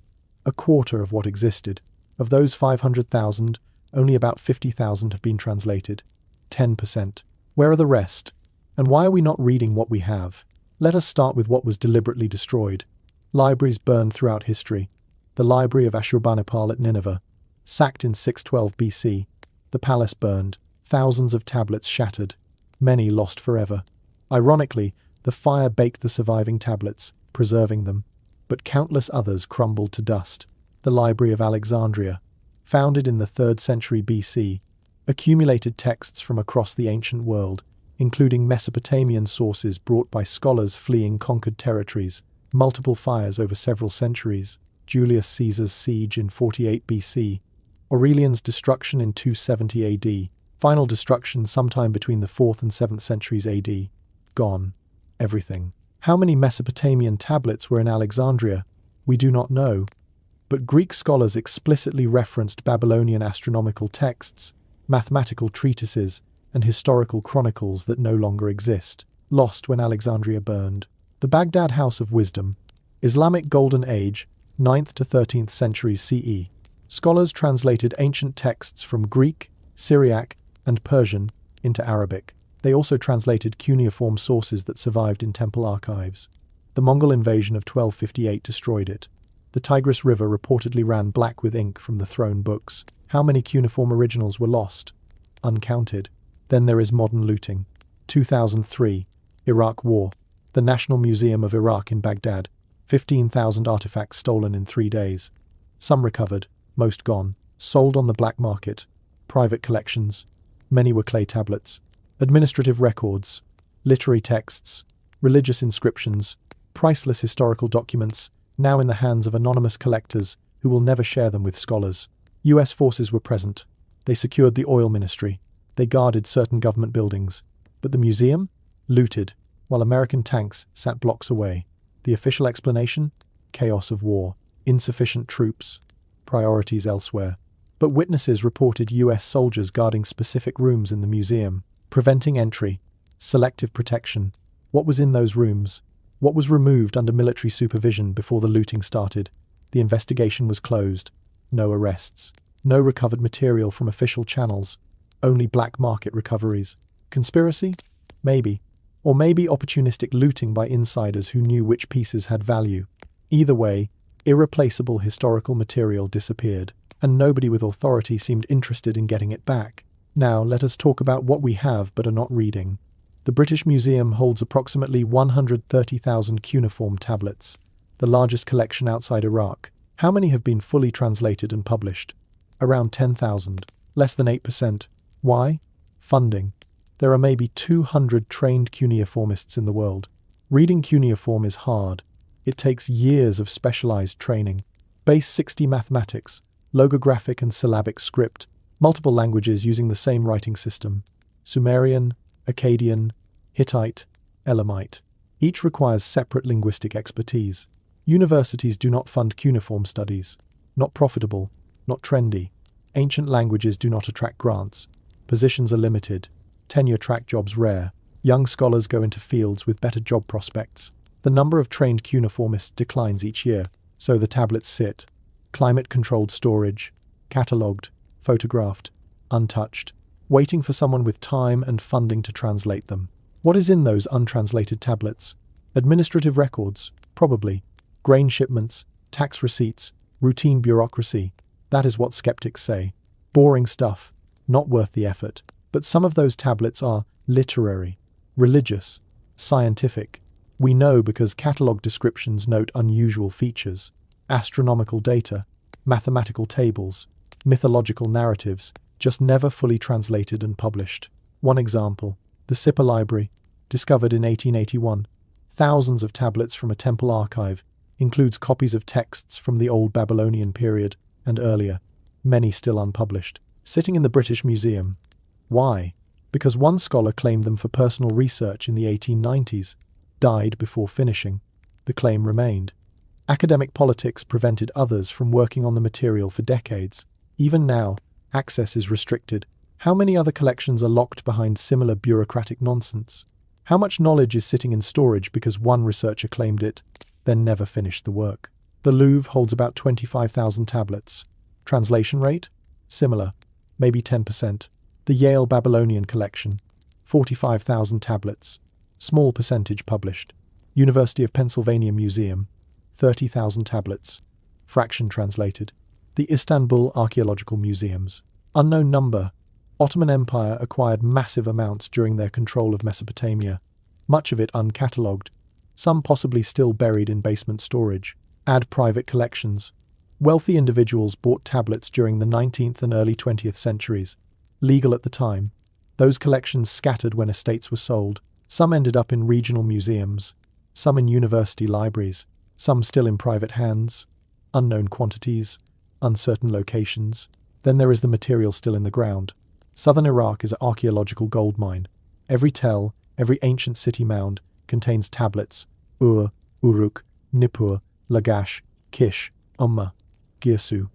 a quarter of what existed. Of those 500,000, only about 50,000 have been translated. 10%. Where are the rest? And why are we not reading what we have? Let us start with what was deliberately destroyed. Libraries burned throughout history. The Library of Ashurbanipal at Nineveh, sacked in 612 BC. The palace burned, thousands of tablets shattered, many lost forever. Ironically, the fire baked the surviving tablets, preserving them, but countless others crumbled to dust. The Library of Alexandria, founded in the 3rd century BC, accumulated texts from across the ancient world, including Mesopotamian sources brought by scholars fleeing conquered territories, multiple fires over several centuries, Julius Caesar's siege in 48 BC, Aurelian's destruction in 270 AD, final destruction sometime between the 4th and 7th centuries AD. Gone. Everything. How many Mesopotamian tablets were in Alexandria? We do not know. But Greek scholars explicitly referenced Babylonian astronomical texts, mathematical treatises, and historical chronicles that no longer exist, lost when Alexandria burned. The Baghdad House of Wisdom. Islamic Golden Age, 9th to 13th centuries CE. Scholars translated ancient texts from Greek, Syriac, and Persian into Arabic. They also translated cuneiform sources that survived in temple archives. The Mongol invasion of 1258 destroyed it. The Tigris River reportedly ran black with ink from the throne books. How many cuneiform originals were lost? Uncounted. Then there is modern looting. 2003, Iraq War. The National Museum of Iraq in Baghdad. 15,000 artifacts stolen in 3 days. Some recovered, most gone. Sold on the black market. Private collections. Many were clay tablets. Administrative records. Literary texts. Religious inscriptions. Priceless historical documents, now in the hands of anonymous collectors who will never share them with scholars. US forces were present. They secured the oil ministry. They guarded certain government buildings. But the museum? Looted, while American tanks sat blocks away. The official explanation? Chaos of war. Insufficient troops. Priorities elsewhere. But witnesses reported US soldiers guarding specific rooms in the museum, preventing entry. Selective protection. What was in those rooms? What was removed under military supervision before the looting started? The investigation was closed. No arrests. No recovered material from official channels. Only black market recoveries. Conspiracy? Maybe. Or maybe opportunistic looting by insiders who knew which pieces had value. Either way, irreplaceable historical material disappeared, and nobody with authority seemed interested in getting it back. Now, let us talk about what we have but are not reading. The British Museum holds approximately 130,000 cuneiform tablets, the largest collection outside Iraq. How many have been fully translated and published? Around 10,000. Less than 8%. Why? Funding. There are maybe 200 trained cuneiformists in the world. Reading cuneiform is hard. It takes years of specialized training. Base 60 mathematics, logographic and syllabic script, Multiple languages using the same writing system: Sumerian, Akkadian, Hittite, Elamite. Each requires separate linguistic expertise. Universities do not fund cuneiform studies. Not profitable, not trendy. Ancient languages do not attract grants. Positions are limited. Tenure-track jobs rare. Young scholars go into fields with better job prospects. The number of trained cuneiformists declines each year, so the tablets sit. Climate-controlled storage, catalogued, photographed, untouched, waiting for someone with time and funding to translate them. What is in those untranslated tablets? Administrative records, probably. Grain shipments, tax receipts, routine bureaucracy. That is what skeptics say. Boring stuff, not worth the effort. But some of those tablets are literary, religious, scientific. We know because catalogue descriptions note unusual features, astronomical data, mathematical tables, mythological narratives, just never fully translated and published. One example, the Sipper Library, discovered in 1881. Thousands of tablets from a temple archive, includes copies of texts from the Old Babylonian period and earlier, many still unpublished, sitting in the British Museum. Why? Because one scholar claimed them for personal research in the 1890s, died before finishing. The claim remained. Academic politics prevented others from working on the material for decades. Even now, access is restricted. How many other collections are locked behind similar bureaucratic nonsense? How much knowledge is sitting in storage because one researcher claimed it, then never finished the work? The Louvre holds about 25,000 tablets. Translation rate? Similar, maybe 10%. The Yale Babylonian collection, 45,000 tablets. Small percentage published. University of Pennsylvania Museum, 30,000 tablets. Fraction translated. The Istanbul Archaeological Museums, unknown number. Ottoman Empire acquired massive amounts during their control of Mesopotamia, much of it uncatalogued, some possibly still buried in basement storage. Add private collections. Wealthy individuals bought tablets during the 19th and early 20th centuries, legal at the time. Those collections scattered when estates were sold. Some ended up in regional museums, some in university libraries, some still in private hands. Unknown quantities, uncertain locations. Then there is the material still in the ground. Southern Iraq is an archaeological gold mine. Every tell, every ancient city mound contains tablets: Ur, Uruk, Nippur, Lagash, Kish, Ummah, Girsu.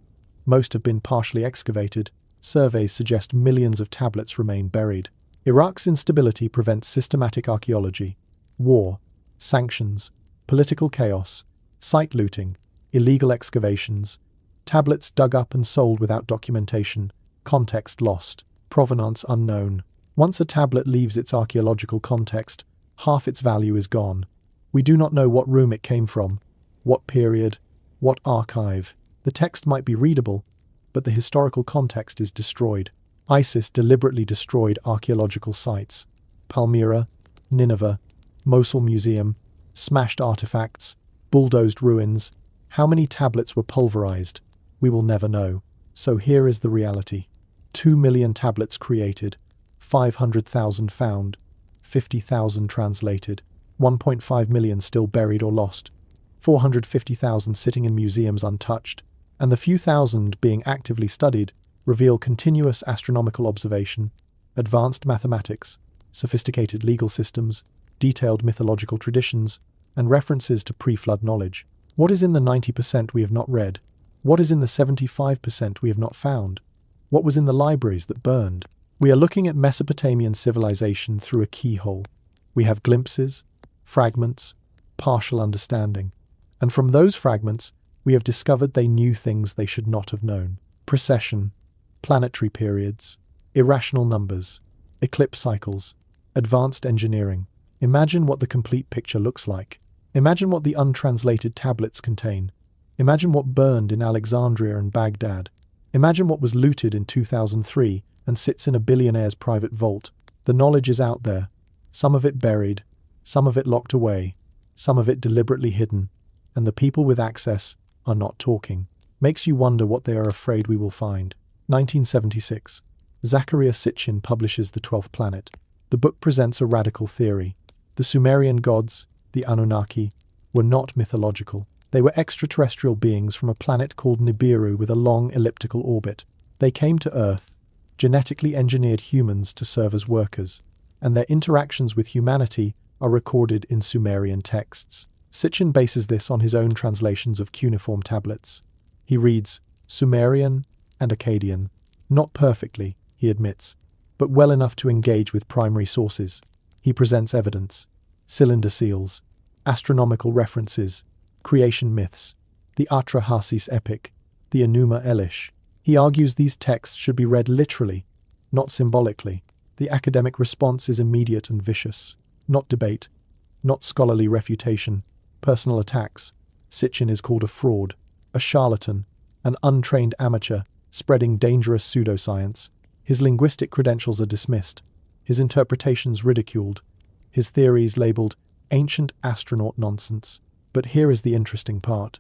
Most have been partially excavated. Surveys suggest millions of tablets remain buried. Iraq's instability prevents systematic archaeology. War, sanctions, political chaos, site looting, illegal excavations, tablets dug up and sold without documentation, context lost, provenance unknown. Once a tablet leaves its archaeological context, half its value is gone. We do not know what room it came from, what period, what archive. The text might be readable, but the historical context is destroyed. ISIS deliberately destroyed archaeological sites. Palmyra, Nineveh, Mosul Museum, smashed artifacts, bulldozed ruins. How many tablets were pulverized? We will never know. So here is the reality. 2 million tablets created, 500,000 found, 50,000 translated, 1.5 million still buried or lost, 450,000 sitting in museums untouched, and the few thousand being actively studied reveal continuous astronomical observation, advanced mathematics, sophisticated legal systems, detailed mythological traditions, and references to pre-flood knowledge. What is in the 90% we have not read? What is in the 75% we have not found? What was in the libraries that burned? We are looking at Mesopotamian civilization through a keyhole. We have glimpses, fragments, partial understanding. And from those fragments, we have discovered they knew things they should not have known. Precession, planetary periods, irrational numbers, eclipse cycles, advanced engineering. Imagine what the complete picture looks like. Imagine what the untranslated tablets contain. Imagine what burned in Alexandria and Baghdad. Imagine what was looted in 2003 and sits in a billionaire's private vault. The knowledge is out there, some of it buried, some of it locked away, some of it deliberately hidden, and the people with access are not talking. Makes you wonder what they are afraid we will find. 1976. Zachariah Sitchin publishes The 12th Planet. The book presents a radical theory. The Sumerian gods, the Anunnaki, were not mythological. They were extraterrestrial beings from a planet called Nibiru with a long elliptical orbit. They came to Earth, genetically engineered humans to serve as workers, and their interactions with humanity are recorded in Sumerian texts. Sitchin bases this on his own translations of cuneiform tablets. He reads Sumerian and Akkadian, not perfectly, he admits, but well enough to engage with primary sources. He presents evidence, cylinder seals, astronomical references, creation myths, the Atrahasis epic, the Enuma Elish. He argues these texts should be read literally, not symbolically. The academic response is immediate and vicious, not debate, not scholarly refutation, personal attacks. Sitchin is called a fraud, a charlatan, an untrained amateur, spreading dangerous pseudoscience. His linguistic credentials are dismissed, his interpretations ridiculed, his theories labeled ancient astronaut nonsense. But here is the interesting part.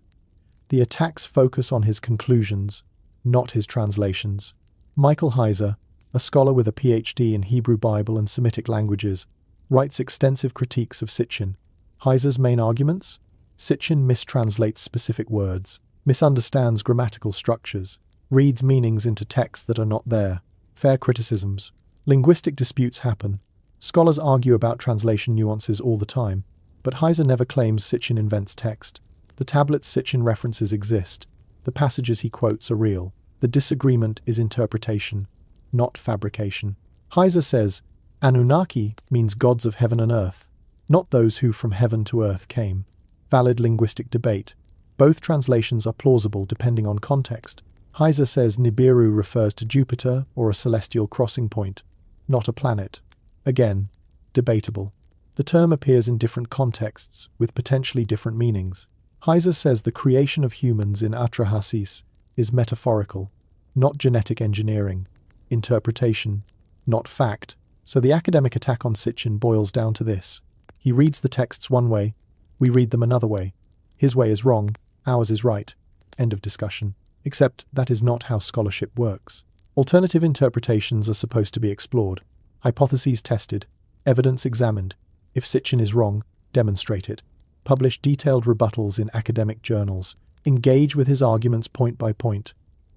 The attacks focus on his conclusions, not his translations. Michael Heiser, a scholar with a PhD in Hebrew Bible and Semitic languages, writes extensive critiques of Sitchin. Heiser's main arguments? Sitchin mistranslates specific words, misunderstands grammatical structures, reads meanings into texts that are not there. Fair criticisms. Linguistic disputes happen. Scholars argue about translation nuances all the time, but Heiser never claims Sitchin invents text. The tablets Sitchin references exist. The passages he quotes are real. The disagreement is interpretation, not fabrication. Heiser says, Anunnaki means gods of heaven and earth, not those who from heaven to earth came. Valid linguistic debate. Both translations are plausible depending on context. Heiser says Nibiru refers to Jupiter or a celestial crossing point, not a planet. Again, debatable. The term appears in different contexts, with potentially different meanings. Heiser says the creation of humans in Atrahasis is metaphorical, not genetic engineering. Interpretation, not fact. So the academic attack on Sitchin boils down to this. He reads the texts one way, we read them another way. His way is wrong, ours is right. End of discussion. Except that is not how scholarship works. Alternative interpretations are supposed to be explored, hypotheses tested, evidence examined. If Sitchin is wrong, demonstrate it. Publish detailed rebuttals in academic journals. Engage with his arguments point by point.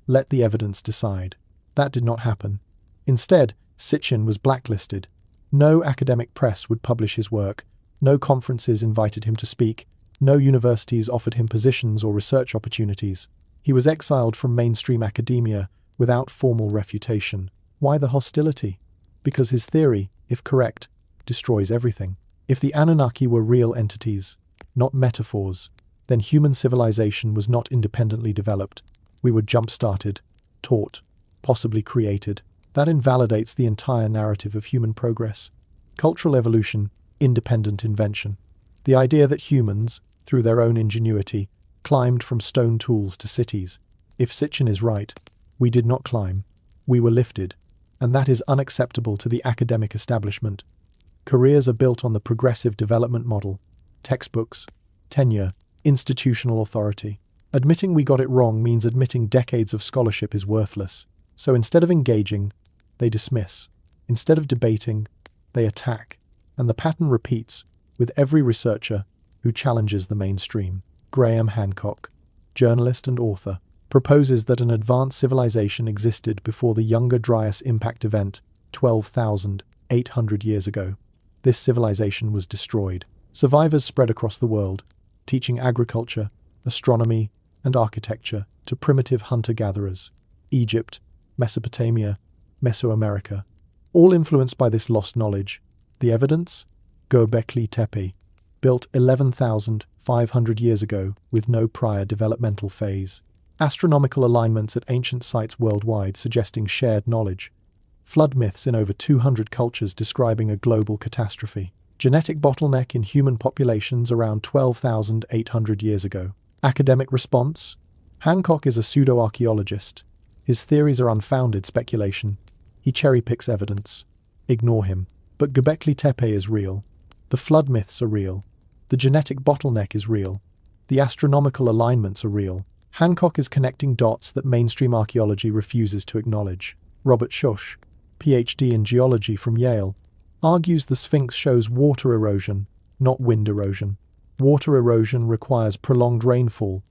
Let the evidence decide. That did not happen. Instead, Sitchin was blacklisted. No academic press would publish his work. No conferences invited him to speak. No universities offered him positions or research opportunities. He was exiled from mainstream academia without formal refutation. Why the hostility? Because his theory, if correct, destroys everything. If the Anunnaki were real entities, not metaphors, then human civilization was not independently developed. We were jump-started, taught, possibly created. That invalidates the entire narrative of human progress. Cultural evolution, independent invention. The idea that humans, through their own ingenuity, climbed from stone tools to cities. If Sitchin is right, we did not climb. We were lifted. And that is unacceptable to the academic establishment. Careers are built on the progressive development model. Textbooks, tenure, institutional authority. Admitting we got it wrong means admitting decades of scholarship is worthless. So instead of engaging, they dismiss. Instead of debating, they attack. And the pattern repeats with every researcher who challenges the mainstream. Graham Hancock, journalist and author, proposes that an advanced civilization existed before the Younger Dryas impact event 12,800 years ago. This civilization was destroyed. Survivors spread across the world, teaching agriculture, astronomy, and architecture to primitive hunter-gatherers. Egypt, Mesopotamia, Mesoamerica, all influenced by this lost knowledge. The evidence? Göbekli Tepe, built 11,500 years ago with no prior developmental phase. Astronomical alignments at ancient sites worldwide suggesting shared knowledge. Flood myths in over 200 cultures describing a global catastrophe. Genetic bottleneck in human populations around 12,800 years ago. Academic response? Hancock is a pseudo-archaeologist. His theories are unfounded speculation. He cherry-picks evidence. Ignore him. But Göbekli Tepe is real. The flood myths are real. The genetic bottleneck is real. The astronomical alignments are real. Hancock is connecting dots that mainstream archaeology refuses to acknowledge. Robert Schusch, PhD in geology from Yale, argues the Sphinx shows water erosion, not wind erosion. Water erosion requires prolonged rainfall.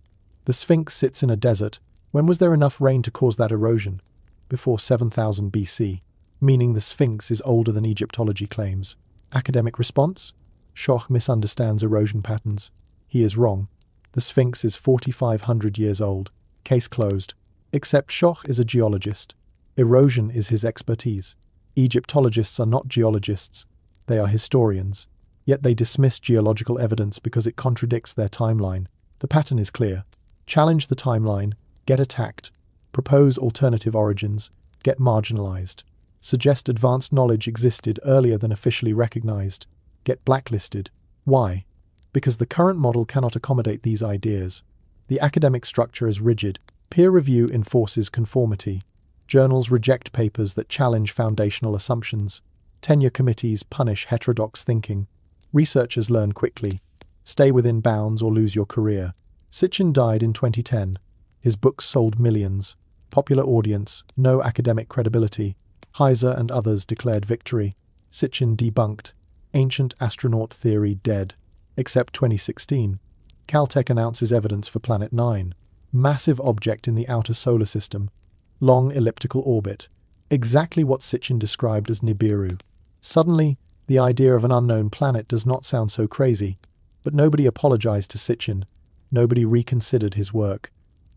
The Sphinx sits in a desert. When was there enough rain to cause that erosion? before 7000 BC, meaning the Sphinx is older than Egyptology claims. Academic response? Schoch misunderstands erosion patterns. He is wrong. The Sphinx is 4,500 years old. Case closed. Except Schoch is a geologist. Erosion is his expertise. Egyptologists are not geologists. They are historians. Yet they dismiss geological evidence because it contradicts their timeline. The pattern is clear. Challenge the timeline, get attacked. Propose alternative origins, get marginalized. Suggest advanced knowledge existed earlier than officially recognized, get blacklisted. Why? Because the current model cannot accommodate these ideas. The academic structure is rigid. Peer review enforces conformity. Journals reject papers that challenge foundational assumptions. Tenure committees punish heterodox thinking. Researchers learn quickly. Stay within bounds or lose your career. Sitchin died in 2010. His books sold millions. Popular audience, no academic credibility. Heiser and others declared victory. Sitchin debunked. Ancient astronaut theory dead. Except 2016. Caltech announces evidence for Planet 9. Massive object in the outer solar system. Long elliptical orbit. Exactly what Sitchin described as Nibiru. Suddenly, the idea of an unknown planet does not sound so crazy. But nobody apologized to Sitchin. Nobody reconsidered his work.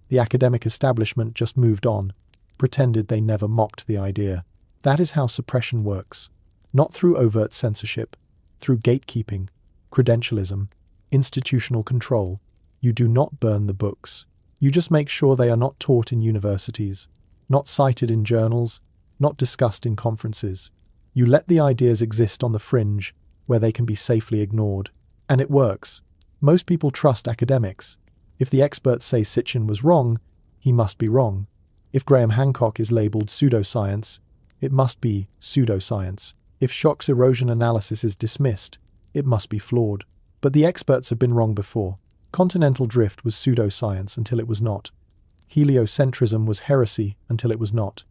The academic establishment just moved on, pretended they never mocked the idea. That is how suppression works. Not through overt censorship, through gatekeeping, credentialism, institutional control. You do not burn the books. You just make sure they are not taught in universities, not cited in journals, not discussed in conferences. You let the ideas exist on the fringe, where they can be safely ignored. And it works. Most people trust academics. If the experts say Sitchin was wrong, he must be wrong. If Graham Hancock is labeled pseudoscience, it must be pseudoscience. If Schoch's erosion analysis is dismissed, it must be flawed. But the experts have been wrong before. Continental drift was pseudoscience until it was not. Heliocentrism was heresy until it was not.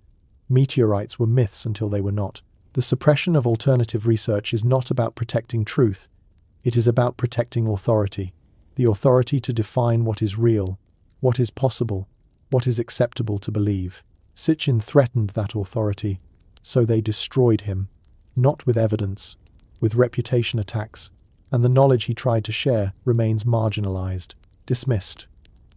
Meteorites were myths until they were not. The suppression of alternative research is not about protecting truth. It is about protecting authority. The authority to define what is real, what is possible, what is acceptable to believe. Sitchin threatened that authority, so they destroyed him. Not with evidence, with reputation attacks, and the knowledge he tried to share remains marginalized, dismissed,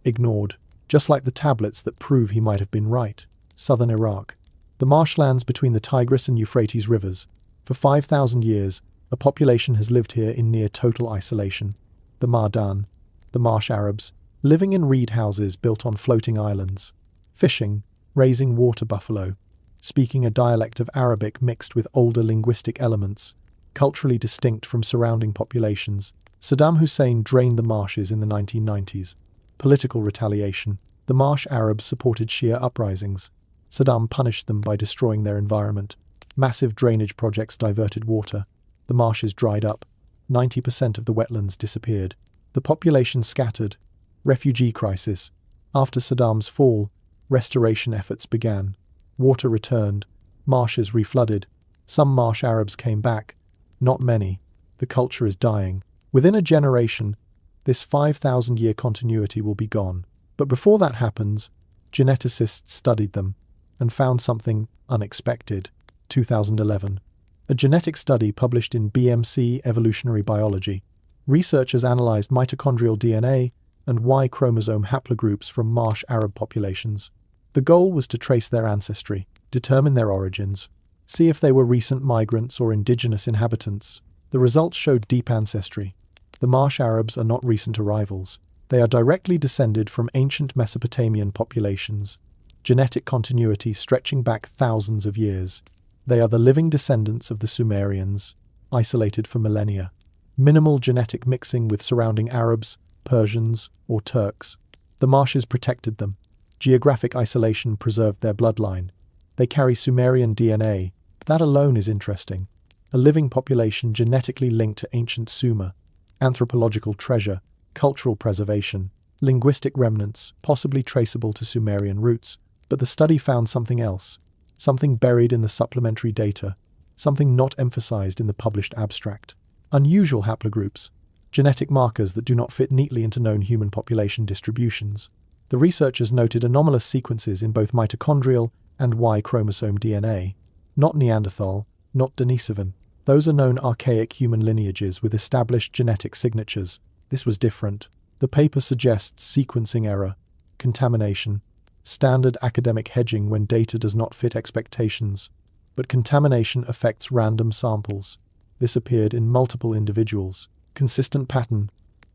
ignored, just like the tablets that prove he might have been right. Southern Iraq. The marshlands between the Tigris and Euphrates rivers. For 5,000 years, a population has lived here in near total isolation. The Mardan, the Marsh Arabs, living in reed houses built on floating islands. Fishing, raising water buffalo, speaking a dialect of Arabic mixed with older linguistic elements, culturally distinct from surrounding populations. Saddam Hussein drained the marshes in the 1990s. Political retaliation. The Marsh Arabs supported Shia uprisings. Saddam punished them by destroying their environment. Massive drainage projects diverted water. The marshes dried up. 90% of the wetlands disappeared. The population scattered. Refugee crisis. After Saddam's fall, restoration efforts began. Water returned. Marshes reflooded. Some Marsh Arabs came back. Not many. The culture is dying. Within a generation, this 5,000-year continuity will be gone. But before that happens, geneticists studied them and found something unexpected. 2011. A genetic study published in BMC Evolutionary Biology. Researchers analyzed mitochondrial DNA and Y chromosome haplogroups from Marsh Arab populations. The goal was to trace their ancestry, determine their origins, see if they were recent migrants or indigenous inhabitants. The results showed deep ancestry. The Marsh Arabs are not recent arrivals. They are directly descended from ancient Mesopotamian populations. Genetic continuity stretching back thousands of years. They are the living descendants of the Sumerians, isolated for millennia. Minimal genetic mixing with surrounding Arabs, Persians, or Turks. The marshes protected them. Geographic isolation preserved their bloodline. They carry Sumerian DNA. That alone is interesting. A living population genetically linked to ancient Sumer. Anthropological treasure, cultural preservation, linguistic remnants, possibly traceable to Sumerian roots. But the study found something else. Something buried in the supplementary data. Something not emphasized in the published abstract. Unusual haplogroups. Genetic markers that do not fit neatly into known human population distributions. The researchers noted anomalous sequences in both mitochondrial and Y chromosome DNA. Not Neanderthal, not Denisovan. Those are known archaic human lineages with established genetic signatures. This was different. The paper suggests sequencing error, contamination, standard academic hedging when data does not fit expectations. But contamination affects random samples. This appeared in multiple individuals. Consistent pattern,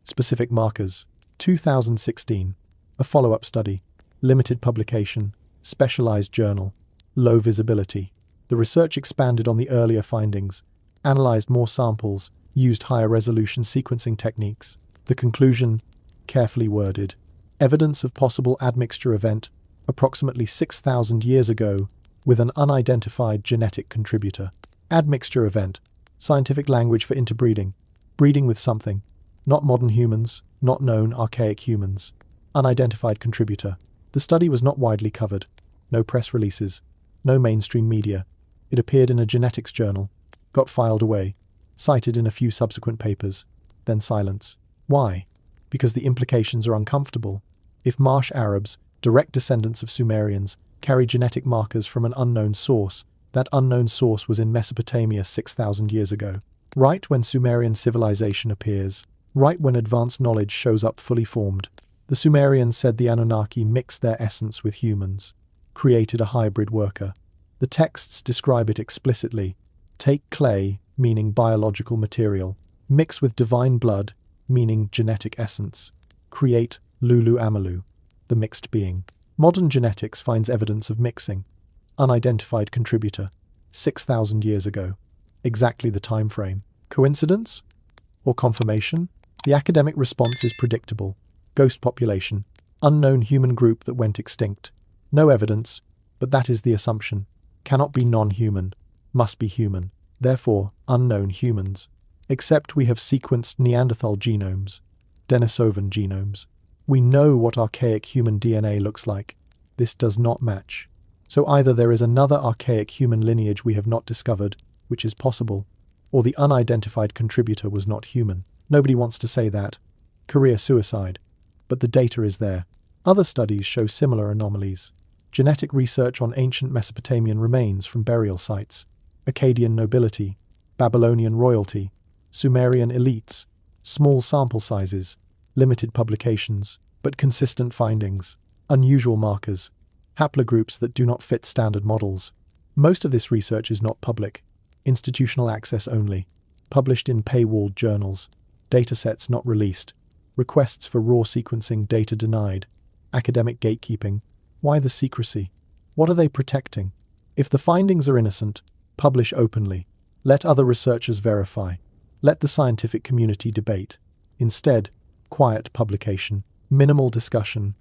specific markers. 2016. A follow-up study. Limited publication. Specialized journal. Low visibility. The research expanded on the earlier findings, analyzed more samples, used higher resolution sequencing techniques. The conclusion, carefully worded. Evidence of possible admixture event approximately 6,000 years ago with an unidentified genetic contributor. Admixture event, scientific language for interbreeding, breeding with something, not modern humans, not known archaic humans. Unidentified contributor. The study was not widely covered. No press releases, no mainstream media. It appeared in a genetics journal, got filed away, cited in a few subsequent papers, then silence. Why? Because the implications are uncomfortable. If Marsh Arabs, direct descendants of Sumerians, carry genetic markers from an unknown source, that unknown source was in Mesopotamia 6,000 years ago. Right when Sumerian civilization appears, right when advanced knowledge shows up fully formed. The Sumerians said the Anunnaki mixed their essence with humans, created a hybrid worker. The texts describe it explicitly. Take clay, meaning biological material, mix with divine blood, meaning genetic essence. Create Lulu Amalu, the mixed being. Modern genetics finds evidence of mixing. Unidentified contributor, 6,000 years ago. Exactly the time frame. Coincidence? Or confirmation? The academic response is predictable. Ghost population, unknown human group that went extinct. No evidence, but that is the assumption. Cannot be non-human, must be human. Therefore, unknown humans. Except we have sequenced Neanderthal genomes, Denisovan genomes. We know what archaic human DNA looks like. This does not match. So either there is another archaic human lineage we have not discovered, which is possible, or the unidentified contributor was not human. Nobody wants to say that. Career suicide. But the data is there. Other studies show similar anomalies. Genetic research on ancient Mesopotamian remains from burial sites, Akkadian nobility, Babylonian royalty, Sumerian elites, small sample sizes, limited publications, but consistent findings, unusual markers, haplogroups that do not fit standard models. Most of this research is not public, institutional access only, published in paywalled journals, datasets not released, requests for raw sequencing data denied, academic gatekeeping. Why the secrecy? What are they protecting? If the findings are innocent, publish openly. Let other researchers verify. Let the scientific community debate. Instead, quiet publication, minimal discussion,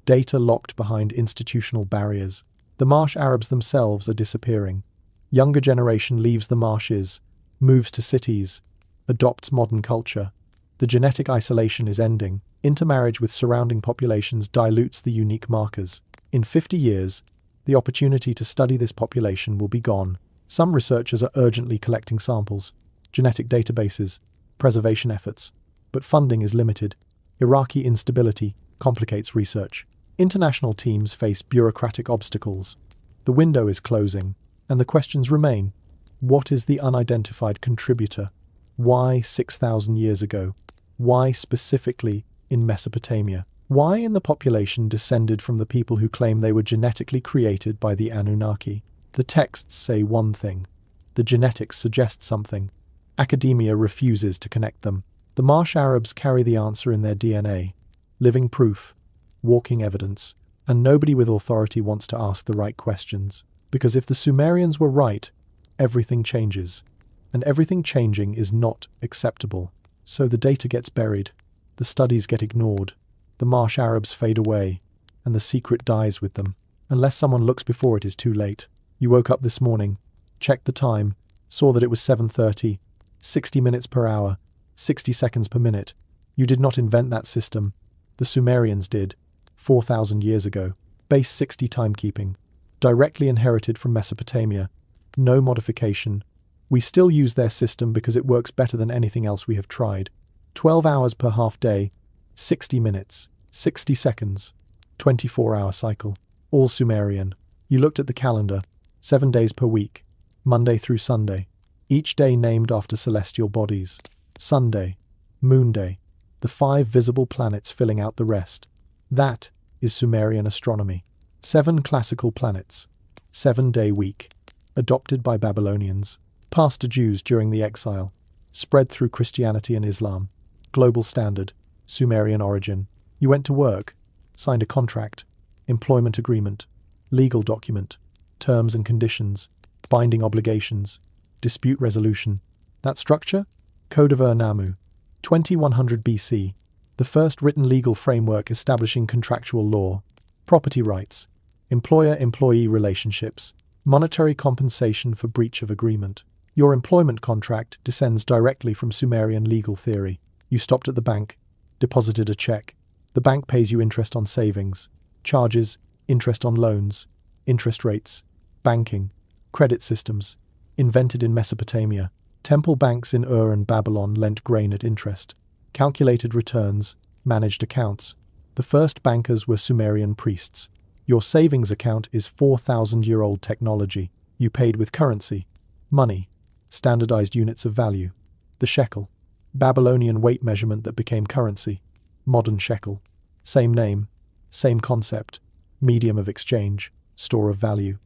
data locked behind institutional barriers. The Marsh Arabs themselves are disappearing. Younger generation leaves the marshes, moves to cities, adopts modern culture. The genetic isolation is ending. Intermarriage with surrounding populations dilutes the unique markers. In 50 years, the opportunity to study this population will be gone. Some researchers are urgently collecting samples, genetic databases, preservation efforts, but funding is limited. Iraqi instability complicates research. International teams face bureaucratic obstacles. The window is closing, and the questions remain. What is the unidentified contributor? Why 6,000 years ago? Why specifically in Mesopotamia? Why in the population descended from the people who claim they were genetically created by the Anunnaki? The texts say one thing. The genetics suggest something. Academia refuses to connect them. The Marsh Arabs carry the answer in their DNA. Living proof, walking evidence, and nobody with authority wants to ask the right questions. Because if the Sumerians were right, everything changes. And everything changing is not acceptable. So the data gets buried. The studies get ignored. The Marsh Arabs fade away, and the secret dies with them, unless someone looks before it is too late. You woke up this morning, checked the time, saw that it was 7:30, 60 minutes per hour, 60 seconds per minute. You did not invent that system. The Sumerians did, 4,000 years ago. Base 60 timekeeping, directly inherited from Mesopotamia. No modification. We still use their system because it works better than anything else we have tried. 12 hours per half day, 60 minutes, 60 seconds, 24-hour cycle. All Sumerian. You looked at the calendar. 7 days per week, Monday through Sunday, each day named after celestial bodies. Sunday, Moon Day, the 5 visible planets filling out the rest. That is Sumerian astronomy. 7 classical planets. 7-day week. Adopted by Babylonians. Passed to Jews during the exile. Spread through Christianity and Islam. Global standard. Sumerian origin. You went to work. Signed a contract. Employment agreement. Legal document. Terms and conditions. Binding obligations. Dispute resolution. That structure? Code of Ur-Nammu. 2100 BC. The first written legal framework establishing contractual law. Property rights. Employer-employee relationships. Monetary compensation for breach of agreement. Your employment contract descends directly from Sumerian legal theory. You stopped at the bank, deposited a check. The bank pays you interest on savings, charges, interest on loans, interest rates, banking, credit systems. Invented in Mesopotamia. Temple banks in Ur and Babylon lent grain at interest. Calculated returns, managed accounts. The first bankers were Sumerian priests. Your savings account is 4,000-year-old technology. You paid with currency. Money. Standardized units of value. The shekel. Babylonian weight measurement that became currency. Modern shekel. Same name. Same concept. Medium of exchange. Store of value.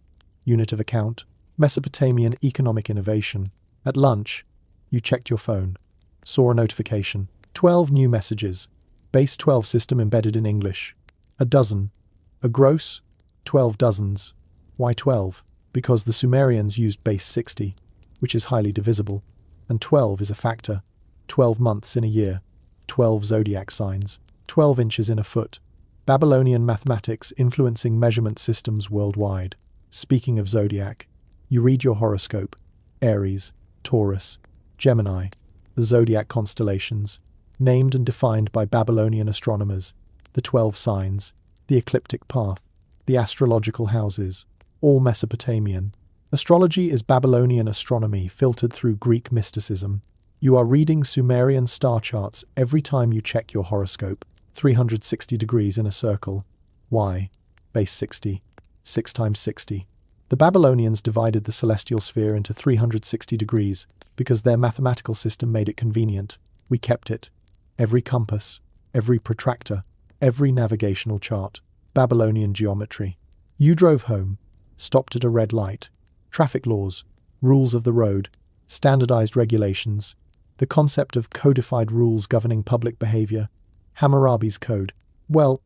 Unit of account. Mesopotamian economic innovation. At lunch, you checked your phone. Saw a notification. 12 new messages. Base 12 system embedded in English. A dozen. A gross? 12 dozens. Why 12? Because the Sumerians used base 60, which is highly divisible, and 12 is a factor. 12 months in a year. 12 zodiac signs. 12 inches in a foot. Babylonian mathematics influencing measurement systems worldwide. Speaking of zodiac, you read your horoscope. Aries, Taurus, Gemini, the zodiac constellations, named and defined by Babylonian astronomers, the 12 signs, the ecliptic path, the astrological houses, all Mesopotamian. Astrology is Babylonian astronomy filtered through Greek mysticism. You are reading Sumerian star charts every time you check your horoscope. 360 degrees in a circle. Why? Base 60. 6 times 60. The Babylonians divided the celestial sphere into 360 degrees because their mathematical system made it convenient. We kept it. Every compass, every protractor, every navigational chart. Babylonian geometry. You drove home, stopped at a red light. Traffic laws, rules of the road, standardized regulations, the concept of codified rules governing public behavior. Hammurabi's code. Well,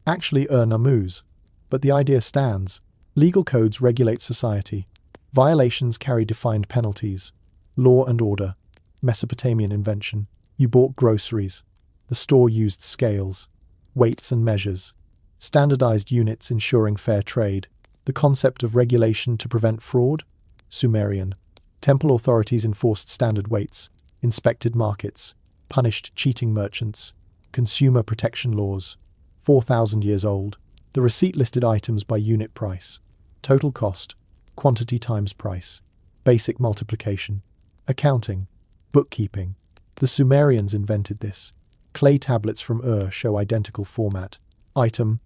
actually Ur-Nammu's, but the idea stands. Legal codes regulate society. Violations carry defined penalties. Law and order. Mesopotamian invention. You bought groceries. The store used scales, weights and measures. Standardized units ensuring fair trade. The concept of regulation to prevent fraud. Sumerian. Temple authorities enforced standard weights, inspected markets, punished cheating merchants. Consumer protection laws. 4,000 years old. The receipt listed items by unit price. Total cost. Quantity times price. Basic multiplication. Accounting. Bookkeeping. The Sumerians invented this. Clay tablets from Ur show identical format. Item.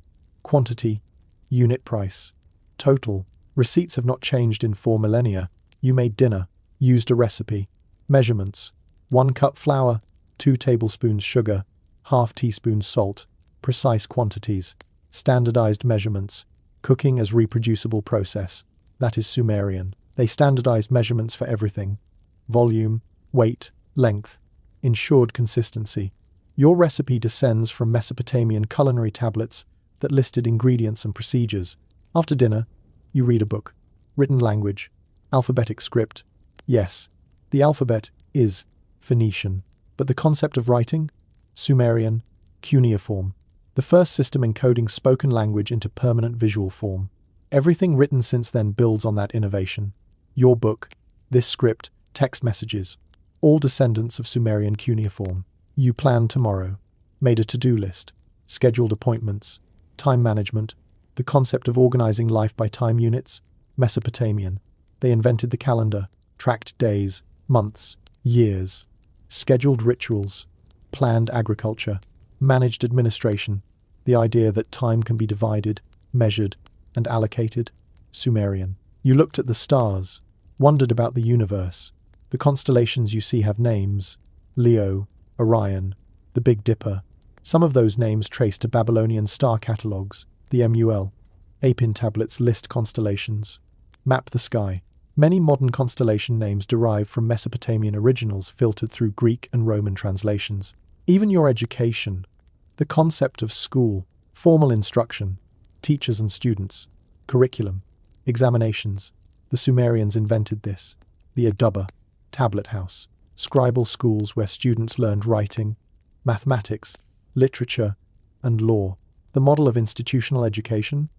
Quantity. Unit price. Total. Receipts have not changed in 4 millennia. You made dinner. Used a recipe. Measurements. 1 cup flour. 2 tablespoons sugar. Half teaspoon salt. Precise quantities. Standardized measurements. Cooking as reproducible process. That is Sumerian. They standardized measurements for everything. Volume, weight, length. Ensured consistency. Your recipe descends from Mesopotamian culinary tablets that listed ingredients and procedures. After dinner, you read a book. Written language. Alphabetic script. Yes, the alphabet is Phoenician. But the concept of writing? Sumerian, cuneiform. The first system encoding spoken language into permanent visual form. Everything written since then builds on that innovation. Your book, this script, text messages, all descendants of Sumerian cuneiform. You planned tomorrow, made a to-do list, scheduled appointments, time management, the concept of organizing life by time units, Mesopotamian. They invented the calendar, tracked days, months, years, scheduled rituals, planned agriculture, managed administration, the idea that time can be divided, measured, and allocated. Sumerian. You looked at the stars, wondered about the universe. The constellations you see have names: Leo, Orion, the Big Dipper. Some of those names trace to Babylonian star catalogues. The MUL. Apin tablets list constellations. Map the sky. Many modern constellation names derive from Mesopotamian originals filtered through Greek and Roman translations. Even your education, the concept of school, formal instruction, teachers and students, curriculum, examinations. The Sumerians invented this. The Aduba, tablet house, scribal schools where students learned writing, mathematics, literature, and law. The model of institutional education?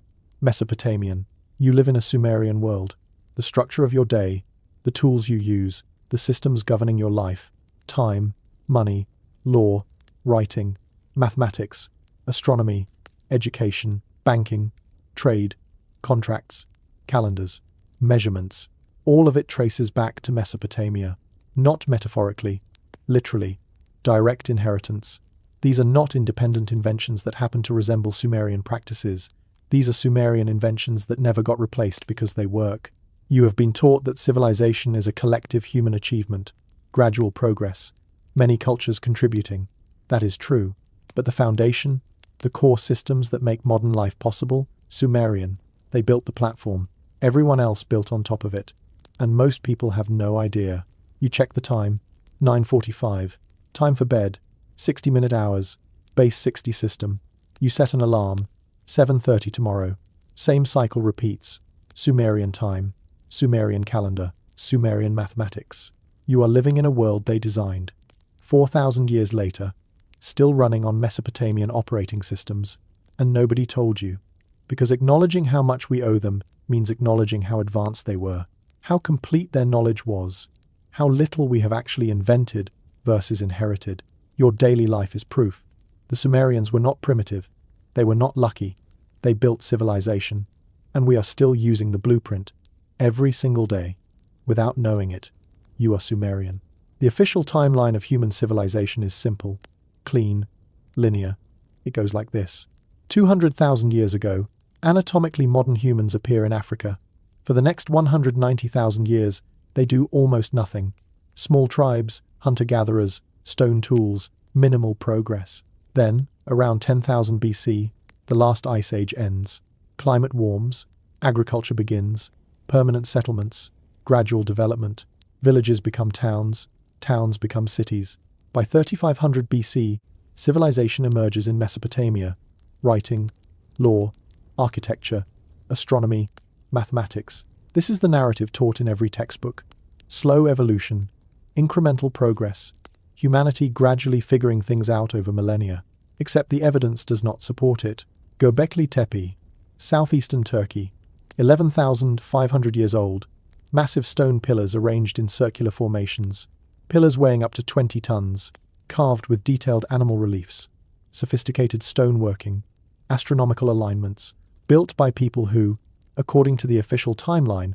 Mesopotamian. You live in a Sumerian world. The structure of your day, the tools you use, the systems governing your life, time, money, law, writing, mathematics, astronomy, education, banking, trade, contracts, calendars, measurements. All of it traces back to Mesopotamia. Not metaphorically, literally. Direct inheritance. These are not independent inventions that happen to resemble Sumerian practices. These are Sumerian inventions that never got replaced because they work. You have been taught that civilization is a collective human achievement, gradual progress, many cultures contributing. That is true. But the foundation, the core systems that make modern life possible, Sumerian. They built the platform. Everyone else built on top of it. And most people have no idea. You check the time, 9:45. Time for bed, 60-minute hours, base 60 system. You set an alarm, 7:30 tomorrow. Same cycle repeats. Sumerian time, Sumerian calendar, Sumerian mathematics. You are living in a world they designed. 4,000 years later, still running on Mesopotamian operating systems, and nobody told you. Because acknowledging how much we owe them means acknowledging how advanced they were, how complete their knowledge was, how little we have actually invented versus inherited. Your daily life is proof. The Sumerians were not primitive. They were not lucky. They built civilization. And we are still using the blueprint every single day. Without knowing it, you are Sumerian. The official timeline of human civilization is simple, clean, linear. It goes like this. 200,000 years ago, anatomically modern humans appear in Africa. For the next 190,000 years, they do almost nothing. Small tribes, hunter-gatherers, stone tools, minimal progress. Then, around 10,000 BC, the last ice age ends. Climate warms, agriculture begins, permanent settlements, gradual development. Villages become towns, towns become cities. By 3500 BC, civilization emerges in Mesopotamia. Writing, law, architecture, astronomy, mathematics. This is the narrative taught in every textbook. Slow evolution, incremental progress, humanity gradually figuring things out over millennia. Except the evidence does not support it. Göbekli Tepe, southeastern Turkey, 11,500 years old. Massive stone pillars arranged in circular formations. Pillars weighing up to 20 tons, carved with detailed animal reliefs. Sophisticated stoneworking, astronomical alignments, built by people who, according to the official timeline,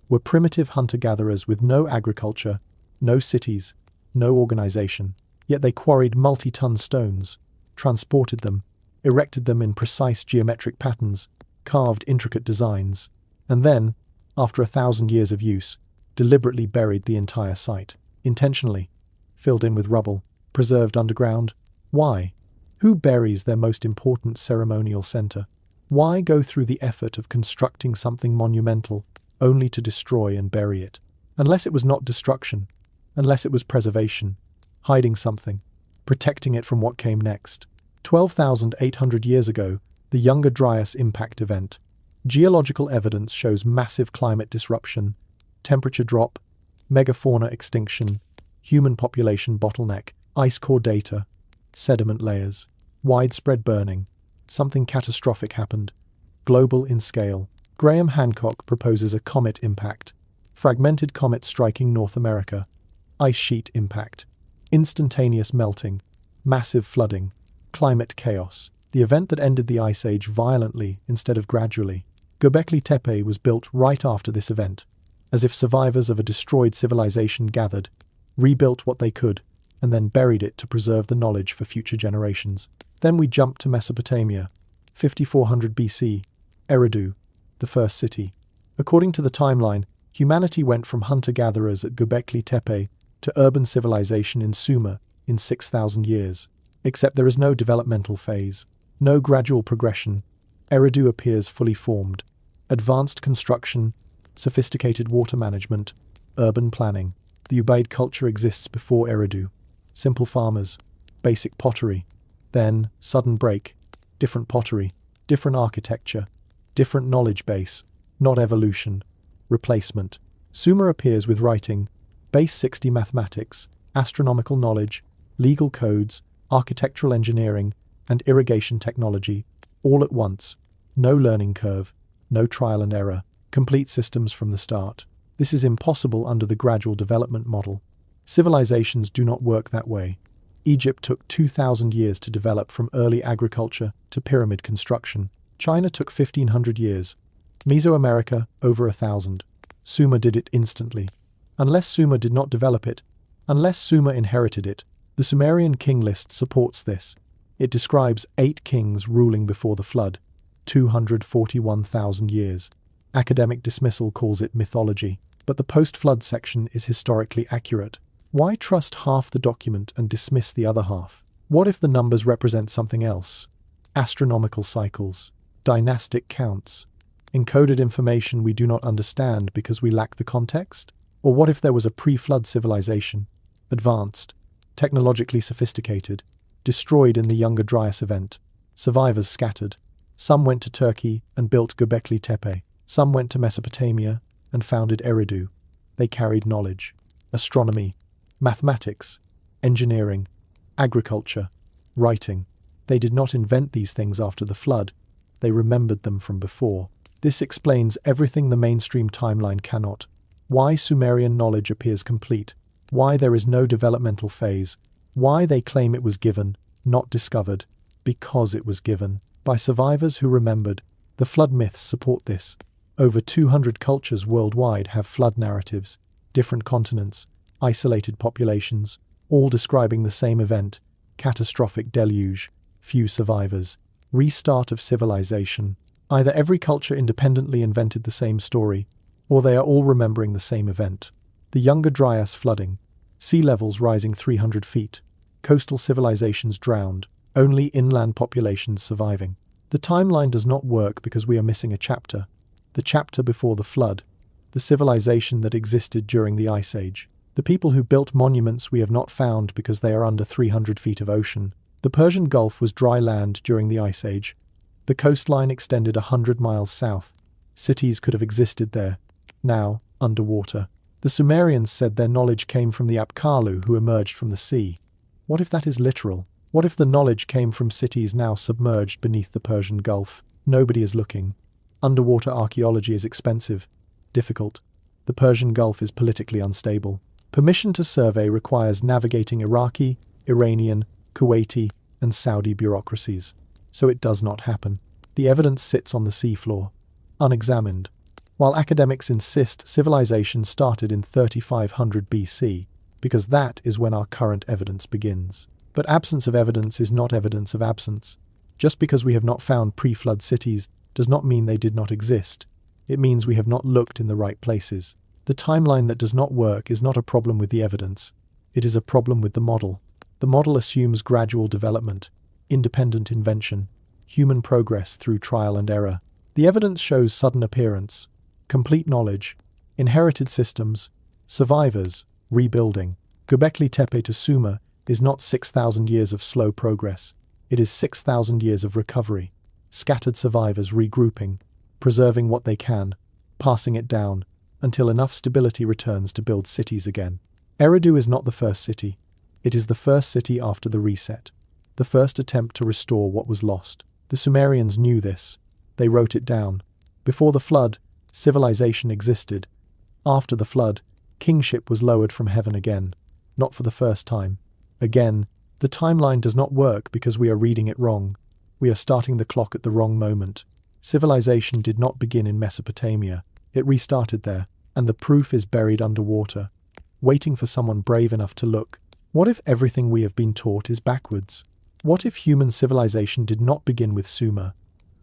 were primitive hunter-gatherers with no agriculture, no cities, no organization. Yet they quarried multi-ton stones, transported them, erected them in precise geometric patterns, carved intricate designs, and then, after 1,000 years of use, deliberately buried the entire site, intentionally, filled in with rubble, preserved underground. Why? Who buries their most important ceremonial center? Why go through the effort of constructing something monumental only to destroy and bury it? Unless it was not destruction, unless it was preservation, hiding something, protecting it from what came next. 12,800 years ago, the Younger Dryas impact event. Geological evidence shows massive climate disruption, temperature drop, megafauna extinction, human population bottleneck, ice core data, sediment layers, widespread burning. Something catastrophic happened. Global in scale. Graham Hancock proposes a comet impact. Fragmented comet striking North America. Ice sheet impact. Instantaneous melting. Massive flooding. Climate chaos. The event that ended the Ice Age violently instead of gradually. Göbekli Tepe was built right after this event, as if survivors of a destroyed civilization gathered, rebuilt what they could, and then buried it to preserve the knowledge for future generations. Then we jump to Mesopotamia, 5400 BC, Eridu, the first city. According to the timeline, humanity went from hunter-gatherers at Göbekli Tepe to urban civilization in Sumer in 6,000 years. Except there is no developmental phase, no gradual progression. Eridu appears fully formed. Advanced construction, sophisticated water management, urban planning. The Ubaid culture exists before Eridu. Simple farmers, basic pottery. Then, sudden break, different pottery, different architecture, different knowledge base, not evolution, replacement. Sumer appears with writing, base 60 mathematics, astronomical knowledge, legal codes, architectural engineering, and irrigation technology, all at once. No learning curve, no trial and error, complete systems from the start. This is impossible under the gradual development model. Civilizations do not work that way. Egypt took 2,000 years to develop from early agriculture to pyramid construction. China took 1,500 years. Mesoamerica, over 1,000. Sumer did it instantly. Unless Sumer did not develop it, unless Sumer inherited it, the Sumerian king list supports this. It describes 8 kings ruling before the flood, 241,000 years. Academic dismissal calls it mythology, but the post-flood section is historically accurate. Why trust half the document and dismiss the other half? What if the numbers represent something else? Astronomical cycles, dynastic counts, encoded information we do not understand because we lack the context? Or what if there was a pre-flood civilization, advanced, technologically sophisticated, destroyed in the Younger Dryas event, survivors scattered? Some went to Turkey and built Göbekli Tepe. Some went to Mesopotamia and founded Eridu. They carried knowledge, astronomy, mathematics, engineering, agriculture, writing. They did not invent these things after the flood. They remembered them from before. This explains everything the mainstream timeline cannot. Why Sumerian knowledge appears complete. Why there is no developmental phase. Why they claim it was given, not discovered. Because it was given. By survivors who remembered. The flood myths support this. Over 200 cultures worldwide have flood narratives. Different continents, isolated populations, all describing the same event. Catastrophic deluge. Few survivors. Restart of civilization. Either every culture independently invented the same story, or they are all remembering the same event. The Younger Dryas flooding. Sea levels rising 300 feet. Coastal civilizations drowned. Only inland populations surviving. The timeline does not work because we are missing a chapter. The chapter before the flood. The civilization that existed during the Ice Age. The people who built monuments we have not found because they are under 300 feet of ocean. The Persian Gulf was dry land during the Ice Age. The coastline extended 100 miles south. Cities could have existed there. Now, underwater. The Sumerians said their knowledge came from the Apkallu who emerged from the sea. What if that is literal? What if the knowledge came from cities now submerged beneath the Persian Gulf? Nobody is looking. Underwater archaeology is expensive, difficult. The Persian Gulf is politically unstable. Permission to survey requires navigating Iraqi, Iranian, Kuwaiti, and Saudi bureaucracies. So it does not happen. The evidence sits on the seafloor, unexamined. While academics insist civilization started in 3500 BC, because that is when our current evidence begins. But absence of evidence is not evidence of absence. Just because we have not found pre-flood cities does not mean they did not exist. It means we have not looked in the right places. The timeline that does not work is not a problem with the evidence. It is a problem with the model. The model assumes gradual development, independent invention, human progress through trial and error. The evidence shows sudden appearance, complete knowledge, inherited systems, survivors, rebuilding. Göbekli Tepe to Sumer is not 6,000 years of slow progress. It is 6,000 years of recovery. Scattered survivors regrouping, preserving what they can, passing it down, until enough stability returns to build cities again. Eridu is not the first city. It is the first city after the reset. The first attempt to restore what was lost. The Sumerians knew this. They wrote it down. Before the flood, civilization existed. After the flood, kingship was lowered from heaven again. Not for the first time. Again, the timeline does not work because we are reading it wrong. We are starting the clock at the wrong moment. Civilization did not begin in Mesopotamia. It restarted there, and the proof is buried underwater, waiting for someone brave enough to look. What if everything we have been taught is backwards? What if human civilization did not begin with Sumer?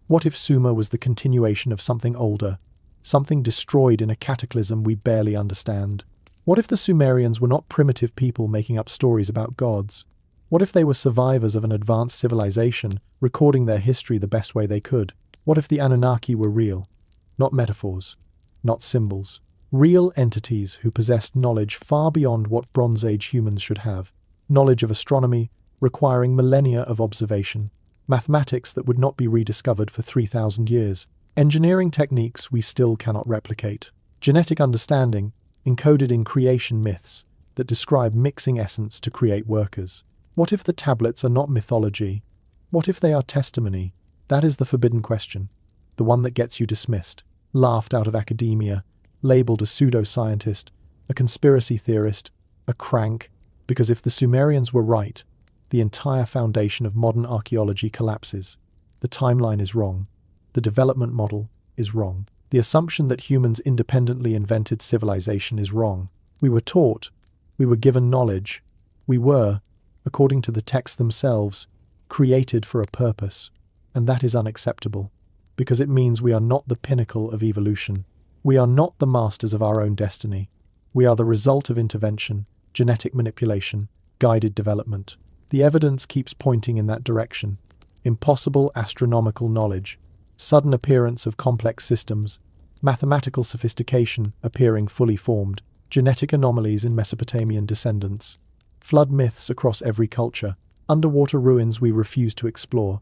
What if Sumer was the continuation of something older, something destroyed in a cataclysm we barely understand. What if the Sumerians were not primitive people making up stories about gods? What if they were survivors of an advanced civilization, recording their history the best way they could? What if the Anunnaki were real? Not metaphors, not symbols. Real entities who possessed knowledge far beyond what Bronze Age humans should have. Knowledge of astronomy, requiring millennia of observation. Mathematics that would not be rediscovered for 3,000 years. Engineering techniques we still cannot replicate. Genetic understanding, encoded in creation myths, that describe mixing essence to create workers. What if the tablets are not mythology? What if they are testimony? That is the forbidden question. The one that gets you dismissed, laughed out of academia, labeled a pseudoscientist, a conspiracy theorist, a crank, because if the Sumerians were right, the entire foundation of modern archaeology collapses. The timeline is wrong. The development model is wrong. The assumption that humans independently invented civilization is wrong. We were taught, we were given knowledge, we were, according to the texts themselves, created for a purpose, and that is unacceptable, because it means we are not the pinnacle of evolution. We are not the masters of our own destiny. We are the result of intervention, genetic manipulation, guided development. The evidence keeps pointing in that direction. Impossible astronomical knowledge, sudden appearance of complex systems, mathematical sophistication appearing fully formed, genetic anomalies in Mesopotamian descendants, flood myths across every culture, underwater ruins we refuse to explore,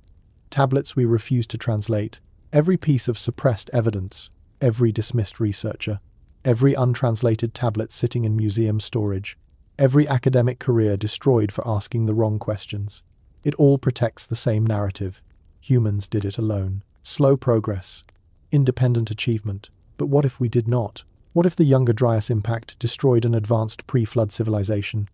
tablets we refuse to translate, every piece of suppressed evidence, every dismissed researcher, every untranslated tablet sitting in museum storage, every academic career destroyed for asking the wrong questions. It all protects the same narrative. Humans did it alone. Slow progress. Independent achievement. But what if we did not? What if the Younger Dryas impact destroyed an advanced pre-flood civilization?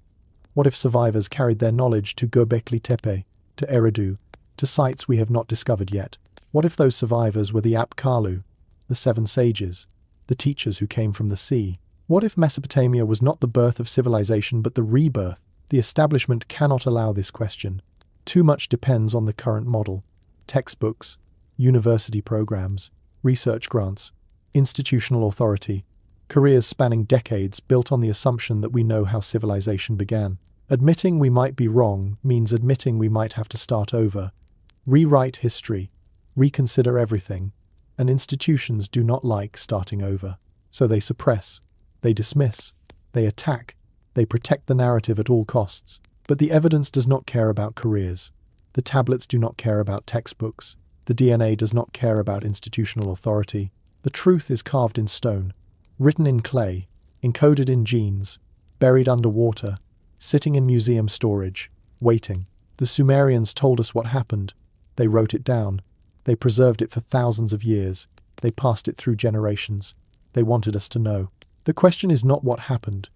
What if survivors carried their knowledge to Göbekli Tepe, to Eridu, to sites we have not discovered yet? What if those survivors were the Apkallu, the Seven Sages, the teachers who came from the sea? What if Mesopotamia was not the birth of civilization but the rebirth? The establishment cannot allow this question. Too much depends on the current model. Textbooks, university programs, research grants, institutional authority, careers spanning decades built on the assumption that we know how civilization began. Admitting we might be wrong means admitting we might have to start over, rewrite history, reconsider everything, and institutions do not like starting over. So they suppress, they dismiss, they attack, they protect the narrative at all costs. But the evidence does not care about careers. The tablets do not care about textbooks. The DNA does not care about institutional authority. The truth is carved in stone, written in clay, encoded in genes, buried underwater, sitting in museum storage, waiting. The Sumerians told us what happened. They wrote it down. They preserved it for thousands of years. They passed it through generations. They wanted us to know. The question is not what happened.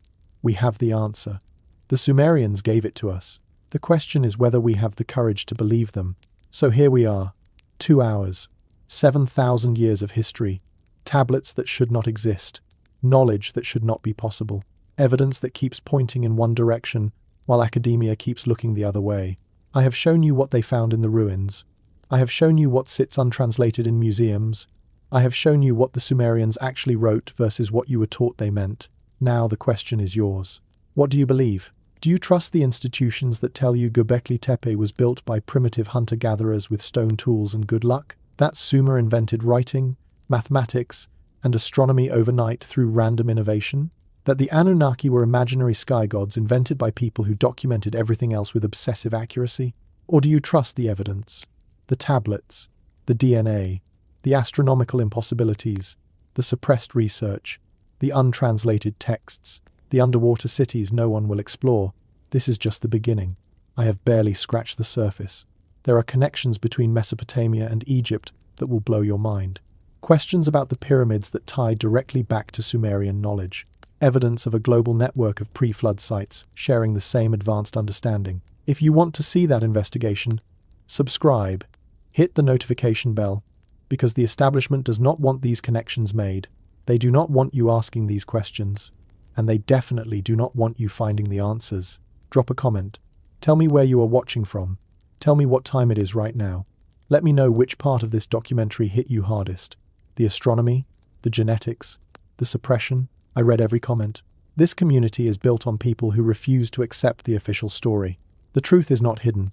We have the answer. The Sumerians gave it to us. The question is whether we have the courage to believe them. So here we are. 2 hours. 7,000 years of history. Tablets that should not exist. Knowledge that should not be possible. Evidence that keeps pointing in one direction, while academia keeps looking the other way. I have shown you what they found in the ruins. I have shown you what sits untranslated in museums. I have shown you what the Sumerians actually wrote versus what you were taught they meant. Now the question is yours. What do you believe? Do you trust the institutions that tell you Göbekli Tepe was built by primitive hunter-gatherers with stone tools and good luck? That Sumer invented writing, mathematics, and astronomy overnight through random innovation? That the Anunnaki were imaginary sky gods invented by people who documented everything else with obsessive accuracy? Or do you trust the evidence? The tablets, the DNA, the astronomical impossibilities, the suppressed research, the untranslated texts, the underwater cities no one will explore. This is just the beginning. I have barely scratched the surface. There are connections between Mesopotamia and Egypt that will blow your mind. Questions about the pyramids that tie directly back to Sumerian knowledge. Evidence of a global network of pre-flood sites sharing the same advanced understanding. If you want to see that investigation, subscribe, hit the notification bell, because the establishment does not want these connections made. They do not want you asking these questions, and they definitely do not want you finding the answers. Drop a comment. Tell me where you are watching from. Tell me what time it is right now. Let me know which part of this documentary hit you hardest. The astronomy, the genetics, the suppression. I read every comment. This community is built on people who refuse to accept the official story. The truth is not hidden.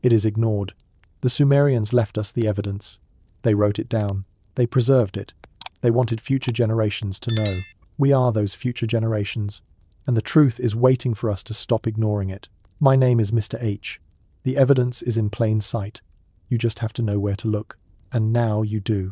It is ignored. The Sumerians left us the evidence. They wrote it down. They preserved it. They wanted future generations to know. We are those future generations, and the truth is waiting for us to stop ignoring it. My name is Mr. H. The evidence is in plain sight. You just have to know where to look. And now you do.